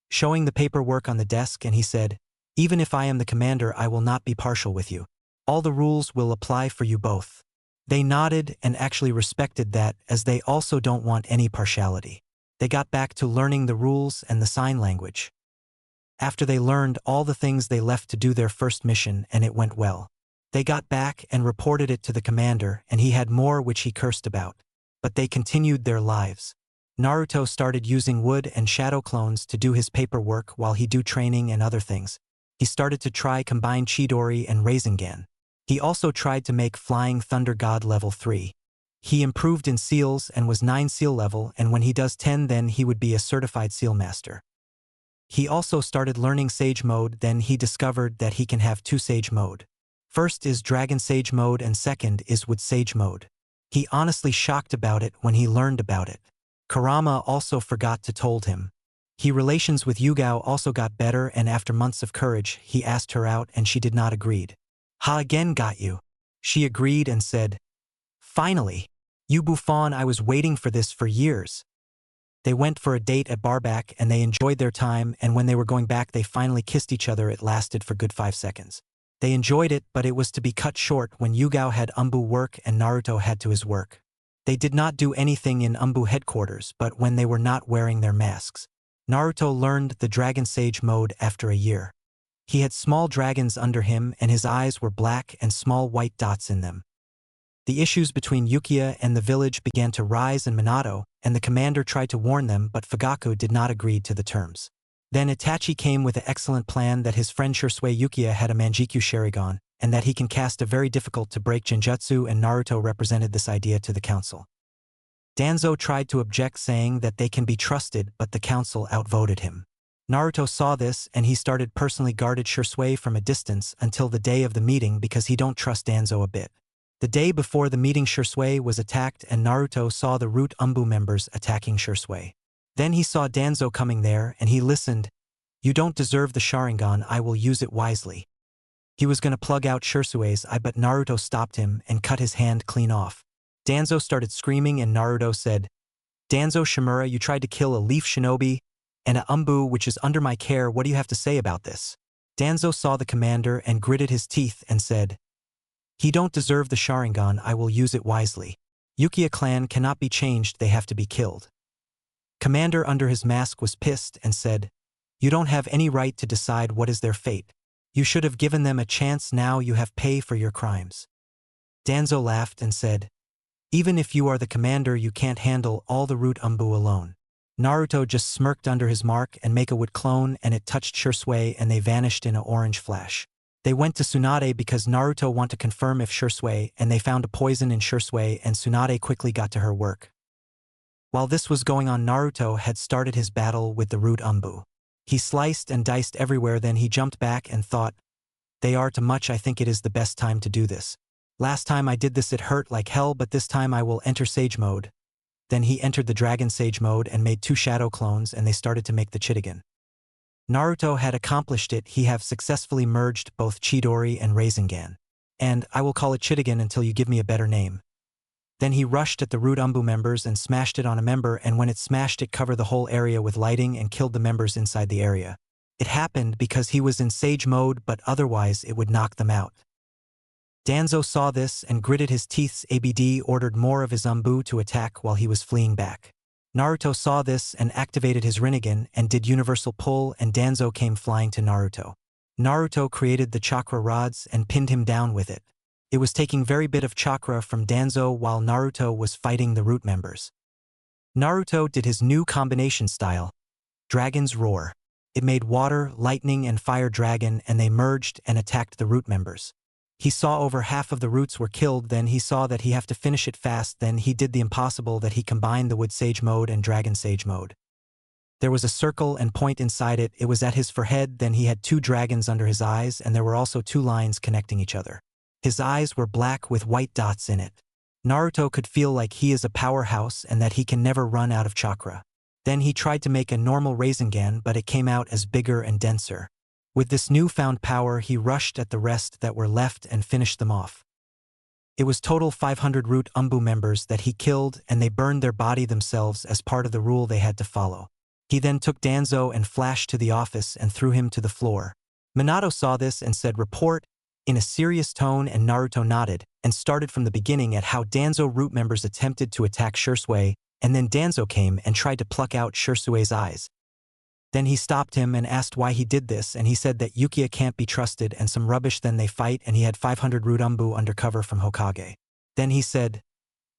Showing the paperwork on the desk, and he said, even if I am the commander, I will not be partial with you. All the rules will apply for you both. They nodded and actually respected that, as they also don't want any partiality. They got back to learning the rules and the sign language. After they learned all the things, they left to do their first mission, and it went well. They got back and reported it to the commander, and he had more which he cursed about. But they continued their lives. Naruto started using wood and shadow clones to do his paperwork while he do training and other things. He started to try combine Chidori and Rasengan. He also tried to make Flying Thunder God level 3. He improved in seals and was 9 seal level, and when he does 10 then he would be a certified seal master. He also started learning Sage mode. Then he discovered that he can have 2 Sage mode. First is Dragon Sage mode and second is Wood Sage mode. He honestly shocked about it when he learned about it. Kurama also forgot to told him. He relations with Yugao also got better, and after months of courage, he asked her out and she did not agreed. Ha, again got you. She agreed and said, finally, you Buffon, I was waiting for this for years. They went for a date at Barback and they enjoyed their time, and when they were going back they finally kissed each other. It lasted for good 5 seconds. They enjoyed it, but it was to be cut short when Yugao had ANBU work and Naruto had to his work. They did not do anything in ANBU headquarters, but when they were not wearing their masks. Naruto learned the Dragon Sage mode after a year. He had small dragons under him and his eyes were black and small white dots in them. The issues between Yukiya and the village began to rise, and Minato, and the commander tried to warn them, but Fugaku did not agree to the terms. Then Itachi came with an excellent plan that his friend Shisui Yukiya had a Manjikyu Sharingan, and that he can cast a very difficult-to-break Genjutsu, and Naruto represented this idea to the council. Danzo tried to object, saying that they can be trusted, but the council outvoted him. Naruto saw this and he started personally guarded Shisui from a distance until the day of the meeting because he don't trust Danzo a bit. The day before the meeting, Shisui was attacked and Naruto saw the Root ANBU members attacking Shisui. Then he saw Danzo coming there and he listened. "You don't deserve the Sharingan, I will use it wisely." He was gonna plug out Shisui's eye, but Naruto stopped him and cut his hand clean off. Danzo started screaming and Naruto said, "Danzo Shimura, you tried to kill a leaf shinobi and a ANBU which is under my care, what do you have to say about this?" Danzo saw the commander and gritted his teeth and said, "He don't deserve the Sharingan, I will use it wisely. Yukiya clan cannot be changed, they have to be killed." Commander under his mask was pissed and said, "You don't have any right to decide what is their fate. You should have given them a chance, now you have pay for your crimes." Danzo laughed and said, "Even if you are the commander, you can't handle all the Root ANBU alone." Naruto just smirked under his mark and Meika would clone and it touched Shisui and they vanished in an orange flash. They went to Tsunade because Naruto wanted to confirm if Shisui, and they found a poison in Shisui and Tsunade quickly got to her work. While this was going on, Naruto had started his battle with the Root ANBU. He sliced and diced everywhere, then he jumped back and thought, "They are too much, I think it is the best time to do this. Last time I did this it hurt like hell, but this time I will enter Sage mode." Then he entered the Dragon Sage mode and made 2 shadow clones and they started to make the Chidogan. Naruto had accomplished it, he have successfully merged both Chidori and Rasengan. And I will call it Chidogan until you give me a better name. Then he rushed at the Root ANBU members and smashed it on a member, and when it smashed it covered the whole area with lighting and killed the members inside the area. It happened because he was in Sage mode, but otherwise it would knock them out. Danzo saw this and gritted his teeth. ABD ordered more of his ANBU to attack while he was fleeing back. Naruto saw this and activated his Rinnegan and did universal pull, and Danzo came flying to Naruto. Naruto created the chakra rods and pinned him down with it. It was taking very bit of chakra from Danzo while Naruto was fighting the Root members. Naruto did his new combination style, Dragon's Roar. It made water, lightning and fire dragon and they merged and attacked the Root members. He saw over half of the Roots were killed, then he saw that he have to finish it fast, then he did the impossible that he combined the Wood Sage mode and Dragon Sage mode. There was a circle and point inside it, it was at his forehead, then he had 2 dragons under his eyes and there were also 2 lines connecting each other. His eyes were black with white dots in it. Naruto could feel like he is a powerhouse and that he can never run out of chakra. Then he tried to make a normal Rasengan, but it came out as bigger and denser. With this newfound power, he rushed at the rest that were left and finished them off. It was total 500 Root ANBU members that he killed, and they burned their body themselves as part of the rule they had to follow. He then took Danzo and flashed to the office and threw him to the floor. Minato saw this and said, "Report," in a serious tone, and Naruto nodded and started from the beginning at how Danzo Root members attempted to attack Shisui, and then Danzo came and tried to pluck out Shisui's eyes. Then he stopped him and asked why he did this, and he said that Yukiya can't be trusted and some rubbish. Then they fight and he had 500 Root ANBU undercover from Hokage. Then he said,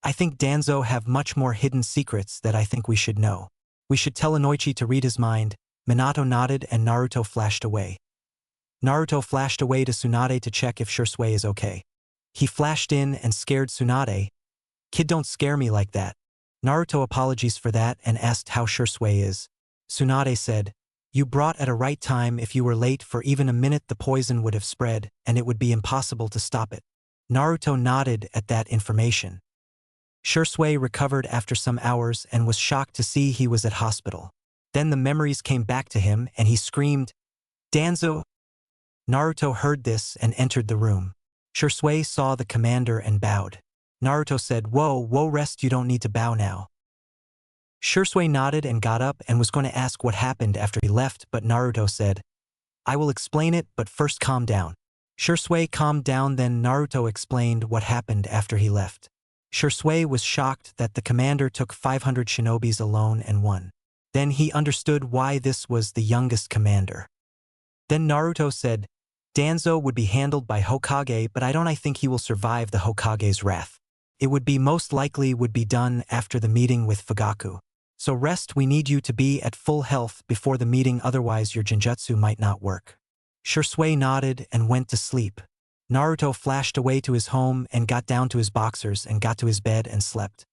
"I think Danzo have much more hidden secrets that I think we should know. We should tell Inoichi to read his mind." Minato nodded and Naruto flashed away. Naruto flashed away to Tsunade to check if Shisui is okay. He flashed in and scared Tsunade. "Kid, don't scare me like that." Naruto apologies for that and asked how Shisui is. Tsunade said, "You brought at a right time, if you were late for even a minute the poison would have spread and it would be impossible to stop it." Naruto nodded at that information. Shisui recovered after some hours and was shocked to see he was at hospital. Then the memories came back to him and he screamed, "Danzo!" Naruto heard this and entered the room. Shisui saw the commander and bowed. Naruto said, Whoa, rest, you don't need to bow now." Shisui nodded and got up and was going to ask what happened after he left, but Naruto said, "I will explain it, but first calm down." Shisui calmed down, then Naruto explained what happened after he left. Shisui was shocked that the commander took 500 shinobis alone and won. Then he understood why this was the youngest commander. Then Naruto said, "Danzo would be handled by Hokage, but I think he will survive the Hokage's wrath. It would be most likely would be done after the meeting with Fugaku. So rest, we need you to be at full health before the meeting, otherwise your genjutsu might not work. Shisui nodded and went to sleep. Naruto flashed away to his home and got down to his boxers and got to his bed and slept.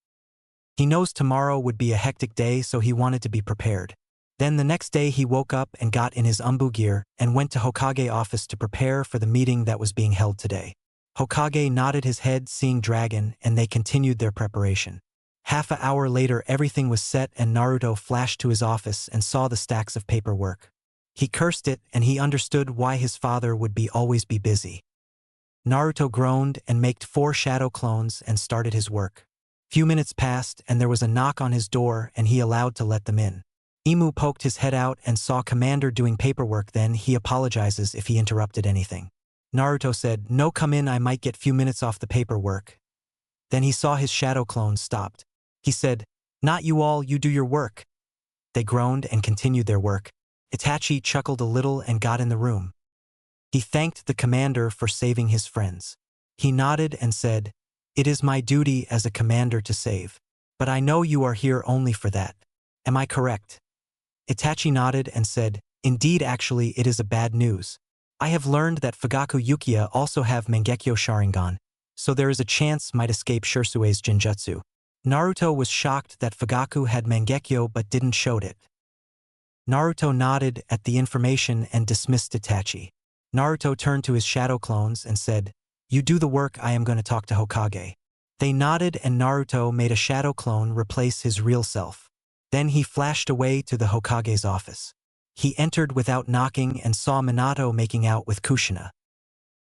He knows tomorrow would be a hectic day, so he wanted to be prepared. Then the next day he woke up and got in his ANBU gear and went to Hokage office to prepare for the meeting that was being held today. Hokage nodded his head seeing dragon, and they continued their preparation. Half an hour later everything was set and Naruto flashed to his office and saw the stacks of paperwork. He cursed it and he understood why his father would always be busy. Naruto groaned and made 4 shadow clones and started his work. Few minutes passed and there was a knock on his door and he allowed to let them in. Imu poked his head out and saw Commander doing paperwork, then he apologizes if he interrupted anything. Naruto said, "No, come in, I might get few minutes off the paperwork." Then he saw his shadow clones stopped. He said, "Not you all, you do your work." They groaned and continued their work. Itachi chuckled a little and got in the room. He thanked the commander for saving his friends. He nodded and said, "It is my duty as a commander to save. But I know you are here only for that. Am I correct?" Itachi nodded and said, "Indeed, actually it is a bad news. I have learned that Fugaku Yukiya also have Mangekyo Sharingan, so there is a chance might escape Shirsue's genjutsu." Naruto was shocked that Fugaku had Mangekyo but didn't show it. Naruto nodded at the information and dismissed Itachi. Naruto turned to his shadow clones and said, "You do the work, I am going to talk to Hokage." They nodded and Naruto made a shadow clone replace his real self. Then he flashed away to the Hokage's office. He entered without knocking and saw Minato making out with Kushina.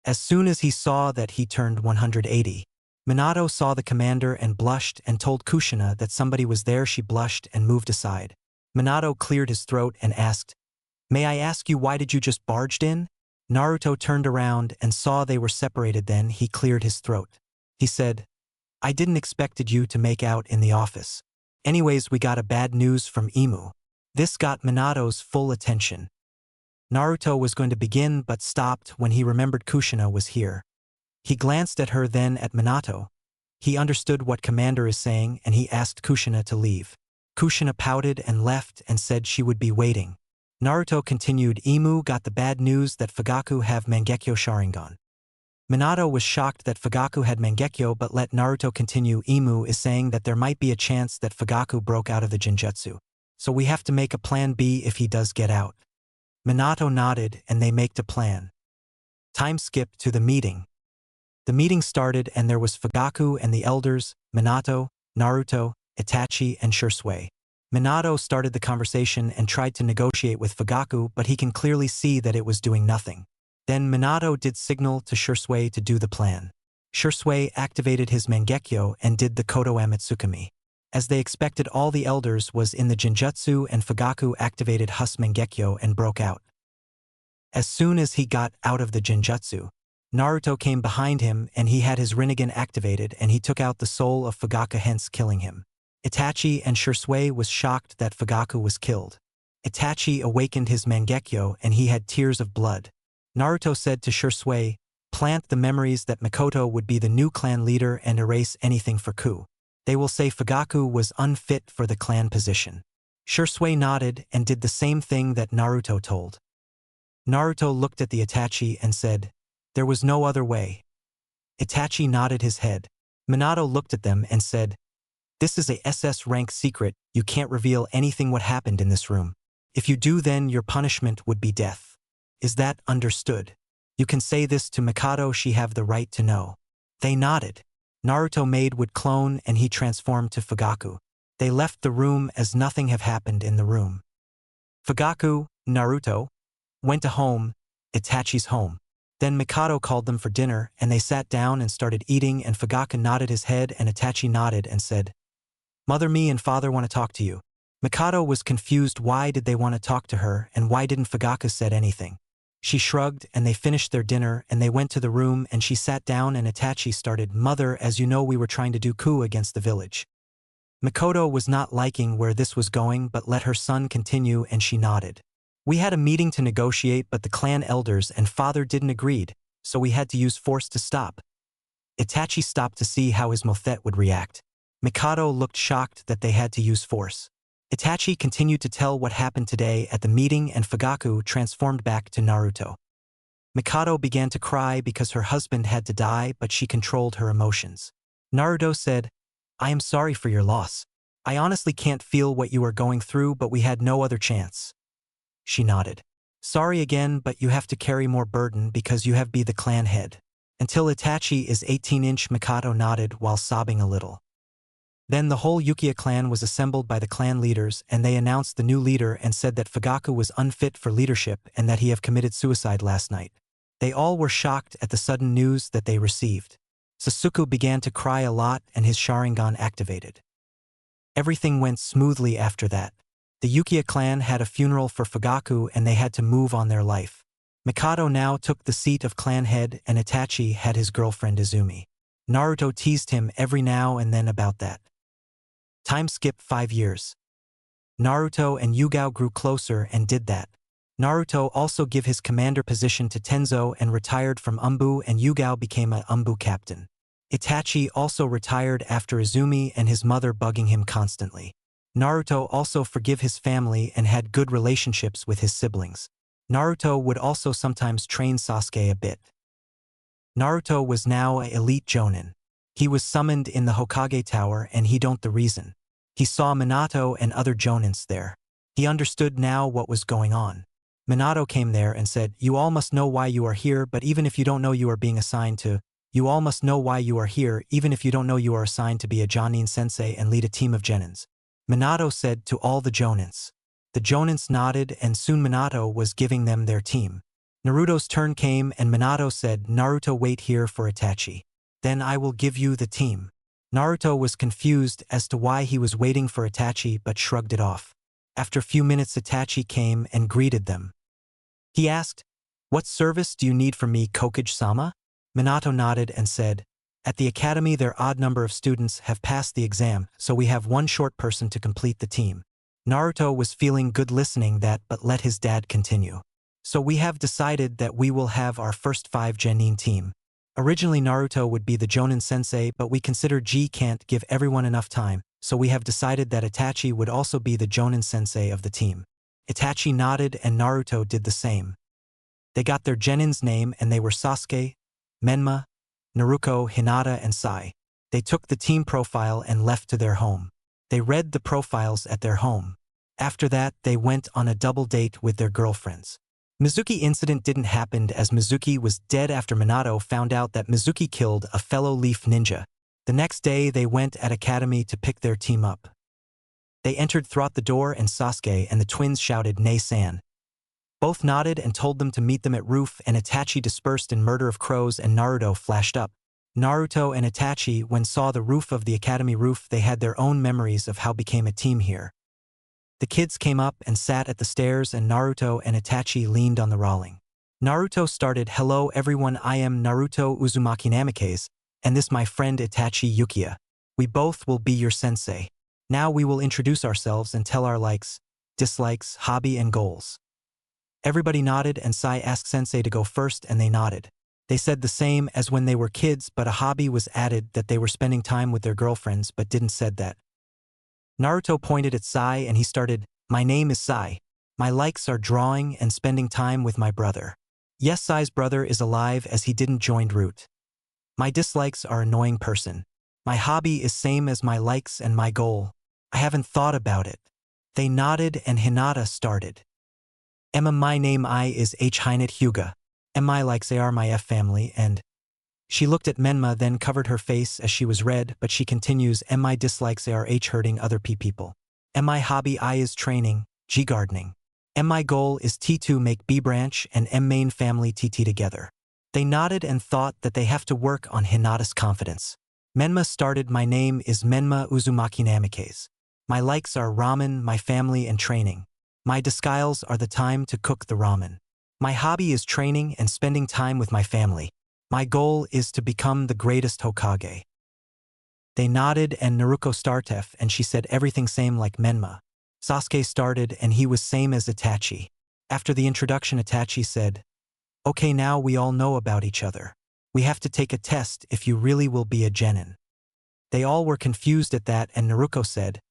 As soon as he saw that, he turned 180. Minato saw the commander and blushed and told Kushina that somebody was there. She blushed and moved aside. Minato cleared his throat and asked, "May I ask you, why did you just barged in?" Naruto turned around and saw they were separated. Then he cleared his throat. He said, "I didn't expected you to make out in the office. Anyways, we got a bad news from Imu." This got Minato's full attention. Naruto was going to begin but stopped when he remembered Kushina was here. He glanced at her, then at Minato. He understood what commander is saying and he asked Kushina to leave. Kushina pouted and left and said she would be waiting. Naruto continued, "Imu got the bad news that Fugaku have Mangekyo Sharingan." Minato was shocked that Fugaku had Mangekyo but let Naruto continue. "Imu is saying that there might be a chance that Fugaku broke out of the genjutsu. So we have to make a plan B if he does get out." Minato nodded and they made a plan. Time skipped to the meeting. The meeting started and there was Fugaku and the elders, Minato, Naruto, Itachi and Shisui. Minato started the conversation and tried to negotiate with Fugaku, but he can clearly see that it was doing nothing. Then Minato did signal to Shisui to do the plan. Shisui activated his Mangekyo and did the Kodo Amatsukami. As they expected, all the elders was in the genjutsu and Fugaku activated his Mangekyo and broke out. As soon as he got out of the genjutsu, Naruto came behind him and he had his Rinnegan activated and he took out the soul of Fugaku, hence killing him. Itachi and Shisui was shocked that Fugaku was killed. Itachi awakened his Mangekyo and he had tears of blood. Naruto said to Shisui, "Plant the memories that Mikoto would be the new clan leader and erase anything for Ku. They will say Fugaku was unfit for the clan position." Shisui nodded and did the same thing that Naruto told. Naruto looked at the Itachi and said, "There was no other way." Itachi nodded his head. Minato looked at them and said, "This is a SS rank secret, you can't reveal anything what happened in this room. If you do, then your punishment would be death. Is that understood? You can say this to Mikado, she have the right to know." They nodded. Naruto made would clone and he transformed to Fugaku. They left the room as nothing have happened in the room. Fugaku, Naruto, went to home, Itachi's home. Then Mikado called them for dinner and they sat down and started eating and Fugaku nodded his head and Itachi nodded and said, "Mother, me and father want to talk to you." Mikado was confused. Why did they want to talk to her and why didn't Fugaku said anything? She shrugged and they finished their dinner and they went to the room and she sat down and Itachi started, "Mother, as you know, we were trying to do coup against the village." Mikoto was not liking where this was going but let her son continue and she nodded. "We had a meeting to negotiate but the clan elders and father didn't agree, so we had to use force to stop." Itachi stopped to see how his mothette would react. Mikado looked shocked that they had to use force. Itachi continued to tell what happened today at the meeting and Fugaku transformed back to Naruto. Mikado began to cry because her husband had to die, but she controlled her emotions. Naruto said, "I am sorry for your loss. I honestly can't feel what you are going through, but we had no other chance." She nodded. "Sorry again, but you have to carry more burden because you have be the clan head." Until Itachi is 18-inch, Mikado nodded while sobbing a little. Then the whole Uchiha clan was assembled by the clan leaders and they announced the new leader and said that Fugaku was unfit for leadership and that he have committed suicide last night. They all were shocked at the sudden news that they received. Sasuke began to cry a lot and his Sharingan activated. Everything went smoothly after that. The Uchiha clan had a funeral for Fugaku and they had to move on their life. Mikado now took the seat of clan head and Itachi had his girlfriend Izumi. Naruto teased him every now and then about that. Time skip 5 years. Naruto and Yugao grew closer and did that. Naruto also gave his commander position to Tenzo and retired from ANBU and Yugao became a ANBU captain. Itachi also retired after Izumi and his mother bugging him constantly. Naruto also forgive his family and had good relationships with his siblings. Naruto would also sometimes train Sasuke a bit. Naruto was now an elite jonin. He was summoned in the Hokage Tower and he don't the reason. He saw Minato and other jonins there. He understood now what was going on. Minato came there and said, "You all must know why you are here, but even if you don't know you are being assigned to, you all must know why you are here, even if you don't know you are assigned to be a Jonin sensei and lead a team of genins." Minato said to all the jonins. The jonins nodded and soon Minato was giving them their team. Naruto's turn came and Minato said, "Naruto, wait here for Itachi. Then I will give you the team." Naruto was confused as to why he was waiting for Itachi but shrugged it off. After a few minutes Itachi came and greeted them. He asked, "What service do you need from me, Kokage-sama?" Minato nodded and said, "At the academy their odd number of students have passed the exam, so we have one short person to complete the team." Naruto was feeling good listening that but let his dad continue. "So we have decided that we will have our first 5 genin team. Originally Naruto would be the Jonin sensei, but we consider G can't give everyone enough time, so we have decided that Itachi would also be the Jonin sensei of the team." Itachi nodded and Naruto did the same. They got their genin's name and they were Sasuke, Menma, Naruto, Hinata and Sai. They took the team profile and left to their home. They read the profiles at their home. After that they went on a double date with their girlfriends. Mizuki incident didn't happen as Mizuki was dead after Minato found out that Mizuki killed a fellow Leaf Ninja. The next day they went at Academy to pick their team up. They entered through the door and Sasuke and the twins shouted, "Nei-san." Both nodded and told them to meet them at roof and Itachi dispersed in murder of crows and Naruto flashed up. Naruto and Itachi when saw the roof of the academy roof they had their own memories of how became a team here. The kids came up and sat at the stairs and Naruto and Itachi leaned on the railing. Naruto started, "Hello everyone, I am Naruto Uzumaki Namikaze, and this my friend Itachi Uchiha. We both will be your sensei. Now we will introduce ourselves and tell our likes, dislikes, hobby and goals." Everybody nodded and Sai asked Sensei to go first and they nodded. They said the same as when they were kids but a hobby was added that they were spending time with their girlfriends but didn't said that. Naruto pointed at Sai and he started, "My name is Sai. My likes are drawing and spending time with my brother. Yes, Sai's brother is alive as he didn't join Root. My dislikes are annoying person. My hobby is same as my likes and my goal. I haven't thought about it." They nodded and Hinata started. "Emma, my name I is H. Hinet Hyuga. And my likes are my F family and..." She looked at Menma then covered her face as she was red but she continues, "And my dislikes are H hurting other people. And my hobby I is training, G gardening. And my goal is T2 make B branch and M main family TT together." They nodded and thought that they have to work on Hinata's confidence. Menma started, "My name is Menma Uzumaki Namikaze. My likes are ramen, my family and training. My disguiles are the time to cook the ramen. My hobby is training and spending time with my family. My goal is to become the greatest Hokage." They nodded and Naruto started and she said everything same like Menma. Sasuke started and he was same as Itachi. After the introduction Itachi said, "Okay, now we all know about each other. We have to take a test if you really will be a genin. They all were confused at that, and Naruto said,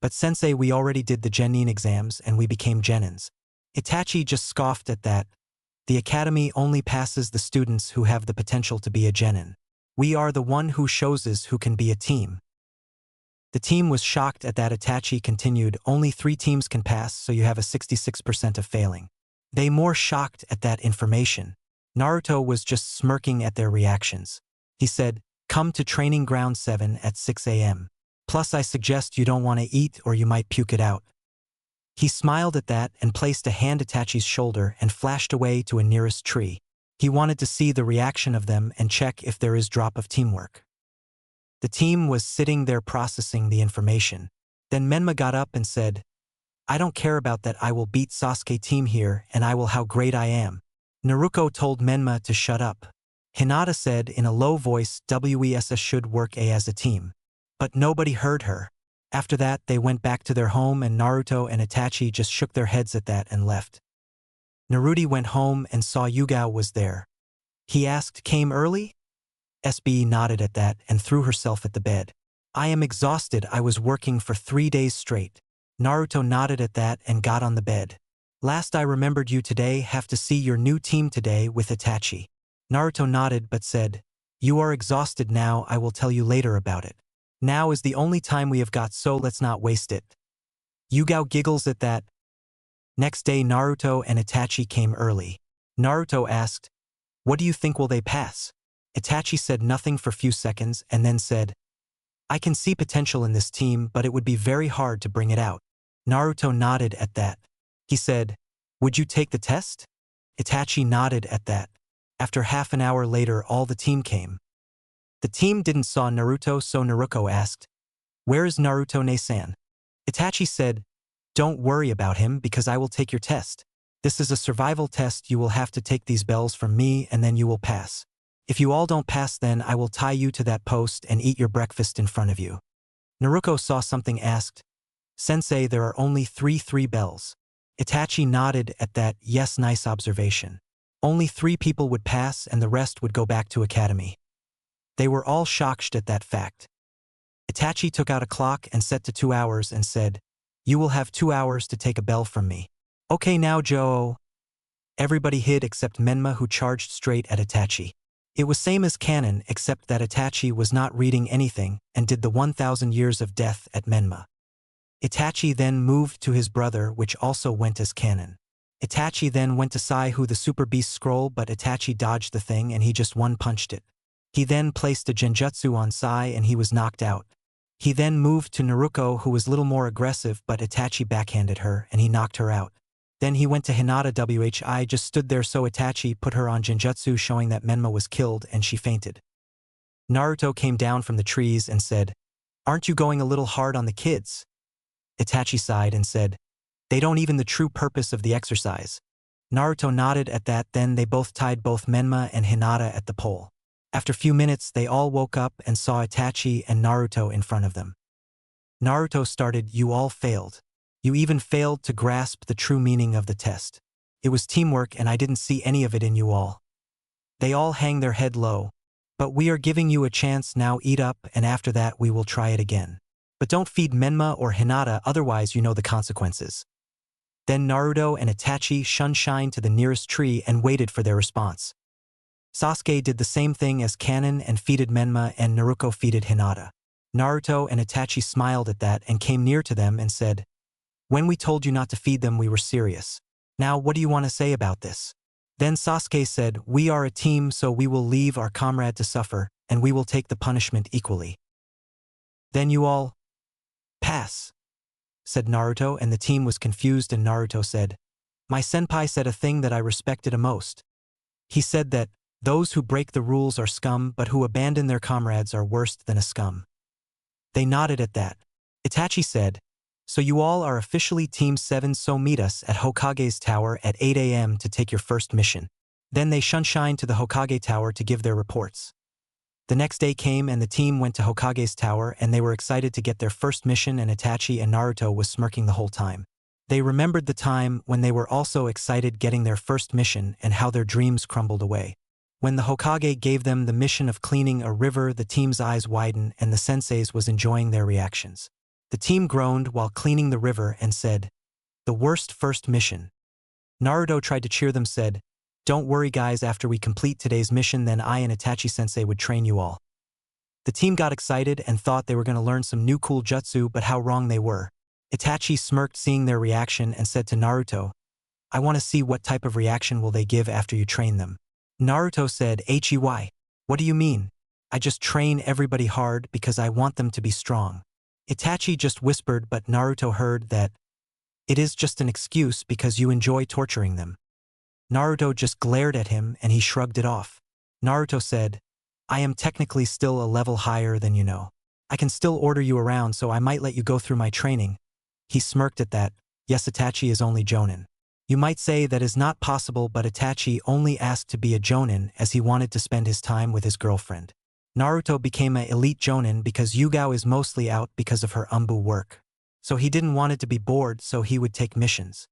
"But sensei, we already did the genin exams and we became genins." Itachi just scoffed at that. "The academy only passes the students who have the potential to be a genin. We are the one who shows us who can be a team." The team was shocked at that. Itachi continued, "Only 3 teams can pass, so you have a 66% of failing." They more shocked at that information. Naruto was just smirking at their reactions. He said, "Come to training ground 7 at 6 a.m. Plus I suggest you don't want to eat or you might puke it out." He smiled at that and placed a hand on Itachi's shoulder and flashed away to a nearest tree. He wanted to see the reaction of them and check if there is drop of teamwork. The team was sitting there processing the information. Then Menma got up and said, "I don't care about that. I will beat Sasuke team here and I will how great I am." Naruto told Menma to shut up. Hinata said in a low voice, "WESS should work as a team." But nobody heard her. After that, they went back to their home and Naruto and Itachi just shook their heads at that and left. Naruto went home and saw Yugao was there. He asked, "Came early?" SBE nodded at that and threw herself at the bed. "I am exhausted. I was working for 3 days straight." Naruto nodded at that and got on the bed. "Last I remembered you today. Have to see your new team today with Itachi." Naruto nodded but said, "You are exhausted now. I will tell you later about it. Now is the only time we have got, so let's not waste it." Yugao giggles at that. Next day Naruto and Itachi came early. Naruto asked, "What do you think, will they pass?" Itachi said nothing for a few seconds and then said, "I can see potential in this team, but it would be very hard to bring it out." Naruto nodded at that. He said, "Would you take the test?" Itachi nodded at that. After half an hour later all the team came. The team didn't saw Naruto, so Naruto asked, "Where is Naruto-ne-san?" Itachi said, "Don't worry about him because I will take your test. This is a survival test. You will have to take these bells from me and then you will pass. If you all don't pass, then I will tie you to that post and eat your breakfast in front of you." Naruto saw something, asked, "Sensei, there are only three bells." Itachi nodded at that. "Yes, nice observation. Only 3 people would pass and the rest would go back to academy." They were all shocked at that fact. Itachi took out a clock and set to 2 hours and said, "You will have 2 hours to take a bell from me." "Okay now, Joe." Everybody hid except Menma, who charged straight at Itachi. It was same as canon except that Itachi was not reading anything and did the 1,000 years of death at Menma. Itachi then moved to his brother, which also went as canon. Itachi then went to Sai, who the Super Beast scroll, but Itachi dodged the thing and he just one-punched it. He then placed a genjutsu on Sai and he was knocked out. He then moved to Naruto, who was little more aggressive, but Itachi backhanded her and he knocked her out. Then he went to Hinata, whi just stood there, so Itachi put her on genjutsu, showing that Menma was killed and she fainted. Naruto came down from the trees and said, "Aren't you going a little hard on the kids?" Itachi sighed and said, "They don't even the true purpose of the exercise." Naruto nodded at that. Then they both tied both Menma and Hinata at the pole. After a few minutes they all woke up and saw Itachi and Naruto in front of them. Naruto started, "You all failed. You even failed to grasp the true meaning of the test. It was teamwork and I didn't see any of it in you all." They all hang their head low. "But we are giving you a chance now. Eat up and after that we will try it again. But don't feed Menma or Hinata, otherwise you know the consequences." Then Naruto and Itachi shuned to the nearest tree and waited for their response. Sasuke did the same thing as canon and feeded Menma, and Naruto feeded Hinata. Naruto and Itachi smiled at that and came near to them and said, "When we told you not to feed them, we were serious. Now what do you want to say about this?" Then Sasuke said, "We are a team, so we will leave our comrade to suffer, and we will take the punishment equally." "Then you all pass," said Naruto, and the team was confused, and Naruto said, "My senpai said a thing that I respected a most. He said that those who break the rules are scum, but who abandon their comrades are worse than a scum." They nodded at that. Itachi said, "So you all are officially Team 7, so meet us at Hokage's tower at 8 a.m. to take your first mission." Then they shuned to the Hokage tower to give their reports. The next day came and the team went to Hokage's tower and they were excited to get their first mission, and Itachi and Naruto was smirking the whole time. They remembered the time when they were also excited getting their first mission and how their dreams crumbled away. When the Hokage gave them the mission of cleaning a river, the team's eyes widened and the senseis was enjoying their reactions. The team groaned while cleaning the river and said, "The worst first mission." Naruto tried to cheer them, said, "Don't worry guys, after we complete today's mission then I and Itachi-sensei would train you all." The team got excited and thought they were going to learn some new cool jutsu, but how wrong they were. Itachi smirked seeing their reaction and said to Naruto, "I want to see what type of reaction will they give after you train them." Naruto said, "Hey, what do you mean? I just train everybody hard because I want them to be strong." Itachi just whispered, but Naruto heard that, "It is just an excuse because you enjoy torturing them." Naruto just glared at him and he shrugged it off. Naruto said, "I am technically still a level higher than you know. I can still order you around, so I might let you go through my training." He smirked at that. Yes, Itachi is only Jonin. You might say that is not possible, but Itachi only asked to be a Jonin as he wanted to spend his time with his girlfriend. Naruto became an elite Jonin because Yugao is mostly out because of her ANBU work. So he didn't want it to be bored, so he would take missions.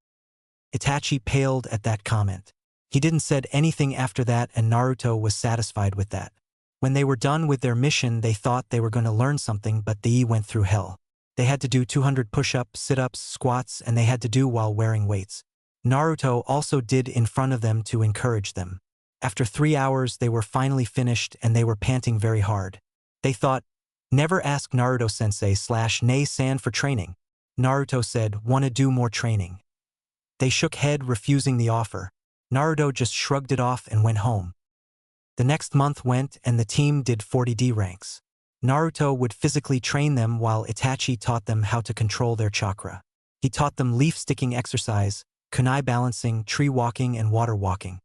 Itachi paled at that comment. He didn't said anything after that and Naruto was satisfied with that. When they were done with their mission, they thought they were going to learn something, but they went through hell. They had to do 200 push-ups, sit-ups, squats, and they had to do while wearing weights. Naruto also did in front of them to encourage them. After 3 hours, they were finally finished and they were panting very hard. They thought, "Never ask Naruto-sensei/Nae-san for training." Naruto said, "Wanna do more training?" They shook head, refusing the offer. Naruto just shrugged it off and went home. The next month went and the team did 40D ranks. Naruto would physically train them while Itachi taught them how to control their chakra. He taught them leaf-sticking exercise, kunai balancing, tree walking, and water walking.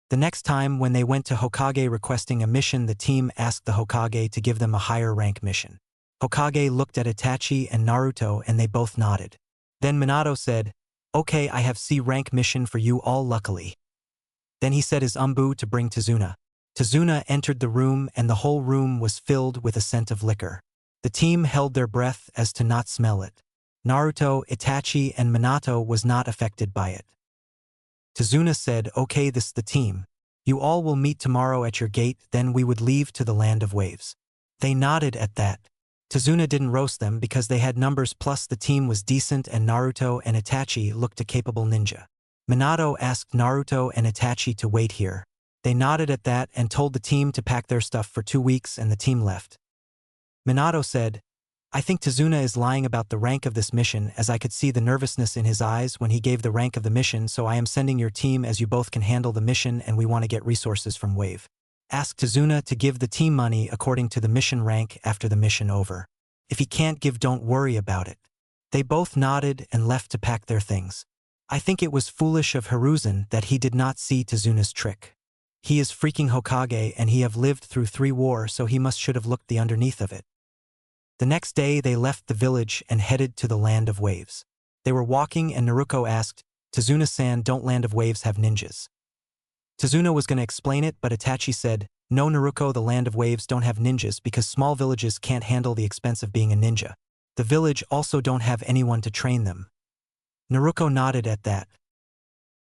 The next time when they went to Hokage requesting a mission, the team asked the Hokage to give them a higher rank mission. Hokage looked at Itachi and Naruto and they both nodded. Then Minato said, "Okay, I have C rank mission for you all luckily." Then he set his ANBU to bring Tazuna. Tazuna entered the room and the whole room was filled with a scent of liquor. The team held their breath as to not smell it. Naruto, Itachi, and Minato was not affected by it. Tazuna said, "Okay, this the team. You all will meet tomorrow at your gate, then we would leave to the land of waves." They nodded at that. Tazuna didn't roast them because they had numbers, plus the team was decent and Naruto and Itachi looked a capable ninja. Minato asked Naruto and Itachi to wait here. They nodded at that and told the team to pack their stuff for 2 weeks and the team left. Minato said, "I think Tazuna is lying about the rank of this mission as I could see the nervousness in his eyes when he gave the rank of the mission, so I am sending your team as you both can handle the mission and we want to get resources from Wave. Ask Tazuna to give the team money according to the mission rank after the mission over. If he can't give, don't worry about it." They both nodded and left to pack their things. I think it was foolish of Hiruzen that he did not see Tazuna's trick. He is freaking Hokage and he have lived through 3 wars, so he should have looked the underneath of it. The next day they left the village and headed to the land of waves. They were walking and Naruto asked, "Tazuna-san, don't land of waves have ninjas?" Tazuna was going to explain it, but Itachi said, "No Naruto, the land of waves don't have ninjas because small villages can't handle the expense of being a ninja. The village also don't have anyone to train them." Naruto nodded at that.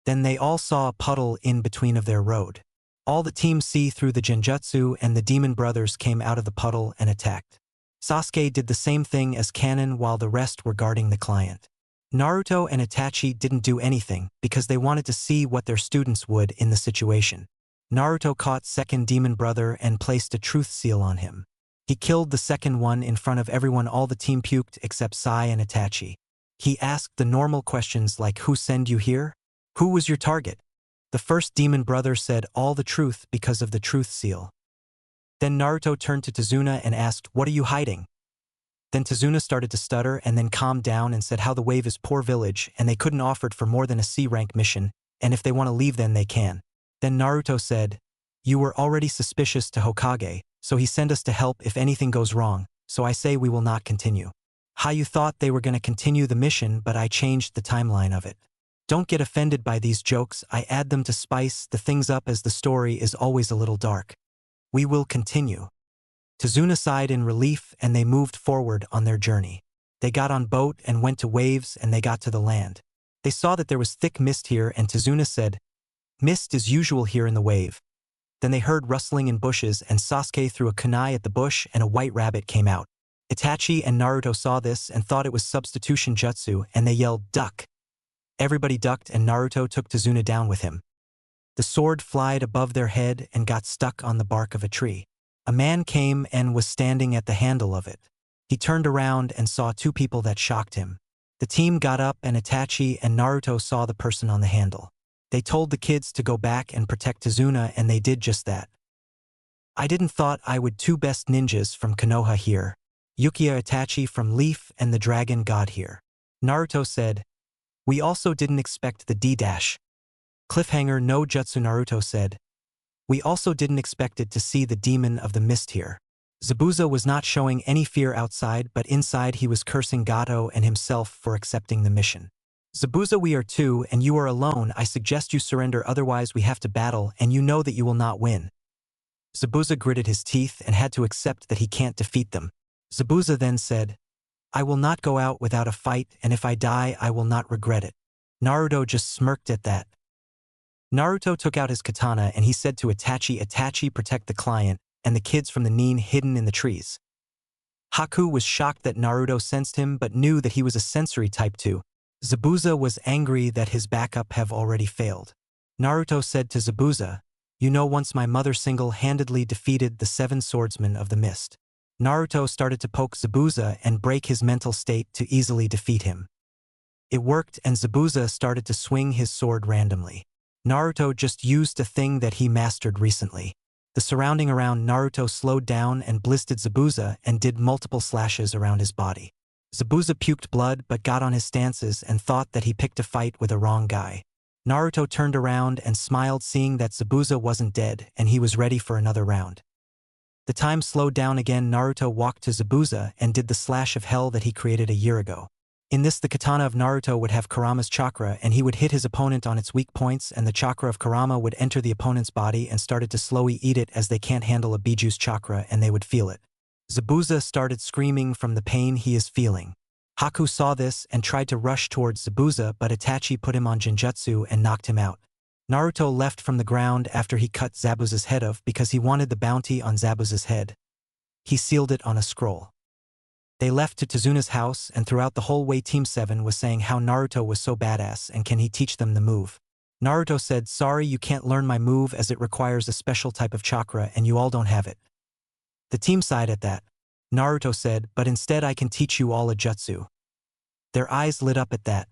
Then they all saw a puddle in between of their road. All the team see through the genjutsu and the demon brothers came out of the puddle and attacked. Sasuke did the same thing as Kanon while the rest were guarding the client. Naruto and Itachi didn't do anything because they wanted to see what their students would in the situation. Naruto caught second demon brother and placed a truth seal on him. He killed the second one in front of everyone. All the team puked except Sai and Itachi. He asked the normal questions like, "Who sent you here? Who was your target?" The first demon brother said all the truth because of the truth seal. Then Naruto turned to Tazuna and asked, "What are you hiding?" Then Tazuna started to stutter and then calmed down and said how the wave is poor village and they couldn't offer it for more than a C rank mission, and if they want to leave then they can. Then Naruto said, "You were already suspicious to Hokage, so he sent us to help if anything goes wrong, so I say we will not continue." How you thought they were going to continue the mission, but I changed the timeline of it. Don't get offended by these jokes, I add them to spice the things up as the story is always a little dark. We will continue. Tazuna sighed in relief and they moved forward on their journey. They got on boat and went to waves and they got to the land. They saw that there was thick mist here and Tazuna said, "Mist is usual here in the wave." Then they heard rustling in bushes and Sasuke threw a kunai at the bush and a white rabbit came out. Itachi and Naruto saw this and thought it was substitution jutsu and they yelled, "Duck!" Everybody ducked and Naruto took Tazuna down with him. The sword flied above their head and got stuck on the bark of a tree. A man came and was standing at the handle of it. He turned around and saw two people that shocked him. The team got up and Itachi and Naruto saw the person on the handle. They told the kids to go back and protect Tazuna and they did just that. I didn't thought I would two best ninjas from Konoha here. Yukiya Itachi from Leaf and the Dragon God here. Naruto said, "We also didn't expect the D-dash. Cliffhanger no jutsu." Naruto said, "We also didn't expect it to see the demon of the mist here." Zabuza was not showing any fear outside, but inside he was cursing Gato and himself for accepting the mission. "Zabuza, we are two and you are alone. I suggest you surrender, otherwise we have to battle and you know that you will not win." Zabuza gritted his teeth and had to accept that he can't defeat them. Zabuza then said, "I will not go out without a fight, and if I die I will not regret it." Naruto just smirked at that. Naruto took out his katana and he said to Itachi, "Itachi, protect the client," and the kids from the Nin hidden in the trees. Haku was shocked that Naruto sensed him but knew that he was a sensory type too. Zabuza was angry that his backup have already failed. Naruto said to Zabuza, "You know, once my mother single-handedly defeated the 7 swordsmen of the mist." Naruto started to poke Zabuza and break his mental state to easily defeat him. It worked and Zabuza started to swing his sword randomly. Naruto just used a thing that he mastered recently. The surrounding around Naruto slowed down and blistered Zabuza and did multiple slashes around his body. Zabuza puked blood but got on his stances and thought that he picked a fight with a wrong guy. Naruto turned around and smiled seeing that Zabuza wasn't dead and he was ready for another round. The time slowed down again. Naruto walked to Zabuza and did the slash of hell that he created a year ago. In this, the katana of Naruto would have Kurama's chakra and he would hit his opponent on its weak points and the chakra of Kurama would enter the opponent's body and started to slowly eat it as they can't handle a Bijuu's chakra and they would feel it. Zabuza started screaming from the pain he is feeling. Haku saw this and tried to rush towards Zabuza but Itachi put him on Genjutsu and knocked him out. Naruto left from the ground after he cut Zabuza's head off because he wanted the bounty on Zabuza's head. He sealed it on a scroll. They left to Tazuna's house and throughout the whole way Team 7 was saying how Naruto was so badass and can he teach them the move. Naruto said, "Sorry, you can't learn my move as it requires a special type of chakra and you all don't have it." The team sighed at that. Naruto said, "But instead I can teach you all a jutsu." Their eyes lit up at that.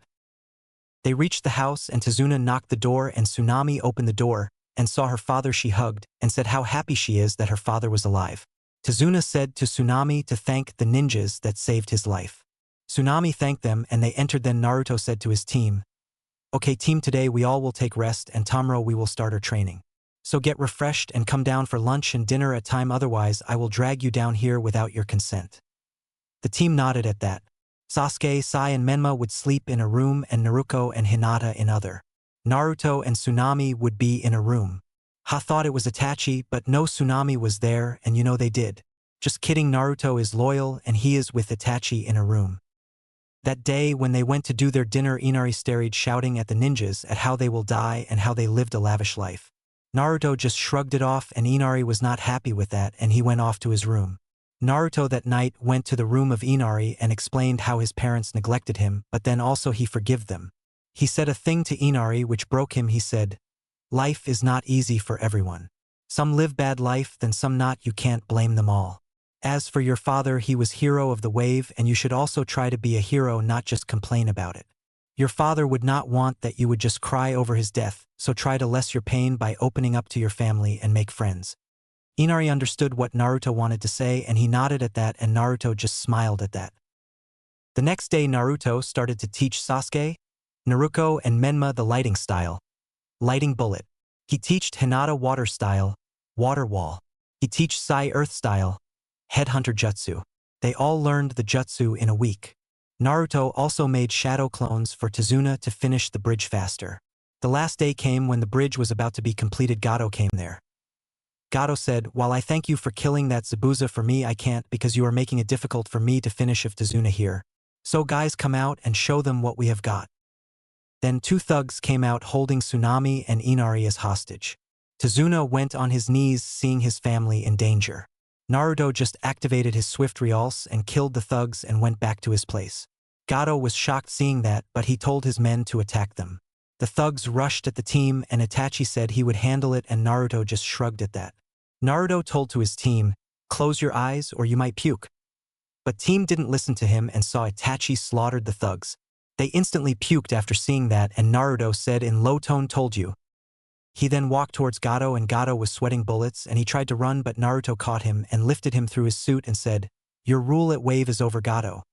They reached the house and Tazuna knocked the door and Tsunami opened the door and saw her father. She hugged and said how happy she is that her father was alive. Tazuna said to Tsunami to thank the ninjas that saved his life. Tsunami thanked them and they entered. Then Naruto said to his team, "Okay team, today we all will take rest and tomorrow we will start our training. So get refreshed and come down for lunch and dinner at time, otherwise I will drag you down here without your consent." The team nodded at that. Sasuke, Sai and Menma would sleep in a room and Naruto and Hinata in other. Naruto and Tsunami would be in a room. Ha thought it was Itachi but no, Tsunami was there and you know they did. Just kidding, Naruto is loyal and he is with Itachi in a room. That day when they went to do their dinner, Inari started shouting at the ninjas at how they will die and how they lived a lavish life. Naruto just shrugged it off and Inari was not happy with that and he went off to his room. Naruto that night went to the room of Inari and explained how his parents neglected him, but then also he forgave them. He said a thing to Inari which broke him. He said, "Life is not easy for everyone. Some live bad life, then some not. You can't blame them all. As for your father, he was hero of the wave and you should also try to be a hero, not just complain about it. Your father would not want that you would just cry over his death, so try to lessen your pain by opening up to your family and make friends." Inari understood what Naruto wanted to say and he nodded at that and Naruto just smiled at that. The next day Naruto started to teach Sasuke, Naruto and Menma the lighting style, lighting bullet. He taught Hinata water style, water wall. He taught Sai earth style, headhunter jutsu. They all learned the jutsu in a week. Naruto also made shadow clones for Tazuna to finish the bridge faster. The last day came when the bridge was about to be completed. Gato came there. Gato said, "While I thank you for killing that Zabuza, for me I can't because you are making it difficult for me to finish if Tazuna here. So guys, come out and show them what we have got." Then 2 thugs came out holding Tsunami and Inari as hostage. Tazuna went on his knees seeing his family in danger. Naruto just activated his swift realce and killed the thugs and went back to his place. Gato was shocked seeing that, but he told his men to attack them. The thugs rushed at the team and Itachi said he would handle it and Naruto just shrugged at that. Naruto told to his team, "Close your eyes or you might puke." But team didn't listen to him and saw Itachi slaughtered the thugs. They instantly puked after seeing that and Naruto said in low tone, "Told you." He then walked towards Gato and Gato was sweating bullets and he tried to run but Naruto caught him and lifted him through his suit and said, "Your rule at wave is over, Gato."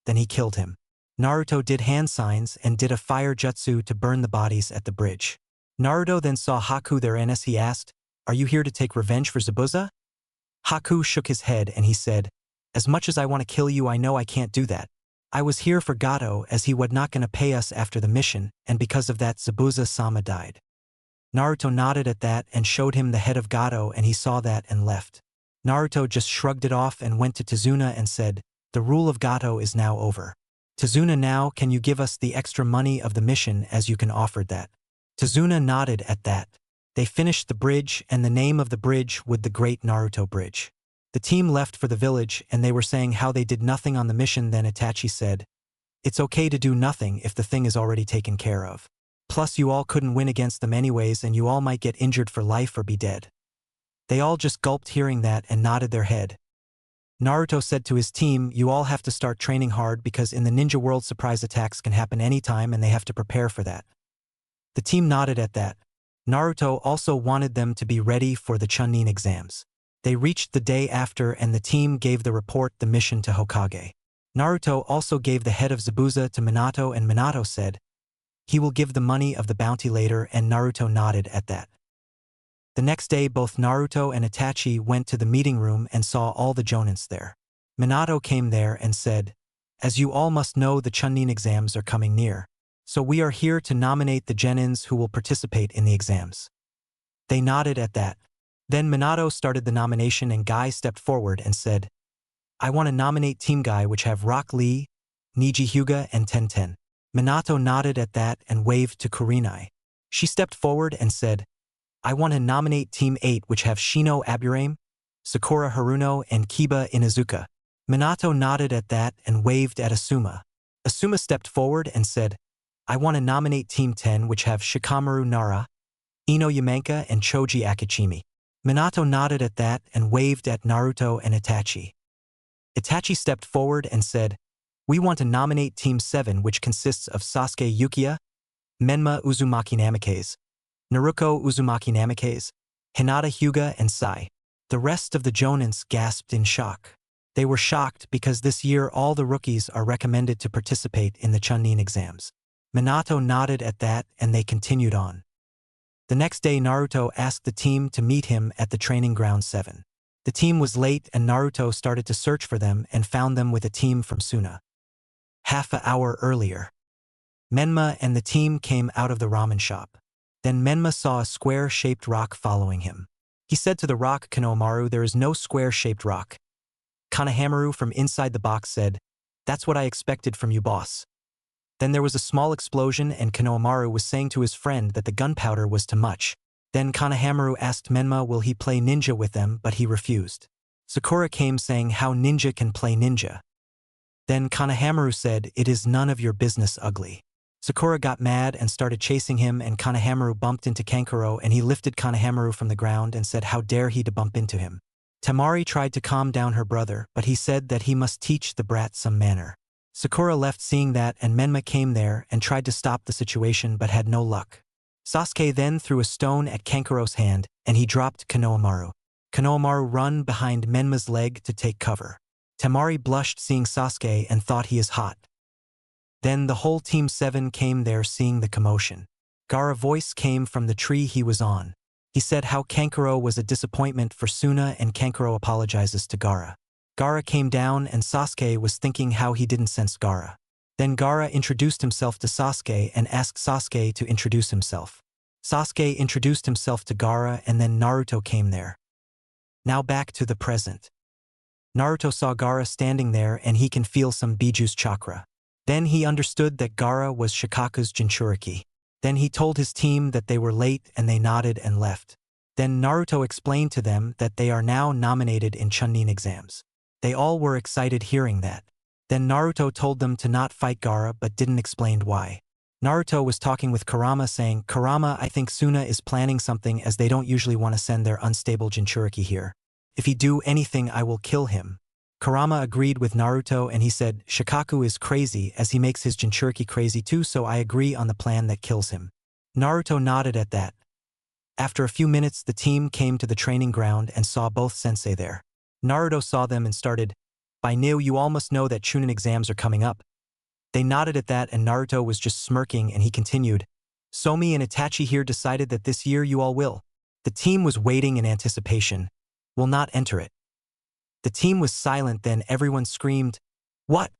Then he killed him. Naruto did hand signs and did a fire jutsu to burn the bodies at the bridge. Naruto then saw Haku there and as he asked, "Are you here to take revenge for Zabuza?" Haku shook his head and he said, "As much as I want to kill you, I know I can't do that. I was here for Gato as he was not gonna pay us after the mission and because of that Zabuza-sama died." Naruto nodded at that and showed him the head of Gato and he saw that and left. Naruto just shrugged it off and went to Tazuna and said, "The rule of Gato is now over. Tazuna, now can you give us the extra money of the mission as you can offer that?" Tazuna nodded at that. They finished the bridge and the name of the bridge was the Great Naruto Bridge. The team left for the village and they were saying how they did nothing on the mission. Then Itachi said, "It's okay to do nothing if the thing is already taken care of. Plus you all couldn't win against them anyways and you all might get injured for life or be dead." They all just gulped hearing that and nodded their head. Naruto said to his team, "You all have to start training hard because in the ninja world surprise attacks can happen anytime and they have to prepare for that." The team nodded at that. Naruto also wanted them to be ready for the Chunin exams. They reached the day after and the team gave the report the mission to Hokage. Naruto also gave the head of Zabuza to Minato and Minato said, he will give the money of the bounty later and Naruto nodded at that. The next day both Naruto and Itachi went to the meeting room and saw all the jonins there. Minato came there and said, "As you all must know, the Chunin exams are coming near. So we are here to nominate the genins who will participate in the exams." They nodded at that. Then Minato started the nomination and Guy stepped forward and said, "I want to nominate Team Guy which have Rock Lee, Niji Hyuga and Tenten." Minato nodded at that and waved to Kurenai. She stepped forward and said, "I want to nominate Team 8 which have Shino Aburame, Sakura Haruno and Kiba Inuzuka." Minato nodded at that and waved at Asuma. Asuma stepped forward and said, "I want to nominate Team 10 which have Shikamaru Nara, Ino Yamanka and Choji Akachimi." Minato nodded at that and waved at Naruto and Itachi. Itachi stepped forward and said, "We want to nominate Team 7 which consists of Sasuke Yukiya, Menma Uzumaki Namikaze, Naruko Uzumaki Namikaze, Hinata Hyuga and Sai." The rest of the jonins gasped in shock. They were shocked because this year all the rookies are recommended to participate in the Chunin exams. Minato nodded at that and they continued on. The next day Naruto asked the team to meet him at the training ground 7. The team was late and Naruto started to search for them and found them with a team from Suna. Half an hour earlier, Menma and the team came out of the ramen shop. Then Menma saw a square-shaped rock following him. He said to the rock, "Konohamaru, there is no square-shaped rock." Konohamaru from inside the box said, "That's what I expected from you, boss." Then there was a small explosion and Konohamaru was saying to his friend that the gunpowder was too much. Then Konohamaru asked Menma will he play ninja with them, but he refused. Sakura came saying how ninja can play ninja. Then Konohamaru said, "It is none of your business, ugly." Sakura got mad and started chasing him and Konohamaru bumped into Kankuro and he lifted Konohamaru from the ground and said how dare he to bump into him. Tamari tried to calm down her brother, but he said that he must teach the brat some manner. Sakura left seeing that and Menma came there and tried to stop the situation but had no luck. Sasuke then threw a stone at Kankuro's hand and he dropped Konohamaru. Konohamaru run behind Menma's leg to take cover. Tamari blushed seeing Sasuke and thought he is hot. Then the whole Team 7 came there seeing the commotion. Gaara's voice came from the tree he was on. He said how Kankuro was a disappointment for Suna and Kankuro apologizes to Gaara. Gaara came down and Sasuke was thinking how he didn't sense Gaara. Then Gaara introduced himself to Sasuke and asked Sasuke to introduce himself. Sasuke introduced himself to Gaara and then Naruto came there. Now back to the present. Naruto saw Gaara standing there and he can feel some Biju's chakra. Then he understood that Gaara was Shikaku's Jinchuriki. Then he told his team that they were late and they nodded and left. Then Naruto explained to them that they are now nominated in Chunin exams. They all were excited hearing that. Then Naruto told them to not fight Gaara but didn't explain why. Naruto was talking with Kurama saying, "Kurama, I think Suna is planning something as they don't usually want to send their unstable Jinchuriki here. If he do anything I will kill him." Kurama agreed with Naruto and he said, "Shikaku is crazy as he makes his Jinchuriki crazy too, so I agree on the plan that kills him." Naruto nodded at that. After a few minutes the team came to the training ground and saw both sensei there. Naruto saw them and started, "By now you all must know that Chunin exams are coming up." They nodded at that and Naruto was just smirking and he continued, "Somi and Itachi here decided that this year you all will." The team was waiting in anticipation. "Will not enter it." The team was silent, then everyone screamed, "What?"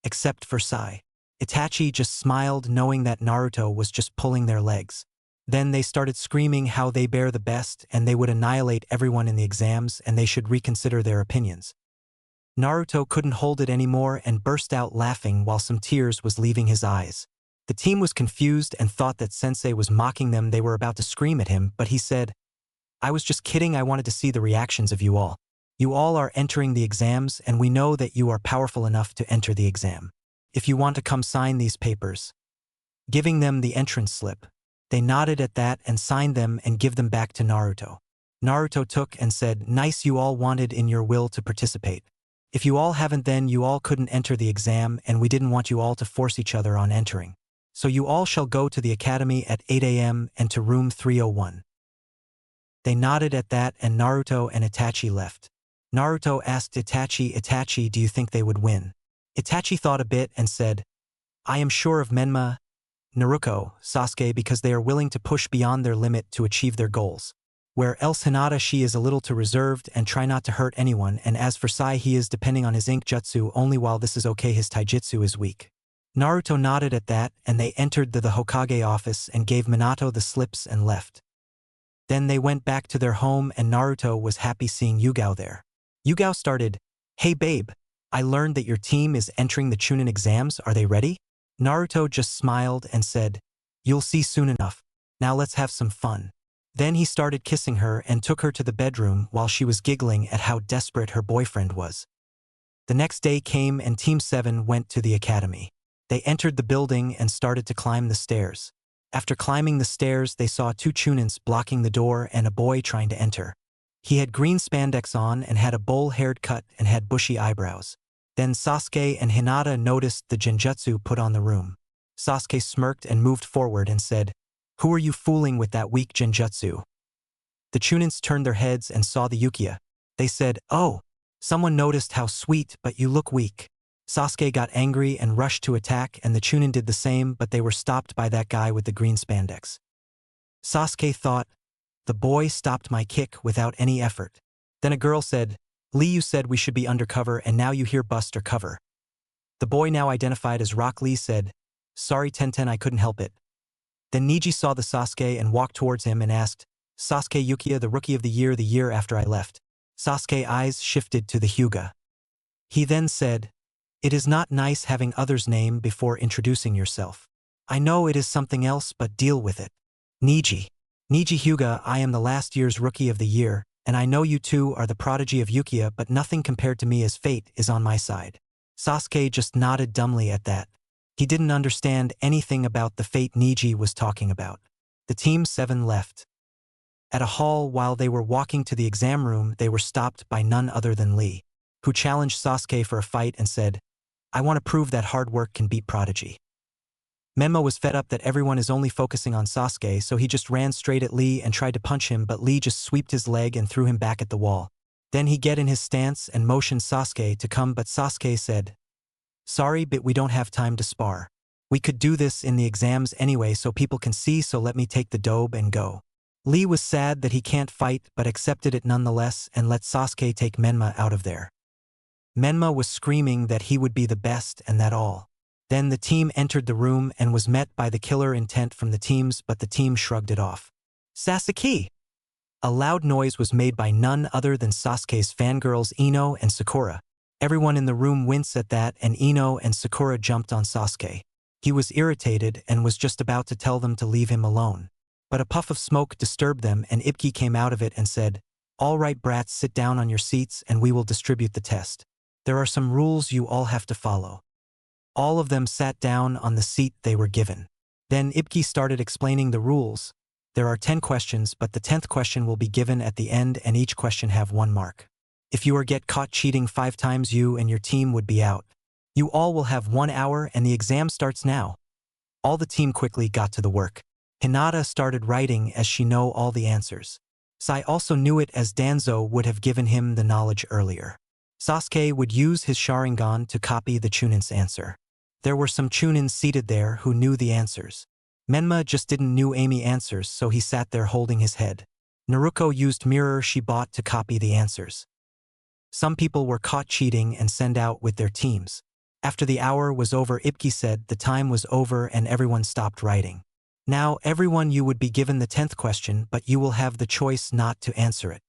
except for Sai. Itachi just smiled knowing that Naruto was just pulling their legs. Then they started screaming how they bear the best and they would annihilate everyone in the exams and they should reconsider their opinions. Naruto couldn't hold it anymore and burst out laughing while some tears was leaving his eyes. The team was confused and thought that Sensei was mocking them. They were about to scream at him, but he said, "I was just kidding. I wanted to see the reactions of you all. You all are entering the exams and we know that you are powerful enough to enter the exam. If you want to come sign these papers." Giving them the entrance slip. They nodded at that and signed them and give them back to Naruto. Naruto took and said, "Nice, you all wanted in your will to participate. If you all haven't, then you all couldn't enter the exam and we didn't want you all to force each other on entering. So you all shall go to the academy at 8 a.m. and to room 301. They nodded at that and Naruto and Itachi left. Naruto asked Itachi, "Itachi, do you think they would win?" Itachi thought a bit and said, "I am sure of Menma, Naruto, Sasuke because they are willing to push beyond their limit to achieve their goals. Where else Hinata, she is a little too reserved and try not to hurt anyone, and as for Sai, he is depending on his ink jutsu only. While this is okay, his taijutsu is weak." Naruto nodded at that and they entered the Hokage office and gave Minato the slips and left. Then they went back to their home and Naruto was happy seeing Yugao there. Yugao started, "Hey babe, I learned that your team is entering the Chunin exams. Are they ready?" Naruto just smiled and said, "You'll see soon enough. Now let's have some fun." Then he started kissing her and took her to the bedroom while she was giggling at how desperate her boyfriend was. The next day came and Team 7 went to the academy. They entered the building and started to climb the stairs. After climbing the stairs, they saw two Chunins blocking the door and a boy trying to enter. He had green spandex on and had a bowl-haired cut and had bushy eyebrows. Then Sasuke and Hinata noticed the genjutsu put on the room. Sasuke smirked and moved forward and said, "Who are you fooling with that weak genjutsu?" The Chunins turned their heads and saw the Ukiya. They said, "Oh, someone noticed how sweet, but you look weak." Sasuke got angry and rushed to attack and the Chunin did the same, but they were stopped by that guy with the green spandex. Sasuke thought, "The boy stopped my kick without any effort." Then a girl said, "Lee, you said we should be undercover and now you here bust or cover." The boy, now identified as Rock Lee, said, "Sorry Tenten, I couldn't help it." Then Niji saw the Sasuke and walked towards him and asked, "Sasuke Ukiya, the rookie of the year after I left." Sasuke's eyes shifted to the Hyuga. He then said, "It is not nice having others' name before introducing yourself. I know it is something else, but deal with it." Niji Hyuga, I am the last year's rookie of the year, and I know you two are the prodigy of Ukiya, but nothing compared to me as fate is on my side. Sasuke just nodded dumbly at that. He didn't understand anything about the fate Niji was talking about. The Team 7 left. At a hall while they were walking to the exam room, they were stopped by none other than Lee, who challenged Sasuke for a fight and said, "I want to prove that hard work can beat prodigy." Menma was fed up that everyone is only focusing on Sasuke, so he just ran straight at Lee and tried to punch him, but Lee just sweeped his leg and threw him back at the wall. Then he get in his stance and motioned Sasuke to come, but Sasuke said, "Sorry, but we don't have time to spar. We could do this in the exams anyway so people can see, so let me take the dobe and go." Lee was sad that he can't fight but accepted it nonetheless and let Sasuke take Menma out of there. Menma was screaming that he would be the best and that all. Then the team entered the room and was met by the killer intent from the teams, but the team shrugged it off. "Sasuke!" A loud noise was made by none other than Sasuke's fangirls Ino and Sakura. Everyone in the room winced at that and Ino and Sakura jumped on Sasuke. He was irritated and was just about to tell them to leave him alone. But a puff of smoke disturbed them and Ipki came out of it and said, "All right brats, sit down on your seats and we will distribute the test. There are some rules you all have to follow." All of them sat down on the seat they were given. Then Ipki started explaining the rules. There are 10 questions, but the 10th question will be given at the end and each question have 1 mark. If you get caught cheating 5 times, you and your team would be out. You all will have 1 hour and the exam starts now. All the team quickly got to the work. Hinata started writing as she knew all the answers. Sai also knew it as Danzo would have given him the knowledge earlier. Sasuke would use his Sharingan to copy the Chunin's answer. There were some Chunins seated there who knew the answers. Menma just didn't knew Amy answers, so he sat there holding his head. Naruto used mirror she bought to copy the answers. Some people were caught cheating and sent out with their teams. After the hour was over, Ipki said the time was over and everyone stopped writing. Now everyone, you would be given the 10th question, but you will have the choice not to answer it.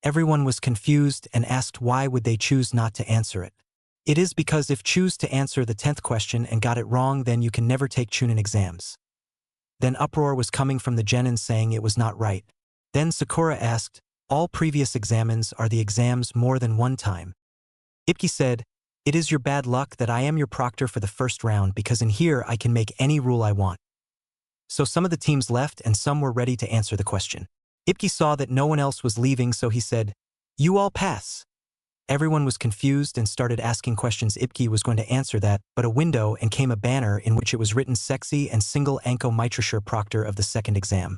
Everyone was confused and asked why would they choose not to answer it. It is because if choose to answer the 10th question and got it wrong, then you can never take Chunin exams. Then uproar was coming from the genin saying it was not right. Then Sakura asked, all previous examens are the exams more than 1 time. Ipki said, it is your bad luck that I am your proctor for the first round because in here I can make any rule I want. So some of the teams left and some were ready to answer the question. Ipki saw that no one else was leaving, so he said, you all pass. Everyone was confused and started asking questions. Ipki was going to answer that, but a window and came a banner in which it was written sexy and single Anko Mitrashur proctor of the 2nd exam.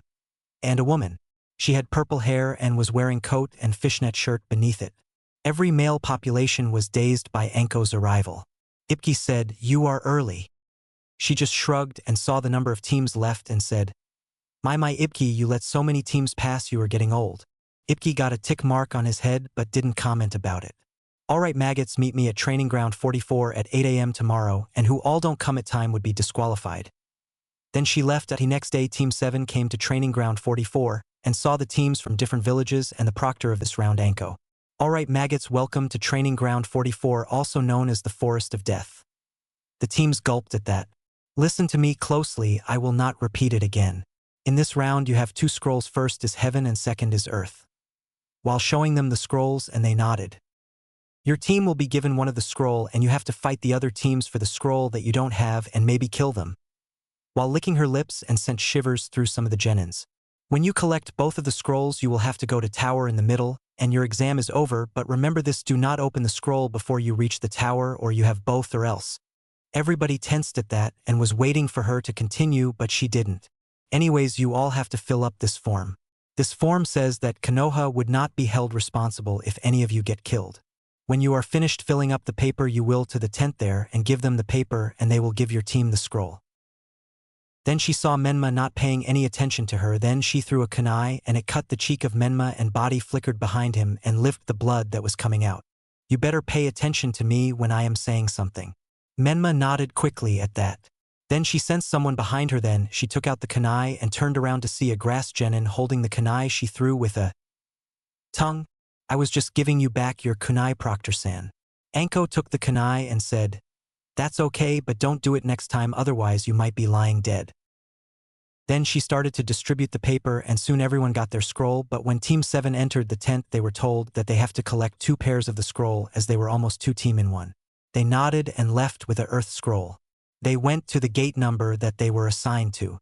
And a woman. She had purple hair and was wearing coat and fishnet shirt beneath it. Every male population was dazed by Anko's arrival. Ipki said, you are early. She just shrugged and saw the number of teams left and said, my Ipki, you let so many teams pass, you are getting old. Ipki got a tick mark on his head but didn't comment about it. Alright maggots, meet me at training ground 44 at 8 AM tomorrow, and who all don't come at time would be disqualified. Then she left. The next day Team 7 came to training ground 44 and saw the teams from different villages and the proctor of this round, Anko. Alright maggots, welcome to training ground 44, also known as the Forest of Death. The teams gulped at that. Listen to me closely, I will not repeat it again. In this round you have 2 scrolls, first is heaven and second is earth. While showing them the scrolls and they nodded. Your team will be given one of the scroll and you have to fight the other teams for the scroll that you don't have and maybe kill them. While licking her lips and sent shivers through some of the genins. When you collect both of the scrolls you will have to go to tower in the middle and your exam is over, but remember this, do not open the scroll before you reach the tower or you have both or else. Everybody tensed at that and was waiting for her to continue, but she didn't. Anyways, you all have to fill up this form. This form says that Konoha would not be held responsible if any of you get killed. When you are finished filling up the paper you will to the tent there and give them the paper and they will give your team the scroll. Then she saw Menma not paying any attention to her, then she threw a kunai and it cut the cheek of Menma and body flickered behind him and licked the blood that was coming out. You better pay attention to me when I am saying something. Menma nodded quickly at that. Then she sensed someone behind her, then she took out the kunai and turned around to see a grass genin holding the kunai she threw with a tongue. I was just giving you back your kunai, Proctor-san. Anko took the kunai and said, that's okay, but don't do it next time, otherwise you might be lying dead. Then she started to distribute the paper and soon everyone got their scroll, but when Team 7 entered the tent they were told that they have to collect 2 pairs of the scroll as they were almost 2 team in 1. They nodded and left with a earth scroll. They went to the gate number that they were assigned to.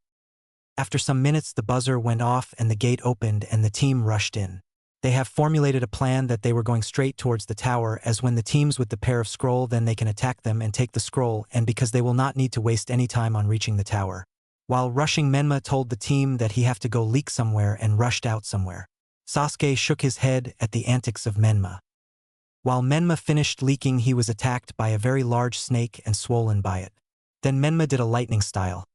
After some minutes the buzzer went off and the gate opened and the team rushed in. They have formulated a plan that they were going straight towards the tower, as when the teams with the pair of scroll then they can attack them and take the scroll, and because they will not need to waste any time on reaching the tower. While rushing, Menma told the team that he have to go leak somewhere and rushed out somewhere. Sasuke shook his head at the antics of Menma. While Menma finished leaking he was attacked by a very large snake and swollen by it. Then Menma did a lightning style.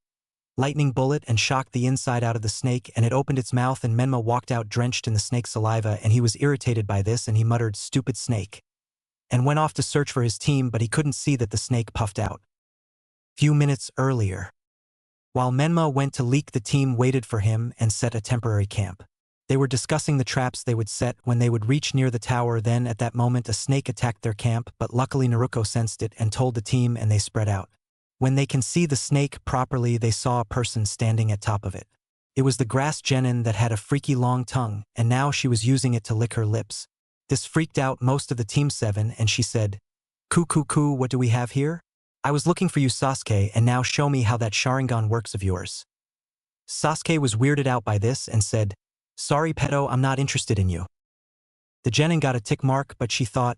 Lightning bullet and shocked the inside out of the snake and it opened its mouth and Menma walked out drenched in the snake's saliva and he was irritated by this and he muttered, stupid snake. And went off to search for his team, but he couldn't see that the snake puffed out. Few minutes earlier. While Menma went to leak, the team waited for him and set a temporary camp. They were discussing the traps they would set when they would reach near the tower. Then at that moment a snake attacked their camp, but luckily Naruto sensed it and told the team and they spread out. When they can see the snake properly they saw a person standing at top of it. It was the grass genin that had a freaky long tongue, and now she was using it to lick her lips. This freaked out most of the Team 7 and she said, "Ku, what do we have here? I was looking for you, Sasuke, and now show me how that Sharingan works of yours." Sasuke was weirded out by this and said, "Sorry pedo, I'm not interested in you." The genin got a tick mark, but she thought,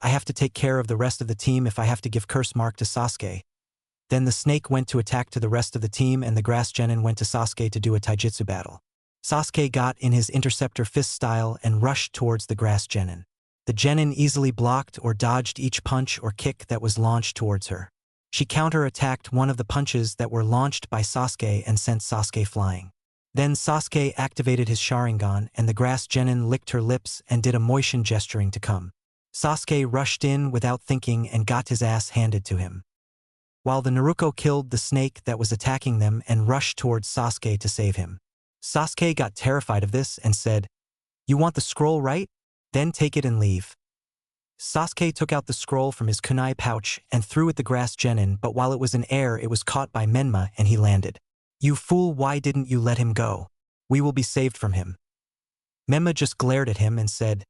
"I have to take care of the rest of the team if I have to give curse mark to Sasuke." Then the snake went to attack to the rest of the team and the grass genin went to Sasuke to do a taijutsu battle. Sasuke got in his interceptor fist style and rushed towards the grass genin. The genin easily blocked or dodged each punch or kick that was launched towards her. She counter-attacked one of the punches that were launched by Sasuke and sent Sasuke flying. Then Sasuke activated his Sharingan and the grass genin licked her lips and did a motion gesturing to come. Sasuke rushed in without thinking and got his ass handed to him. While the Naruto killed the snake that was attacking them and rushed towards Sasuke to save him. Sasuke got terrified of this and said, "You want the scroll, right? Then take it and leave." Sasuke took out the scroll from his kunai pouch and threw at the grass genin, but while it was in air it was caught by Menma and he landed. "You fool, why didn't you let him go? We will be saved from him." Menma just glared at him and said,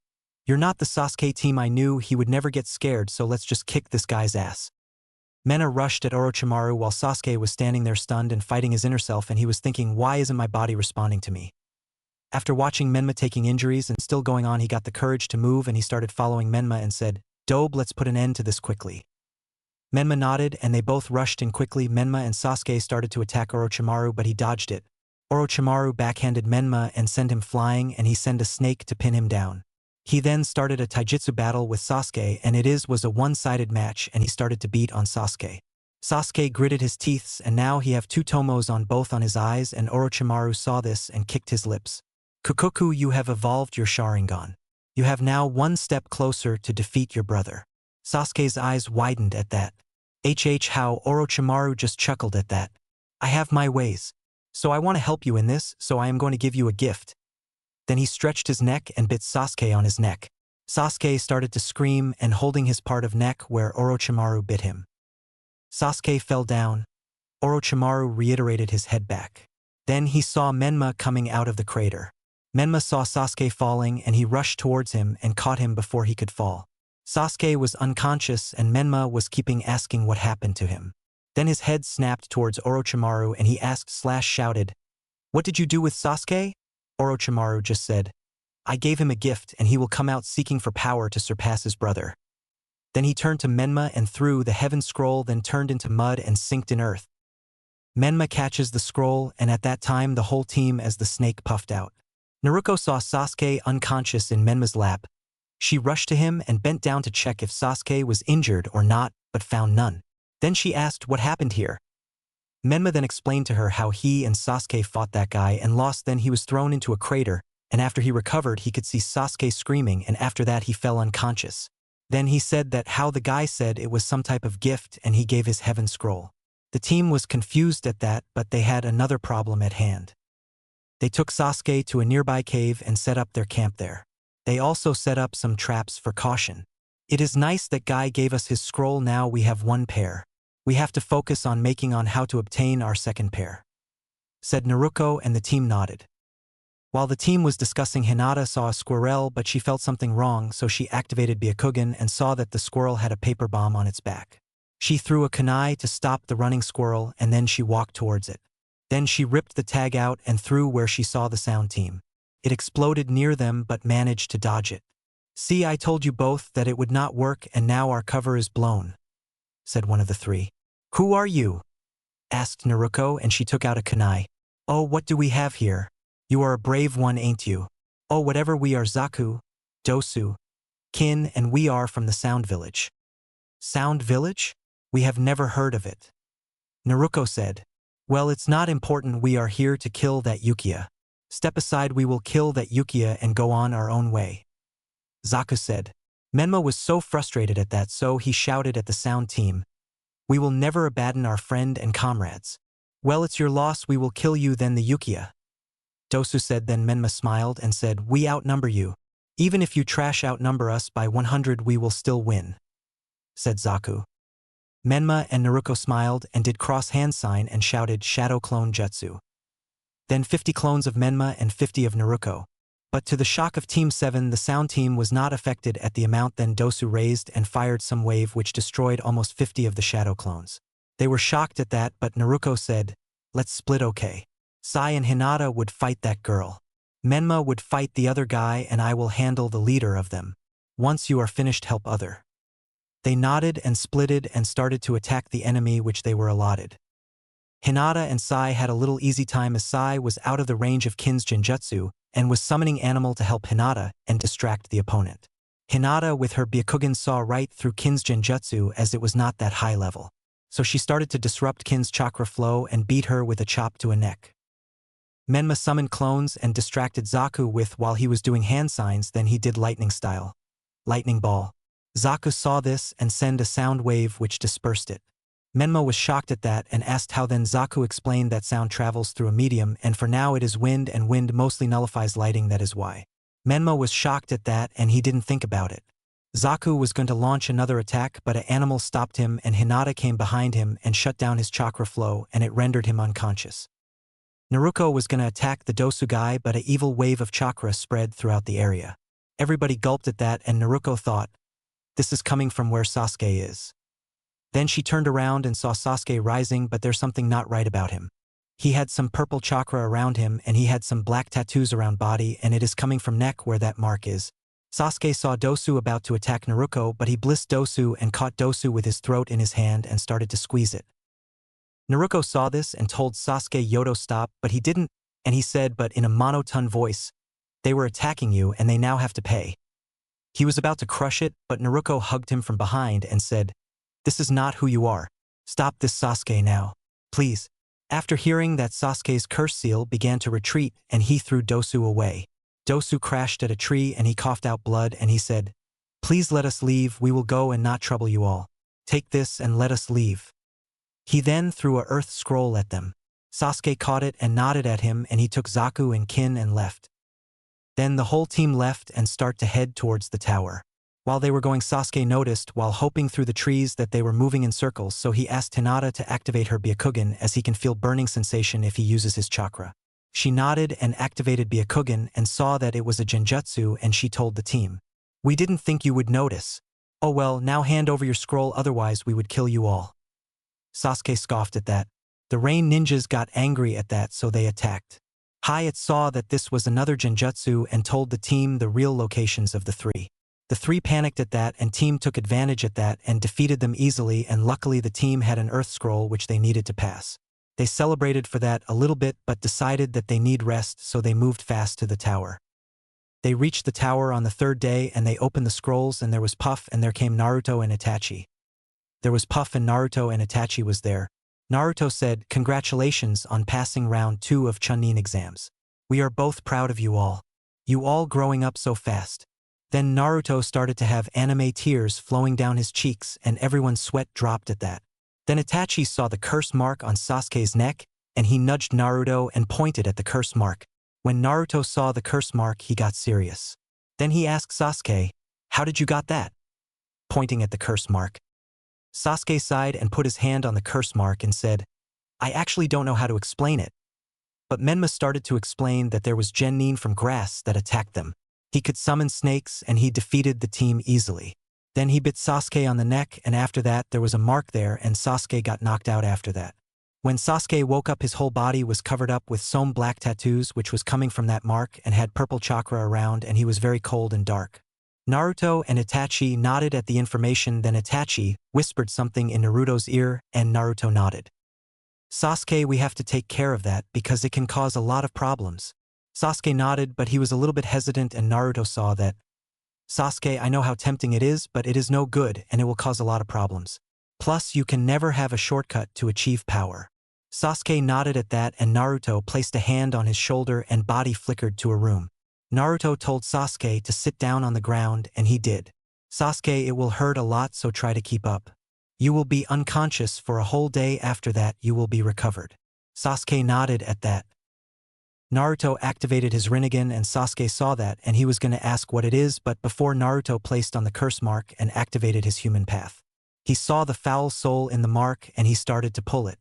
"You're not the Sasuke team I knew, he would never get scared, so let's just kick this guy's ass." Menma rushed at Orochimaru while Sasuke was standing there stunned and fighting his inner self, and he was thinking, why isn't my body responding to me? After watching Menma taking injuries and still going on, he got the courage to move and he started following Menma and said, "Dobe, let's put an end to this quickly." Menma nodded and they both rushed in quickly. Menma and Sasuke started to attack Orochimaru, but he dodged it. Orochimaru backhanded Menma and sent him flying, and he sent a snake to pin him down. He then started a taijutsu battle with Sasuke, and was a one-sided match, and he started to beat on Sasuke. Sasuke gritted his teeth and now he have two tomos on both on his eyes, and Orochimaru saw this and kicked his lips. "Kukoku, you have evolved your Sharingan. You have now one step closer to defeat your brother." Sasuke's eyes widened at that. How Orochimaru just chuckled at that. "I have my ways. So I want to help you in this, so I am going to give you a gift." Then he stretched his neck and bit Sasuke on his neck. Sasuke started to scream and holding his part of neck where Orochimaru bit him. Sasuke fell down. Orochimaru reiterated his head back. Then he saw Menma coming out of the crater. Menma saw Sasuke falling and he rushed towards him and caught him before he could fall. Sasuke was unconscious and Menma was keeping asking what happened to him. Then his head snapped towards Orochimaru and he asked/shouted, "What did you do with Sasuke?" Orochimaru just said, "I gave him a gift and he will come out seeking for power to surpass his brother." Then he turned to Menma and threw the heaven scroll, then turned into mud and sinked in earth. Menma catches the scroll, and at that time the whole team as the snake puffed out. Naruto saw Sasuke unconscious in Menma's lap. She rushed to him and bent down to check if Sasuke was injured or not, but found none. Then she asked what happened here. Menma then explained to her how he and Sasuke fought that guy and lost. Then he was thrown into a crater, and after he recovered he could see Sasuke screaming, and after that he fell unconscious. Then he said that how the guy said it was some type of gift and he gave his heaven scroll. The team was confused at that, but they had another problem at hand. They took Sasuke to a nearby cave and set up their camp there. They also set up some traps for caution. "It is nice that guy gave us his scroll, now we have one pair. We have to focus on making on how to obtain our second pair," said Naruto, and the team nodded. While the team was discussing, Hinata saw a squirrel, but she felt something wrong, so she activated Byakugan and saw that the squirrel had a paper bomb on its back. She threw a kunai to stop the running squirrel and then she walked towards it. Then she ripped the tag out and threw where she saw the sound team. It exploded near them but managed to dodge it. "See, I told you both that it would not work and now our cover is blown," said one of the three. "Who are you?" asked Naruto, and she took out a kunai. "Oh, what do we have here? You are a brave one, ain't you?" "Oh, whatever, we are Zaku, Dosu, Kin, and we are from the Sound Village." "Sound Village? We have never heard of it." Naruto said, "Well, it's not important, we are here to kill that Ukiya. Step aside, we will kill that Ukiya and go on our own way," Zaku said. Menma was so frustrated at that, so he shouted at the sound team, "We will never abandon our friend and comrades." "Well, it's your loss, we will kill you then the Ukiya," Dosu said. Then Menma smiled and said, "We outnumber you. Even if you trash outnumber us by 100 we will still win," said Zaku. Menma and Naruto smiled and did cross hand sign and shouted Shadow Clone Jutsu. then 50 clones of Menma and 50 of Naruto. But to the shock of Team 7, the sound team was not affected at the amount. Then Dosu raised and fired some wave which destroyed almost 50 of the shadow clones. They were shocked at that, but Naruto said, "Let's split, okay? Sai and Hinata would fight that girl. Menma would fight the other guy and I will handle the leader of them. Once you are finished, help other." They nodded and splitted and started to attack the enemy which they were allotted. Hinata and Sai had a little easy time as Sai was out of the range of Kin's Genjutsu and was summoning Animal to help Hinata and distract the opponent. Hinata with her Byakugan saw right through Kin's Genjutsu as it was not that high level. So she started to disrupt Kin's chakra flow and beat her with a chop to a neck. Menma summoned clones and distracted Zaku with while he was doing hand signs. Then he did lightning style. Lightning ball. Zaku saw this and sent a sound wave which dispersed it. Menma was shocked at that and asked how. Then Zaku explained that sound travels through a medium and for now it is wind and wind mostly nullifies lighting, that is why. Menma was shocked at that and he didn't think about it. Zaku was going to launch another attack but an animal stopped him and Hinata came behind him and shut down his chakra flow and it rendered him unconscious. Naruto was going to attack the Dosu guy but an evil wave of chakra spread throughout the area. Everybody gulped at that and Naruto thought, this is coming from where Sasuke is. Then she turned around and saw Sasuke rising, but there's something not right about him. He had some purple chakra around him and he had some black tattoos around body and it is coming from neck where that mark is. Sasuke saw Dosu about to attack Naruto but he blissed Dosu and caught Dosu with his throat in his hand and started to squeeze it. Naruto saw this and told Sasuke Yodo stop but he didn't and he said but in a monotone voice, "They were attacking you and they now have to pay." He was about to crush it but Naruto hugged him from behind and said, "This is not who you are. Stop this Sasuke now. Please." After hearing that, Sasuke's curse seal began to retreat and he threw Dosu away. Dosu crashed at a tree and he coughed out blood and he said, "Please let us leave, we will go and not trouble you all. Take this and let us leave." He then threw a earth scroll at them. Sasuke caught it and nodded at him and he took Zaku and Kin and left. Then the whole team left and start to head towards the tower. While they were going, Sasuke noticed while hoping through the trees that they were moving in circles, so he asked Hinata to activate her Byakugan as he can feel burning sensation if he uses his chakra. She nodded and activated Byakugan and saw that it was a Genjutsu and she told the team, "We didn't think you would notice. Oh well, now hand over your scroll, otherwise we would kill you all." Sasuke scoffed at that. The rain ninjas got angry at that, so they attacked. Hyatt saw that this was another Genjutsu and told the team the real locations of the three. The three panicked at that and team took advantage at that and defeated them easily, and luckily the team had an earth scroll which they needed to pass. They celebrated for that a little bit but decided that they need rest, so they moved fast to the tower. They reached the tower on the third day and they opened the scrolls and there was Puff and there came Naruto and Itachi. There was Puff and Naruto and Itachi was there. Naruto said, "Congratulations on passing round 2 of Chunin exams. We are both proud of you all. You all growing up so fast." Then Naruto started to have anime tears flowing down his cheeks and everyone's sweat dropped at that. Then Itachi saw the curse mark on Sasuke's neck and he nudged Naruto and pointed at the curse mark. When Naruto saw the curse mark, he got serious. Then he asked Sasuke, "How did you got that?" Pointing at the curse mark. Sasuke sighed and put his hand on the curse mark and said, "I actually don't know how to explain it." But Menma started to explain that there was Genin from grass that attacked them. He could summon snakes and he defeated the team easily. Then he bit Sasuke on the neck and after that there was a mark there and Sasuke got knocked out after that. When Sasuke woke up, his whole body was covered up with some black tattoos which was coming from that mark and had purple chakra around and he was very cold and dark. Naruto and Itachi nodded at the information, then Itachi whispered something in Naruto's ear and Naruto nodded. "Sasuke, we have to take care of that because it can cause a lot of problems." Sasuke nodded but he was a little bit hesitant and Naruto saw that. "Sasuke, I know how tempting it is but it is no good and it will cause a lot of problems. Plus you can never have a shortcut to achieve power." Sasuke nodded at that and Naruto placed a hand on his shoulder and body flickered to a room. Naruto told Sasuke to sit down on the ground and he did. "Sasuke, it will hurt a lot so try to keep up. You will be unconscious for a whole day, after that you will be recovered." Sasuke nodded at that. Naruto activated his Rinnegan and Sasuke saw that and he was going to ask what it is, but before Naruto placed on the curse mark and activated his human path. He saw the foul soul in the mark and he started to pull it.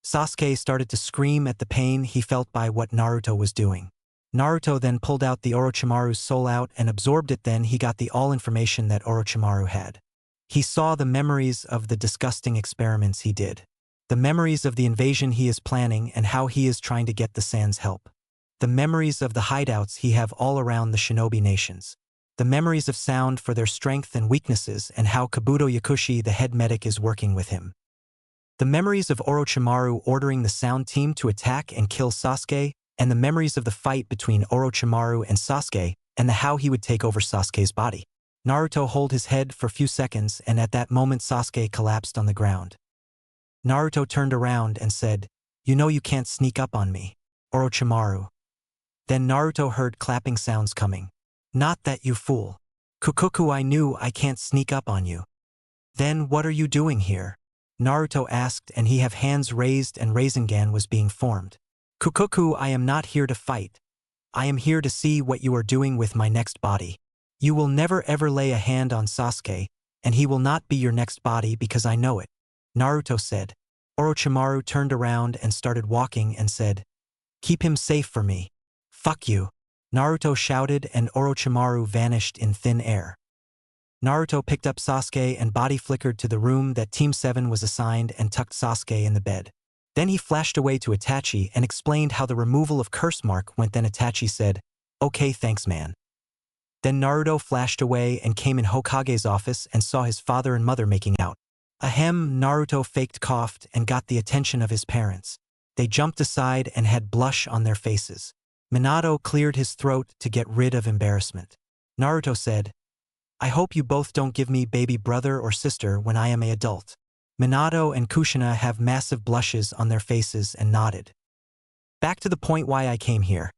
Sasuke started to scream at the pain he felt by what Naruto was doing. Naruto then pulled out the Orochimaru's soul out and absorbed it. Then he got the all information that Orochimaru had. He saw the memories of the disgusting experiments he did. The memories of the invasion he is planning and how he is trying to get the Sands' help. The memories of the hideouts he have all around the shinobi nations. The memories of Sound for their strength and weaknesses and how Kabuto Yakushi, the head medic, is working with him. The memories of Orochimaru ordering the Sound team to attack and kill Sasuke, and the memories of the fight between Orochimaru and Sasuke, and the how he would take over Sasuke's body. Naruto held his head for a few seconds, and at that moment Sasuke collapsed on the ground. Naruto turned around and said, "You know you can't sneak up on me, Orochimaru." Then Naruto heard clapping sounds coming. "Not that, you fool. Kukuku, I knew I can't sneak up on you." "Then what are you doing here?" Naruto asked, and he have hands raised and Rasengan was being formed. "Kukuku, I am not here to fight. I am here to see what you are doing with my next body. You will never ever lay a hand on Sasuke, and he will not be your next body because I know it," Naruto said. Orochimaru turned around and started walking and said, "Keep him safe for me." "Fuck you," Naruto shouted, and Orochimaru vanished in thin air. Naruto picked up Sasuke and body flickered to the room that Team 7 was assigned and tucked Sasuke in the bed. Then he flashed away to Itachi and explained how the removal of curse mark went. Then Itachi said, "Okay, thanks man." Then Naruto flashed away and came in Hokage's office and saw his father and mother making out. Ahem, Naruto faked coughed and got the attention of his parents. They jumped aside and had blush on their faces. Minato cleared his throat to get rid of embarrassment. Naruto said, "I hope you both don't give me baby brother or sister when I am an adult." Minato and Kushina have massive blushes on their faces and nodded. "Back to the point why I came here."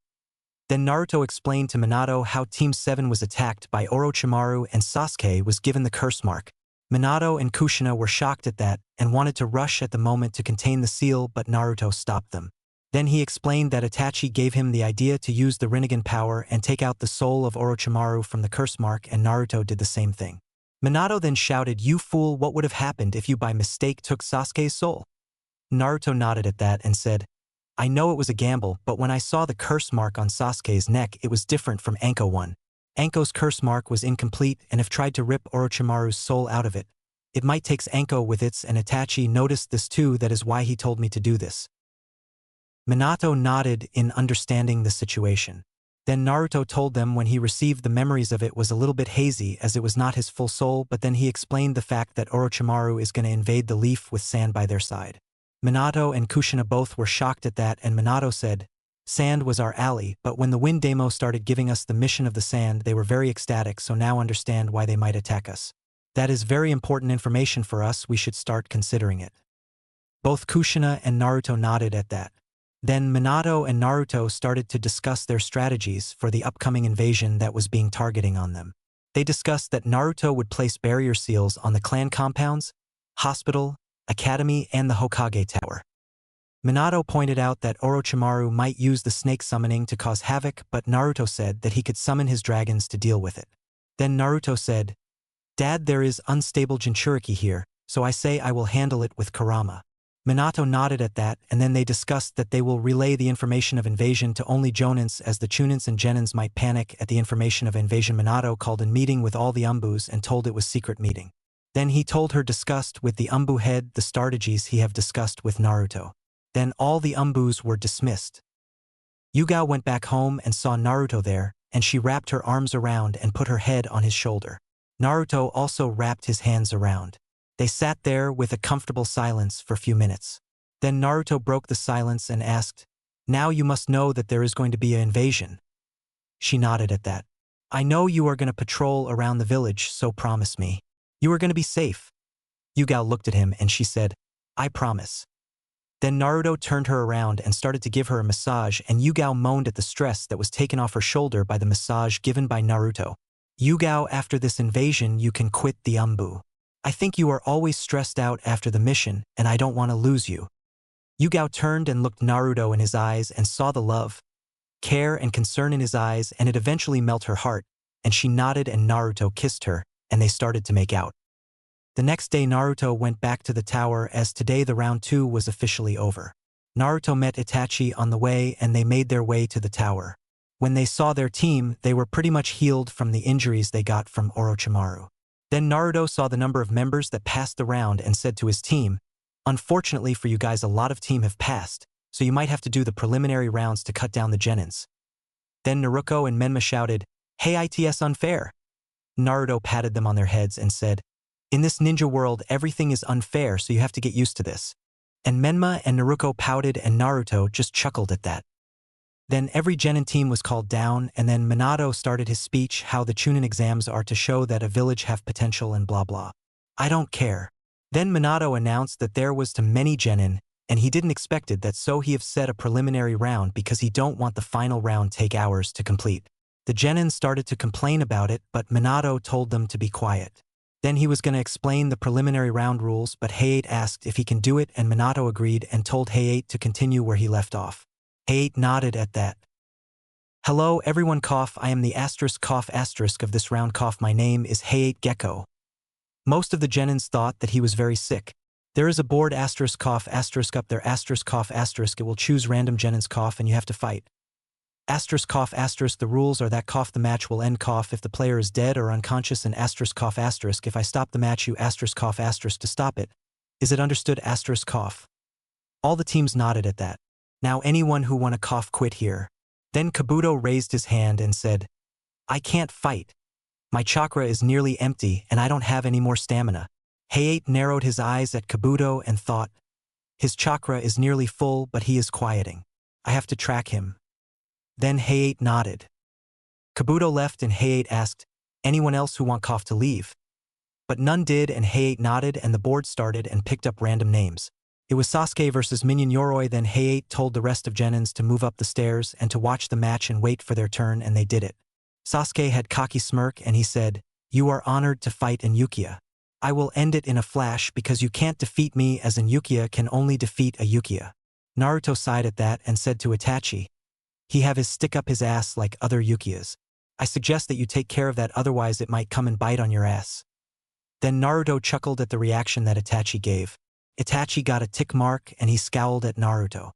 Then Naruto explained to Minato how Team 7 was attacked by Orochimaru and Sasuke was given the curse mark. Minato and Kushina were shocked at that and wanted to rush at the moment to contain the seal, but Naruto stopped them. Then he explained that Itachi gave him the idea to use the Rinnegan power and take out the soul of Orochimaru from the curse mark, and Naruto did the same thing. Minato then shouted, "You fool, what would have happened if you by mistake took Sasuke's soul?" Naruto nodded at that and said, "I know it was a gamble, but when I saw the curse mark on Sasuke's neck it was different from Anko one. Anko's curse mark was incomplete, and if tried to rip Orochimaru's soul out of it, it might take Anko with its, and Itachi noticed this too, that is why he told me to do this." Minato nodded in understanding the situation. Then Naruto told them when he received the memories of it was a little bit hazy as it was not his full soul, but then he explained the fact that Orochimaru is going to invade the leaf with Sand by their side. Minato and Kushina both were shocked at that, and Minato said, "Sand was our ally, but when the Wind Demo started giving us the mission of the Sand they were very ecstatic, so now understand why they might attack us. That is very important information for us, we should start considering it." Both Kushina and Naruto nodded at that. Then Minato and Naruto started to discuss their strategies for the upcoming invasion that was being targeting on them. They discussed that Naruto would place barrier seals on the clan compounds, hospital, academy, and the Hokage Tower. Minato pointed out that Orochimaru might use the snake summoning to cause havoc, but Naruto said that he could summon his dragons to deal with it. Then Naruto said, "Dad, there is unstable Jinchuriki here, so I say I will handle it with Kurama." Minato nodded at that, and then they discussed that they will relay the information of invasion to only Jonins, as the Chunins and Genins might panic at the information of invasion. Minato called a meeting with all the ANBUs and told it was secret meeting. Then he told her discussed with the ANBU head the strategies he have discussed with Naruto. Then all the ANBUs were dismissed. Yugao went back home and saw Naruto there, and she wrapped her arms around and put her head on his shoulder. Naruto also wrapped his hands around. They sat there with a comfortable silence for a few minutes. Then Naruto broke the silence and asked, "Now you must know that there is going to be an invasion." She nodded at that. "I know you are going to patrol around the village, so promise me. You are going to be safe." Yugao looked at him and she said, "I promise." Then Naruto turned her around and started to give her a massage, and Yugao moaned at the stress that was taken off her shoulder by the massage given by Naruto. "Yugao, after this invasion you can quit the ANBU. I think you are always stressed out after the mission, and I don't want to lose you." Yugao turned and looked Naruto in his eyes and saw the love, care, and concern in his eyes, and it eventually melted her heart, and she nodded and Naruto kissed her, and they started to make out. The next day Naruto went back to the tower as today the round 2 was officially over. Naruto met Itachi on the way and they made their way to the tower. When they saw their team, they were pretty much healed from the injuries they got from Orochimaru. Then Naruto saw the number of members that passed the round and said to his team, "Unfortunately for you guys, a lot of team have passed, so you might have to do the preliminary rounds to cut down the genins." Then Naruto and Menma shouted, "Hey, it's unfair." Naruto patted them on their heads and said, "In this ninja world, everything is unfair, so you have to get used to this." And Menma and Naruto pouted and Naruto just chuckled at that. Then every genin team was called down, and then Minato started his speech how the Chunin exams are to show that a village have potential and blah blah. I don't care. Then Minato announced that there was too many genin, and he didn't expect it, that so he have set a preliminary round because he don't want the final round take hours to complete. The genin started to complain about it, but Minato told them to be quiet. Then he was going to explain the preliminary round rules, but Hayate asked if he can do it and Minato agreed and told Hayate to continue where he left off. Hayate nodded at that. "Hello everyone, I am the *** of this round, my name is Hayate Gecko." Most of the genins thought that he was very sick. There is a board *** up there *** it will choose random genins and you have to fight. The rules are that the match will end if the player is dead or unconscious, and if I stop the match you to stop it. Is it understood? All the teams nodded at that. Now anyone who wanna quit here. Then Kabuto raised his hand and said, "I can't fight. My chakra is nearly empty and I don't have any more stamina." Hayate narrowed his eyes at Kabuto and thought, his chakra is nearly full but he is quieting. I have to track him. Then Hayate nodded. Kabuto left and Hayate asked, "Anyone else who want to leave?" But none did and Hayate nodded and the board started and picked up random names. It was Sasuke versus Minion Yoroi. Then Hayate told the rest of genins to move up the stairs and to watch the match and wait for their turn, and they did it. Sasuke had cocky smirk and he said, "You are honored to fight in Ukiah. I will end it in a flash because you can't defeat me, as in Ukiah can only defeat a Ukiah." Naruto sighed at that and said to Itachi, "He have his stick up his ass like other Ukiyas. I suggest that you take care of that, otherwise it might come and bite on your ass." Then Naruto chuckled at the reaction that Itachi gave. Itachi got a tick mark and he scowled at Naruto.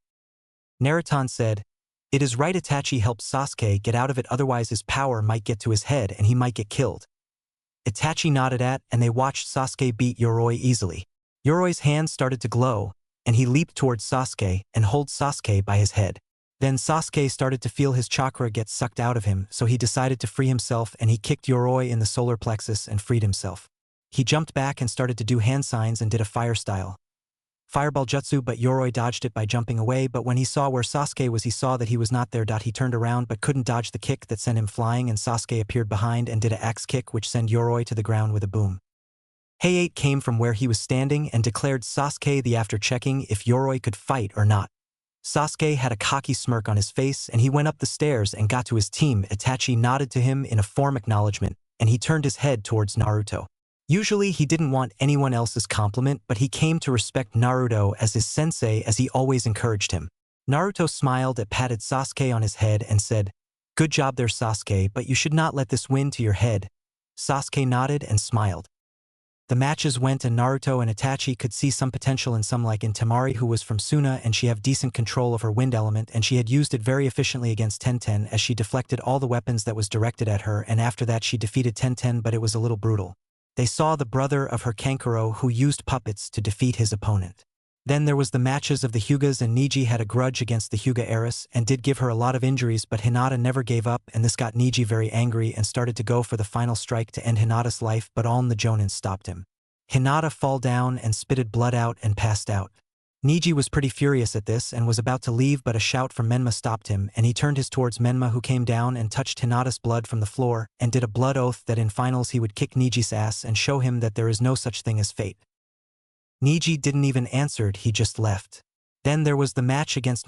Naruto said, "It is right, Itachi helped Sasuke get out of it, otherwise his power might get to his head and he might get killed." Itachi nodded at and they watched Sasuke beat Yoroi easily. Yoroi's hand started to glow and he leaped towards Sasuke and held Sasuke by his head. Then Sasuke started to feel his chakra get sucked out of him, so he decided to free himself and he kicked Yoroi in the solar plexus and freed himself. He jumped back and started to do hand signs and did a fire style fireball jutsu, but Yoroi dodged it by jumping away, but when he saw where Sasuke was he saw that he was not there. He turned around but couldn't dodge the kick that sent him flying, and Sasuke appeared behind and did a axe kick which sent Yoroi to the ground with a boom. Hayate came from where he was standing and declared Sasuke the after checking if Yoroi could fight or not. Sasuke had a cocky smirk on his face and he went up the stairs and got to his team. Itachi nodded to him in a form acknowledgement and he turned his head towards Naruto. Usually he didn't want anyone else's compliment, but he came to respect Naruto as his sensei, as he always encouraged him. Naruto smiled and patted Sasuke on his head and said, "Good job there, Sasuke, but you should not let this win to your head." Sasuke nodded and smiled. The matches went and Naruto and Itachi could see some potential in some, like in Temari, who was from Suna and she have decent control of her wind element and she had used it very efficiently against Tenten as she deflected all the weapons that was directed at her, and after that she defeated Tenten, but it was a little brutal. They saw the brother of her Kankuro who used puppets to defeat his opponent. Then there was the matches of the Hyugas, and Neji had a grudge against the Hyuga heiress and did give her a lot of injuries, but Hinata never gave up, and this got Neji very angry and started to go for the final strike to end Hinata's life, but all the Jonin stopped him. Hinata fall down and spitted blood out and passed out. Neji was pretty furious at this and was about to leave, but a shout from Menma stopped him and he turned his towards Menma, who came down and touched Hinata's blood from the floor and did a blood oath that in finals he would kick Neji's ass and show him that there is no such thing as fate. Neji didn't even answer, he just left. Then there was the match against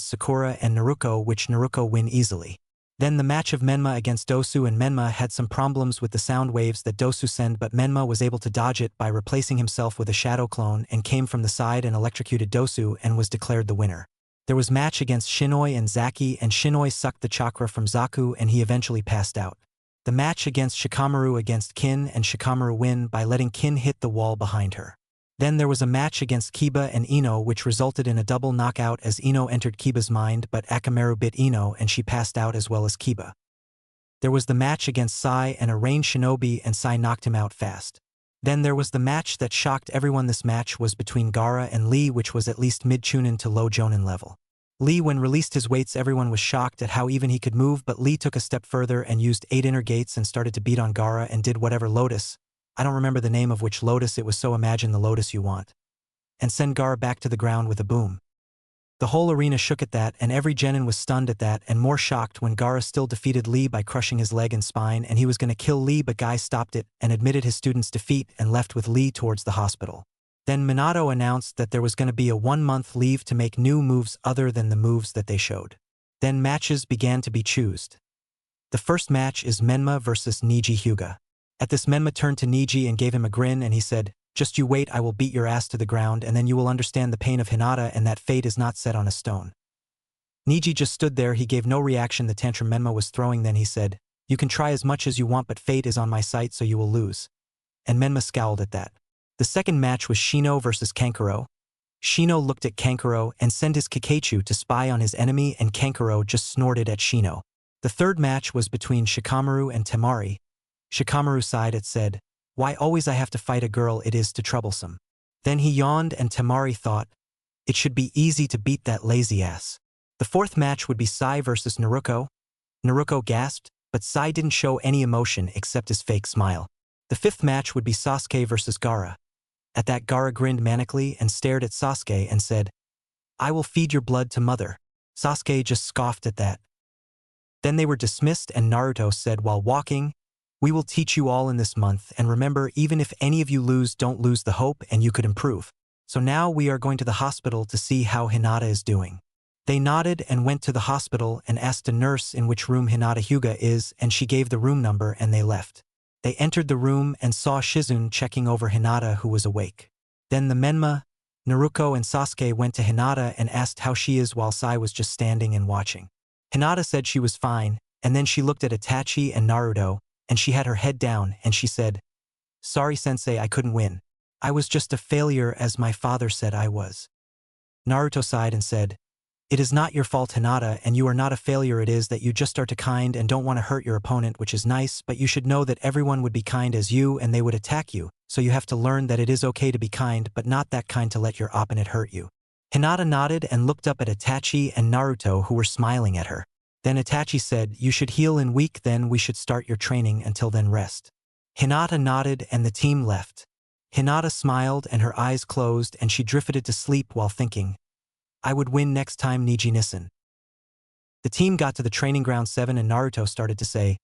Sakura and Naruto, which Naruto win easily. Then the match of Menma against Dosu, and Menma had some problems with the sound waves that Dosu sent, but Menma was able to dodge it by replacing himself with a shadow clone and came from the side and electrocuted Dosu and was declared the winner. There was match against Shinoi and Zaki, and Shinoi sucked the chakra from Zaku and he eventually passed out. The match against Shikamaru against Kin, and Shikamaru win by letting Kin hit the wall behind her. Then there was a match against Kiba and Ino which resulted in a double knockout as Ino entered Kiba's mind, but Akamaru bit Ino and she passed out as well as Kiba. There was the match against Sai and a ranged shinobi, and Sai knocked him out fast. Then there was the match that shocked everyone. This match was between Gaara and Lee, which was at least mid-chunin to low jonin level. Lee, when released his weights, everyone was shocked at how even he could move, but Lee took a step further and used 8 inner gates and started to beat on Gaara and did whatever lotus, I don't remember the name of which lotus it was, so imagine the lotus you want, and send Gaara back to the ground with a boom. The whole arena shook at that, and every genin was stunned at that and more shocked when Gaara still defeated Lee by crushing his leg and spine, and he was going to kill Lee, but Guy stopped it and admitted his student's defeat and left with Lee towards the hospital. Then Minato announced that there was going to be a 1-month leave to make new moves other than the moves that they showed. Then matches began to be chosen. The first match is Menma versus Niji Hyuga. At this, Menma turned to Niji and gave him a grin, and he said, "Just you wait, I will beat your ass to the ground, and then you will understand the pain of Hinata and that fate is not set on a stone." Niji just stood there. He gave no reaction the tantrum Menma was throwing. Then he said, "You can try as much as you want, but fate is on my side, so you will lose." And Menma scowled at that. The second match was Shino versus Kankuro. Shino looked at Kankuro and sent his Kakachu to spy on his enemy, and Kankuro just snorted at Shino. The third match was between Shikamaru and Temari. Shikamaru sighed and said, "Why always I have to fight a girl, it is too troublesome." Then he yawned, and Temari thought, "It should be easy to beat that lazy ass." The fourth match would be Sai versus Naruto. Naruto gasped, but Sai didn't show any emotion except his fake smile. The fifth match would be Sasuke versus Gaara. At that, Gaara grinned manically and stared at Sasuke and said, "I will feed your blood to mother." Sasuke just scoffed at that. Then they were dismissed, and Naruto said while walking, "We will teach you all in this month, and remember, even if any of you lose, don't lose the hope and you could improve. So now we are going to the hospital to see how Hinata is doing." They nodded and went to the hospital and asked a nurse in which room Hinata Hyuga is, and she gave the room number, and they left. They entered the room and saw Shizune checking over Hinata, who was awake. Then the Menma, Naruto and Sasuke went to Hinata and asked how she is, while Sai was just standing and watching. Hinata said she was fine, and then she looked at Itachi and Naruto, and she had her head down, and she said, "Sorry sensei, I couldn't win. I was just a failure as my father said I was." Naruto sighed and said, "It is not your fault, Hinata, and you are not a failure. It is that you just are too kind and don't want to hurt your opponent, which is nice, but you should know that everyone would be kind as you and they would attack you, so you have to learn that it is okay to be kind, but not that kind to let your opponent hurt you." Hinata nodded and looked up at Itachi and Naruto, who were smiling at her. Then Itachi said, "You should heal in week, then we should start your training. Until then rest." Hinata nodded and the team left. Hinata smiled and her eyes closed, and she drifted to sleep while thinking, "I would win next time, Niji Nissen." The team got to the training ground 7 and Naruto started to say,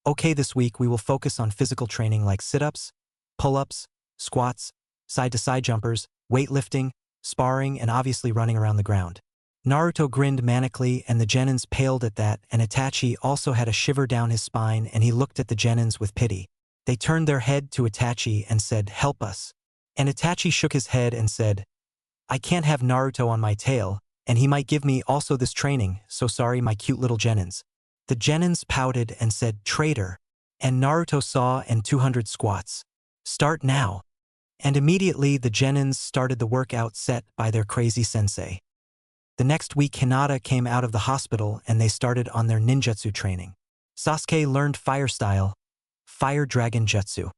"Okay, this week we will focus on physical training like sit-ups, pull-ups, squats, side-to-side jumpers, weightlifting, sparring, and obviously running around the ground." Naruto grinned manically, and the genins paled at that, and Itachi also had a shiver down his spine, and he looked at the genins with pity. They turned their head to Itachi and said, "Help us." And Itachi shook his head and said, "I can't have Naruto on my tail, and he might give me also this training, so sorry my cute little genins." The genins pouted and said, "Traitor." And Naruto saw, and 200 squats. "Start now." And immediately the genins started the workout set by their crazy sensei. The next week Hinata came out of the hospital and they started on their ninjutsu training. Sasuke learned fire style, fire dragon jutsu.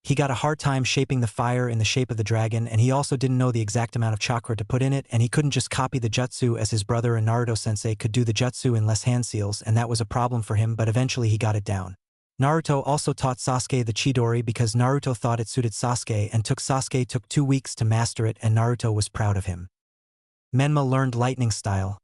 He got a hard time shaping the fire in the shape of the dragon, and he also didn't know the exact amount of chakra to put in it, and he couldn't just copy the jutsu as his brother and Naruto-sensei could do the jutsu in less hand seals, and that was a problem for him, but eventually he got it down. Naruto also taught Sasuke the Chidori because Naruto thought it suited Sasuke, and Sasuke took 2 weeks to master it, and Naruto was proud of him. Menma learned lightning style.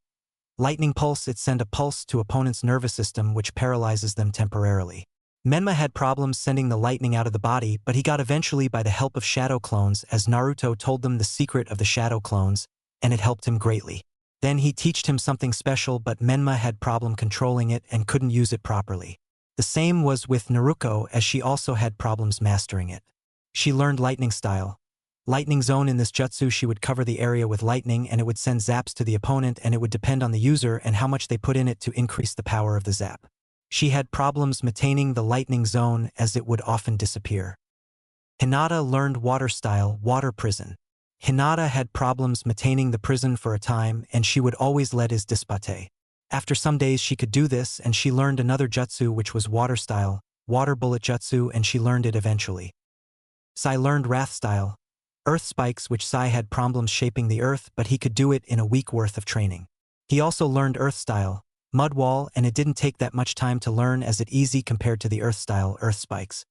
Lightning pulse, it sends a pulse to opponent's nervous system which paralyzes them temporarily. Menma had problems sending the lightning out of the body, but he got eventually by the help of shadow clones, as Naruto told them the secret of the shadow clones, and it helped him greatly. Then he taught him something special, but Menma had problem controlling it and couldn't use it properly. The same was with Naruto, as she also had problems mastering it. She learned lightning style. Lightning zone, in this jutsu she would cover the area with lightning and it would send zaps to the opponent, and it would depend on the user and how much they put in it to increase the power of the zap. She had problems maintaining the lightning zone as it would often disappear. Hinata learned water style, water prison. Hinata had problems maintaining the prison for a time and she would always let his dispate. After some days she could do this and she learned another jutsu which was water style, water bullet jutsu, and she learned it eventually. Sai learned wrath style, earth spikes, which Sai had problems shaping the earth but he could do it in a week worth of training. He also learned earth style, mud wall, and it didn't take that much time to learn as it easy compared to the earth style, earth spikes.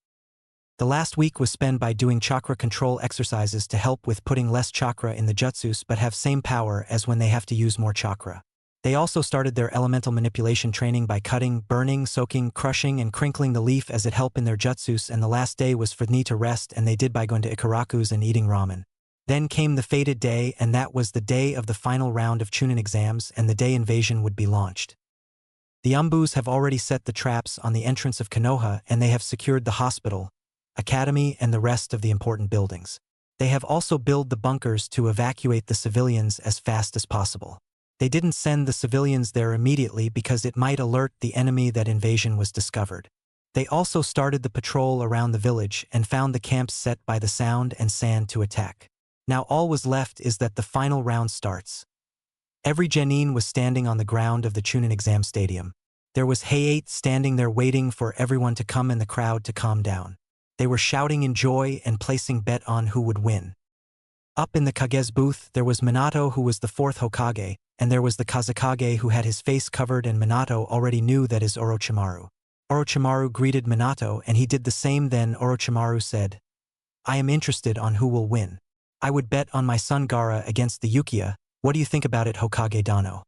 The last week was spent by doing chakra control exercises to help with putting less chakra in the jutsus but have same power as when they have to use more chakra. They also started their elemental manipulation training by cutting, burning, soaking, crushing, and crinkling the leaf as it helped in their jutsus, and the last day was for me to rest, and they did by going to Ikaraku's and eating ramen. Then came the fated day, and that was the day of the final round of Chunin exams and the day invasion would be launched. The ANBUs have already set the traps on the entrance of Konoha and they have secured the hospital, academy, and the rest of the important buildings. They have also built the bunkers to evacuate the civilians as fast as possible. They didn't send the civilians there immediately because it might alert the enemy that invasion was discovered. They also started the patrol around the village and found the camps set by the sound and sand to attack. Now all was left is that the final round starts. Every genin was standing on the ground of the Chunin exam stadium. There was Hayate standing there waiting for everyone to come and the crowd to calm down. They were shouting in joy and placing bet on who would win. Up in the Kage's booth there was Minato, who was the fourth Hokage, and there was the Kazekage who had his face covered, and Minato already knew that is Orochimaru. Orochimaru greeted Minato and he did the same. Then Orochimaru said, "I am interested on who will win. I would bet on my son Gaara against the Uchiha. What do you think about it, Hokage Dano?"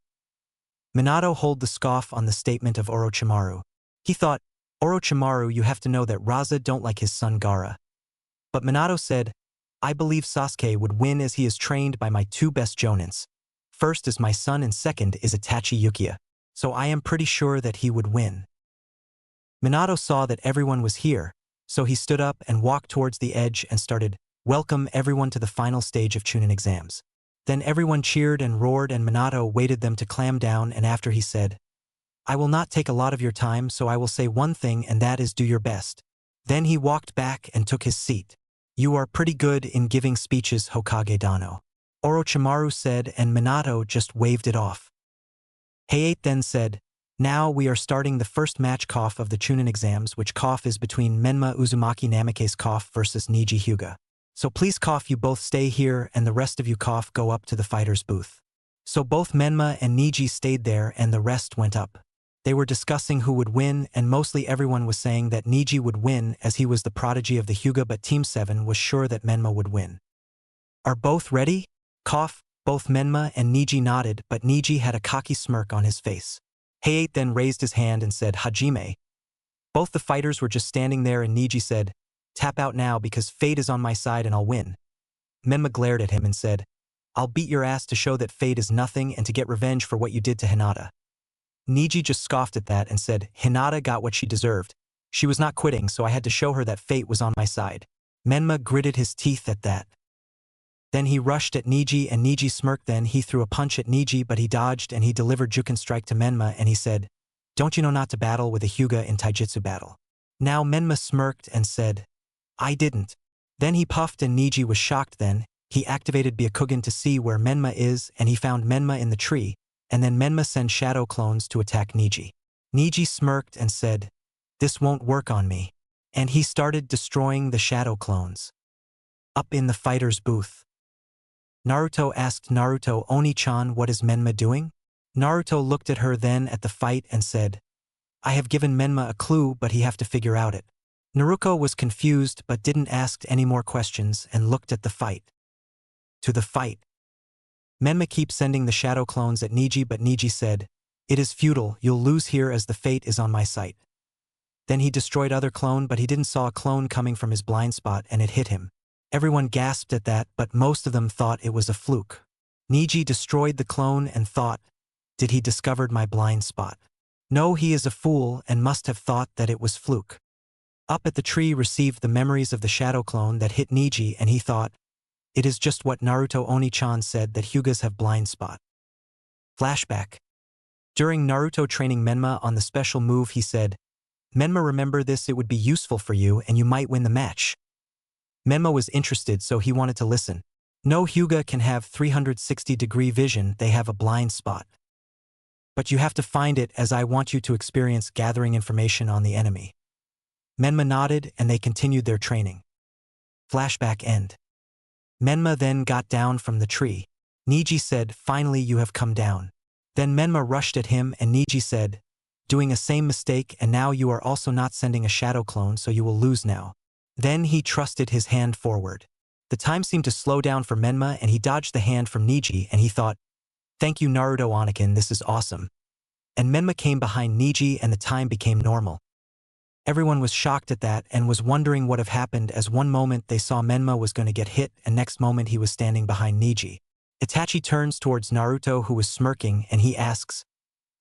Minato held the scoff on the statement of Orochimaru. He thought, "Orochimaru, you have to know that Raza don't like his son Gaara." But Minato said, "I believe Sasuke would win as he is trained by my two best jonins. First is my son and second is Itachi Uchiha. So I am pretty sure that he would win." Minato saw that everyone was here, so he stood up and walked towards the edge and started, "Welcome everyone to the final stage of Chunin exams." Then everyone cheered and roared and Minato waited them to clam down, and after he said, "I will not take a lot of your time, so I will say one thing, and that is do your best." Then he walked back and took his seat. "You are pretty good in giving speeches, Hokage Dano," Orochimaru said, and Minato just waved it off. Hayate then said, "Now we are starting the first match of the Chunin exams, which is between Menma Uzumaki Namikaze versus Niji Hyuga. So please you both stay here and the rest of you go up to the fighter's booth." So both Menma and Niji stayed there and the rest went up. They were discussing who would win, and mostly everyone was saying that Niji would win as he was the prodigy of the Hyuga, but Team 7 was sure that Menma would win. "Are both ready?" Both Menma and Niji nodded, but Niji had a cocky smirk on his face. Hayate then raised his hand and said, "Hajime." Both the fighters were just standing there and Niji said, "Tap out now because fate is on my side and I'll win." Menma glared at him and said, "I'll beat your ass to show that fate is nothing and to get revenge for what you did to Hinata." Niji just scoffed at that and said, "Hinata got what she deserved. She was not quitting, so I had to show her that fate was on my side." Menma gritted his teeth at that. Then he rushed at Niji and Niji smirked. Then he threw a punch at Niji, but he dodged and he delivered Juken strike to Menma and he said, "Don't you know not to battle with a Hyuga in Taijutsu battle?" Now Menma smirked and said, "I didn't." Then he puffed and Niji was shocked. Then he activated Byakugan to see where Menma is and he found Menma in the tree, and then Menma sent shadow clones to attack Niji. Niji smirked and said, "This won't work on me." And he started destroying the shadow clones. Up in the fighter's booth, Naruto asked Naruto, "Oni-chan, what is Menma doing?" Naruto looked at her then at the fight and said, "I have given Menma a clue, but he have to figure out it." Naruto was confused but didn't ask any more questions and looked at the fight. To the fight. Menma keeps sending the shadow clones at Niji, but Niji said, "It is futile, you'll lose here as the fate is on my side." Then he destroyed other clone, but he didn't saw a clone coming from his blind spot and it hit him. Everyone gasped at that, but most of them thought it was a fluke. Niji destroyed the clone and thought, "Did he discovered my blind spot? No, he is a fool and must have thought that it was fluke." Up at the tree received the memories of the shadow clone that hit Niji and he thought, "It is just what Naruto Oni-chan said that Hyugas have blind spot." Flashback. During Naruto training Menma on the special move, he said, "Menma, remember this, it would be useful for you and you might win the match." Menma was interested, so he wanted to listen. No Hyuga can have 360-degree vision, they have a blind spot. But you have to find it, as I want you to experience gathering information on the enemy. Menma nodded and they continued their training. Flashback end. Menma then got down from the tree. Niji said, "Finally you have come down." Then Menma rushed at him and Niji said, "Doing a same mistake, and now you are also not sending a shadow clone, so you will lose now." Then he thrusted his hand forward. The time seemed to slow down for Menma and he dodged the hand from Niji and he thought, "Thank you Naruto Anakin, this is awesome." And Menma came behind Niji and the time became normal. Everyone was shocked at that and was wondering what have happened, as one moment they saw Menma was going to get hit and next moment he was standing behind Niji. Itachi turns towards Naruto, who was smirking, and he asks,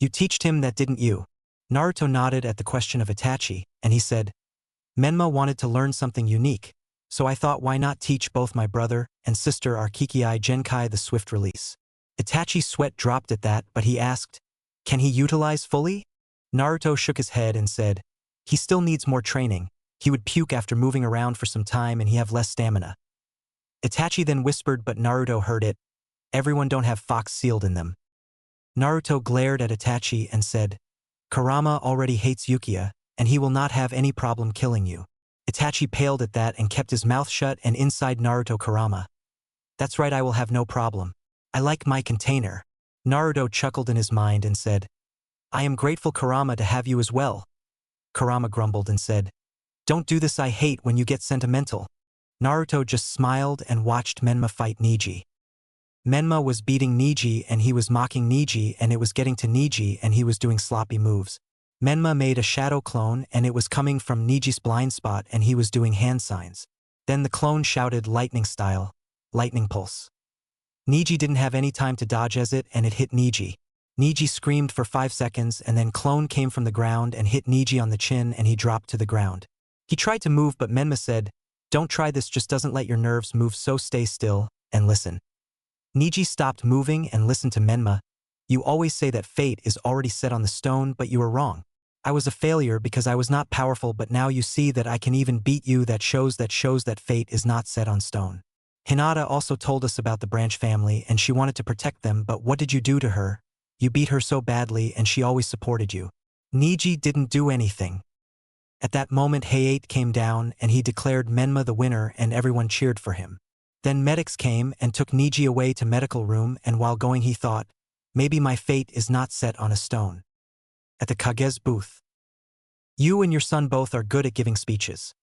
"You teached him that, didn't you?" Naruto nodded at the question of Itachi and he said, "Menma wanted to learn something unique, so I thought why not teach both my brother and sister our Kikei Genkai the swift release." Itachi's sweat dropped at that, but he asked, "Can he utilize fully?" Naruto shook his head and said, "He still needs more training. He would puke after moving around for some time and he have less stamina." Itachi then whispered, but Naruto heard it, "Everyone don't have fox sealed in them." Naruto glared at Itachi and said, "Kurama already hates Yukiya, and he will not have any problem killing you." Itachi paled at that and kept his mouth shut, and inside Naruto, Kurama, "That's right, I will have no problem. I like my container." Naruto chuckled in his mind and said, "I am grateful, Kurama, to have you as well." Kurama grumbled and said, "Don't do this, I hate when you get sentimental." Naruto just smiled and watched Menma fight Niji. Menma was beating Niji and he was mocking Niji, and it was getting to Niji and he was doing sloppy moves. Menma made a shadow clone and it was coming from Niji's blind spot and he was doing hand signs. Then the clone shouted lightning style, lightning pulse. Niji didn't have any time to dodge as it and it hit Niji. Niji screamed for 5 seconds and then clone came from the ground and hit Niji on the chin and he dropped to the ground. He tried to move, but Menma said, "Don't try this, just doesn't let your nerves move, so stay still and listen." Niji stopped moving and listened to Menma. "You always say that fate is already set on the stone, but you are wrong. I was a failure because I was not powerful, but now you see that I can even beat you. That shows that fate is not set on stone. Hinata also told us about the Branch family and she wanted to protect them, but what did you do to her? You beat her so badly and she always supported you." Niji didn't do anything. At that moment Hayate came down and he declared Menma the winner and everyone cheered for him. Then medics came and took Niji away to medical room, and while going he thought, "Maybe my fate is not set on a stone." At the Kage's booth, "You and your son both are good at giving speeches."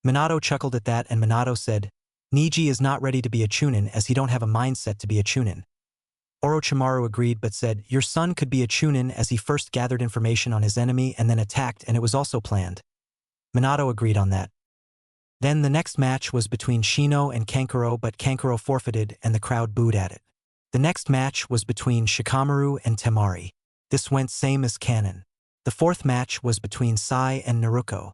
Minato chuckled at that and Minato said, "Niji is not ready to be a Chunin as he don't have a mindset to be a Chunin." Orochimaru agreed but said, "Your son could be a Chunin as he first gathered information on his enemy and then attacked, and it was also planned." Minato agreed on that. Then the next match was between Shino and Kankuro, but Kankuro forfeited and the crowd booed at it. The next match was between Shikamaru and Temari. This went same as canon. The fourth match was between Sai and Naruko.